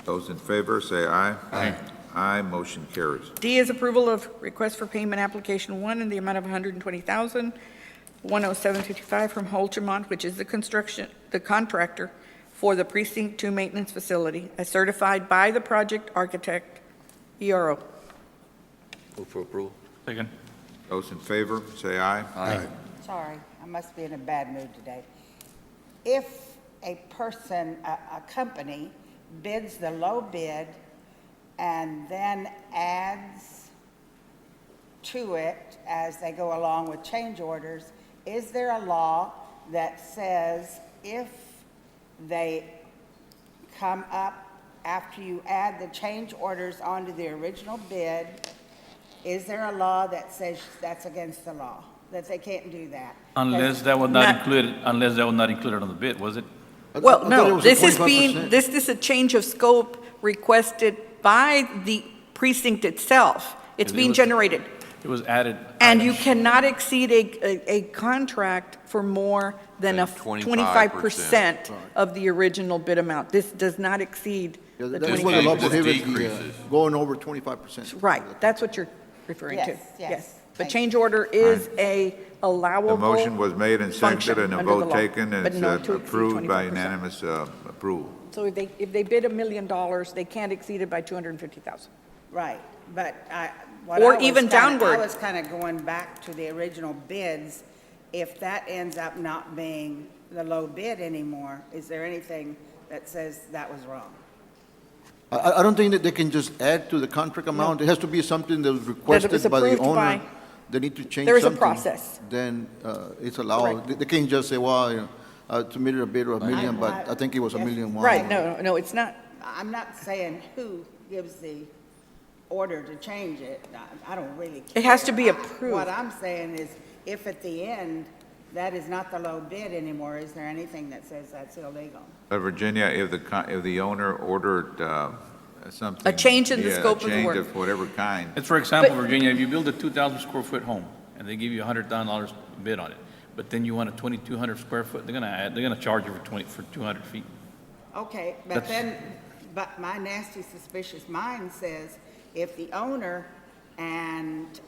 Those in favor, say aye. Aye. Aye, motion carries. D is approval of request for payment application 1 in the amount of $120,107.55 from Holchamont, which is the contractor for the Precinct 2 maintenance facility, as certified by the project architect, ERO. Move for approval. Second. Those in favor, say aye. Aye. Sorry, I must be in a bad mood today. If a person, a company bids the low bid and then adds to it as they go along with change orders, is there a law that says if they come up after you add the change orders onto the original bid, is there a law that says that's against the law, that they can't do that? Unless that was not included, unless that was not included on the bid, was it? Well, I thought it no, was this is 25%. this is a change of scope requested by the precinct itself. It's It being was- generated. It was added. And you cannot exceed a contract for more than a 25% of the original bid amount. This does not exceed Yeah, the that's what the law 25%. prohibits, decreases. going over 25%. Right, that's what you're referring to. Yes, yes. The Thank change order is a allowable The motion was made and function seconded and a under the vote law, taken, and but it's not to exceed approved by 25%. unanimous approval. So if they bid $1 million, they can't exceed it by $250,000. Right, but Or even downward. I was kind of going back to the original bids. If that ends up not being the low bid anymore, is there anything that says that was wrong? I don't think that they can just add to the contract amount. It has to be something that was requested by the approved owner. by- They need to change something. There is a process. Then it's allowed. They can't just say, well, you know, I submitted a bid of $1 million, but I think it was $1.1 million. Right, no, it's not. I'm not saying who gives the order to change it. I don't really care. It has to be approved. What I'm saying is, if at the end, that is not the low bid anymore, is there anything that says that's illegal? Virginia, if the owner ordered something. A change in the yeah, scope of the change work. of whatever kind. It's for example, But- Virginia, if you build a 2,000 square foot home and they give you $100,000 bid on it, but then you want a 2,200 square foot, they're gonna charge you for 200 feet. Okay, but That's- but my nasty suspicious mind says if the owner and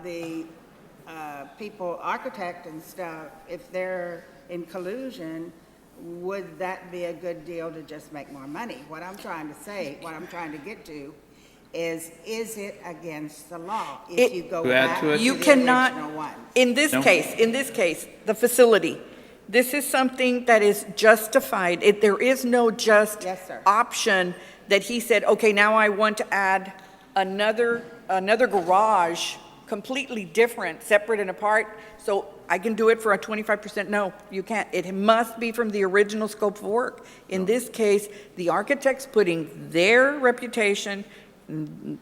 the people, architect and stuff, if they're in collusion, would that be a good deal to just make more money? What I'm trying to say, what I'm trying to get to is it against the law? If you go To add back to it? to You the cannot, original one. in this No. case, the facility, this is something that is justified. There is no just Yes, sir. option that he said, okay, now I want to add another garage, completely different, separate and apart, so I can do it for a 25%. No, you can't. It must be from the original scope of work. In this case, the architect's putting their reputation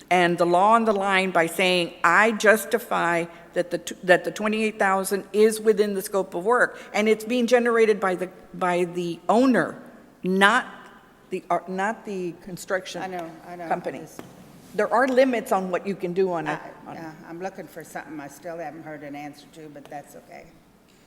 and the law on the line by saying, I justify that the 28,000 is within the scope of work, and it's being generated by the owner, not the construction I know. company. There are limits on what you can do on it. Yeah, I'm looking for something I still haven't heard an answer to, but that's okay.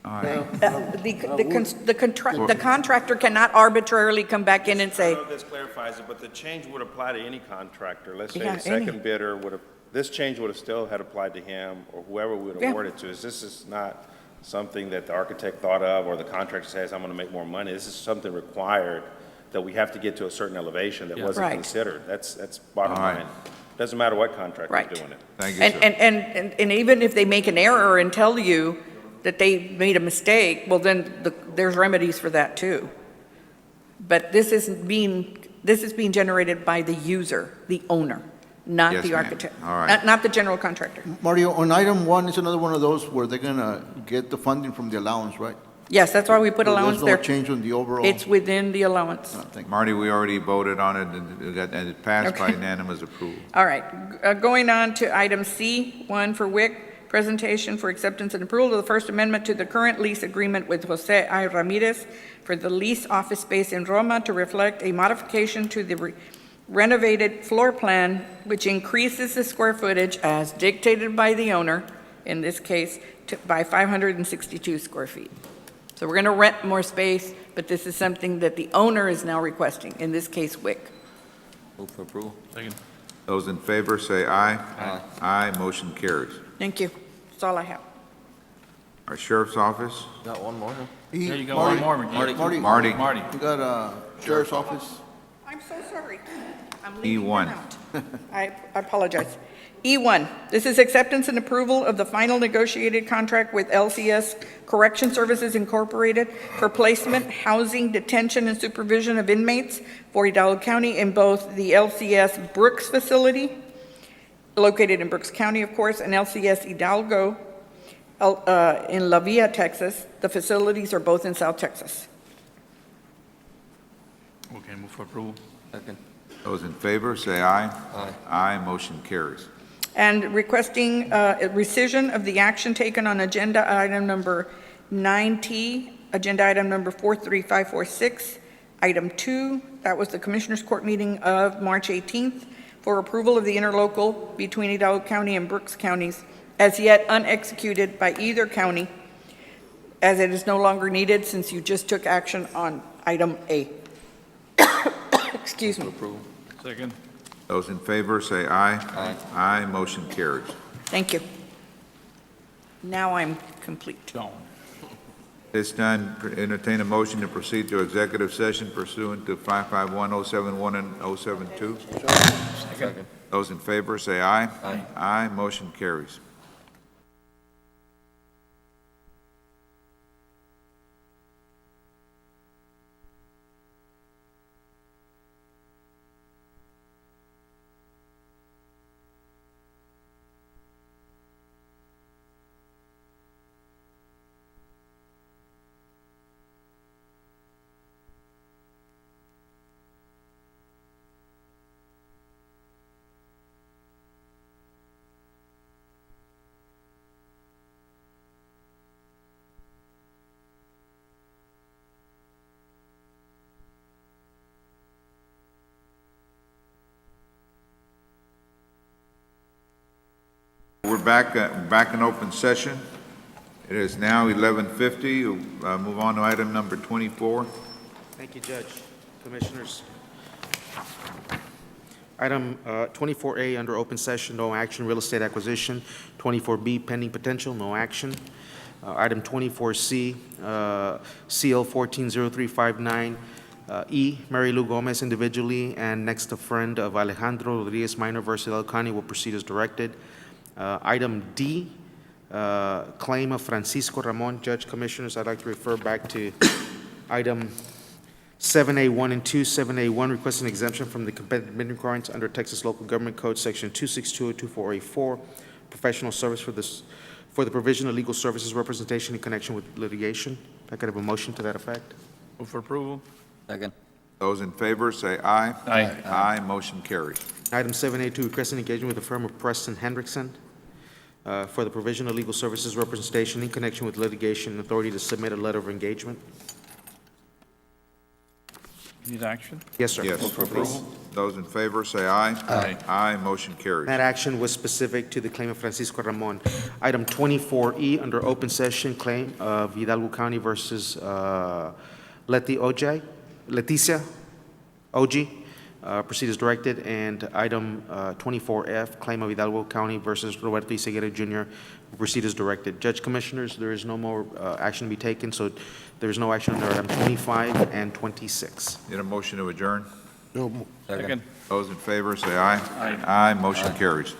All right. The contractor cannot arbitrarily come back in and I say, don't know if this clarifies it, but the change would apply to any contractor. Let's say Yeah, the second any. bidder would have, this change would have still had applied to him or whoever we would Yeah. award it to. This is not something that the architect thought of or the contractor says, I'm going to make more money. This is something required that we have to get to a certain elevation that wasn't Right. considered. That's bottom All right. line. Doesn't matter what contractor's Right. doing it. Thank you, and, sir. and even if they make an error and tell you that they made a mistake, well, then there's remedies for that too. But this is being generated by the user, the owner, not Yes, the ma'am. architect. All right. Not the general contractor. Mario, on item 1, it's another one of those where they're gonna get the funding from the allowance, right? Yes, that's why we put So allowance there. There's no change on the overall? It's within the allowance. Thank you. Marty, we already voted on it, and it passed by Okay. unanimous approval. All right, going on to item C1 for WIC, presentation for acceptance and approval of the First Amendment to the current lease agreement with Jose I. Ramirez for the lease office space in Roma to reflect a modification to the renovated floor plan, which increases the square footage as dictated by the owner, in this case, by 562 square feet. So we're going to rent more space, but this is something that the owner is now requesting, in this case, WIC. Move for approval. Second. Those in favor say aye. Aye. Aye, motion carries. Thank you. That's all I have. Our sheriff's office, Got one more, huh? There you go, one more, McGee. Marty. Marty. You got sheriff's office? I'm so sorry. I'm leaving E1. one out. I apologize. E1, this is acceptance and approval of the final negotiated contract with LCS Correction Services Incorporated for placement, housing, detention, and supervision of inmates for Hidalgo County in both the LCS Brooks facility, located in Brooks County, of course, and LCS Hidalgo in La Villa, Texas. The facilities are both in South Texas. Okay, move for approval. Second. Those in favor say aye. Aye. Aye, motion carries. And requesting a rescission of the action taken on agenda item number 9T, agenda item number 43546, item 2. That was the Commissioners Court meeting of March 18th for approval of the interlocal between Hidalgo County and Brooks counties, as yet unexecuted by either county, as it is no longer needed since you just took action on item A. Excuse me. Approval. Second. Those in favor say aye. Aye. Aye, motion carries. Thank you. Now I'm complete. Gone. This time, entertain a motion to proceed to executive session pursuant to 551-071 and 072. Second. Those in favor say aye. Aye. Aye, motion carries. We're back in open session. It is now 11:50. We'll move on to item number 24. Thank you, Judge. Commissioners. Item 24A under open session, no action, real estate acquisition. 24B pending potential, no action. Item 24C, CL 140359, E, Mary Lou Gomez individually, and next a friend of Alejandro Rodriguez Minor versus Hidalgo County will proceed as directed. Item D, claim of Francisco Ramon. Judge, Commissioners, I'd like to refer back to item 7A1 and 2. 7A1, requesting exemption from the competitive bidding requirements under Texas Local Government Code, Section 26224A4, professional service for the provision of legal services representation in connection with litigation. If I could have a motion to that effect. Move for approval. Second. Those in favor say aye. Aye. Aye, motion carries. Item 7A2, requesting engagement with the firm of Preston Hendrickson for the provision of legal services representation in connection with litigation and authority to submit a letter of engagement. Need action? Yes, sir. Yes. Move for approval. Those in favor say aye. Aye. Aye, motion carries. That action was specific to the claim of Francisco Ramon. Item 24E, under open session, claim of Hidalgo County versus Leticia OG, proceed as directed. And item 24F, claim of Hidalgo County versus Roberto Iseguera Jr., will proceed as directed. Judge, Commissioners, there is no more action to be taken, so there is no action under item 25 and 26. Need a motion to adjourn? No, Second. Those in favor say aye. Aye. Aye, motion carries.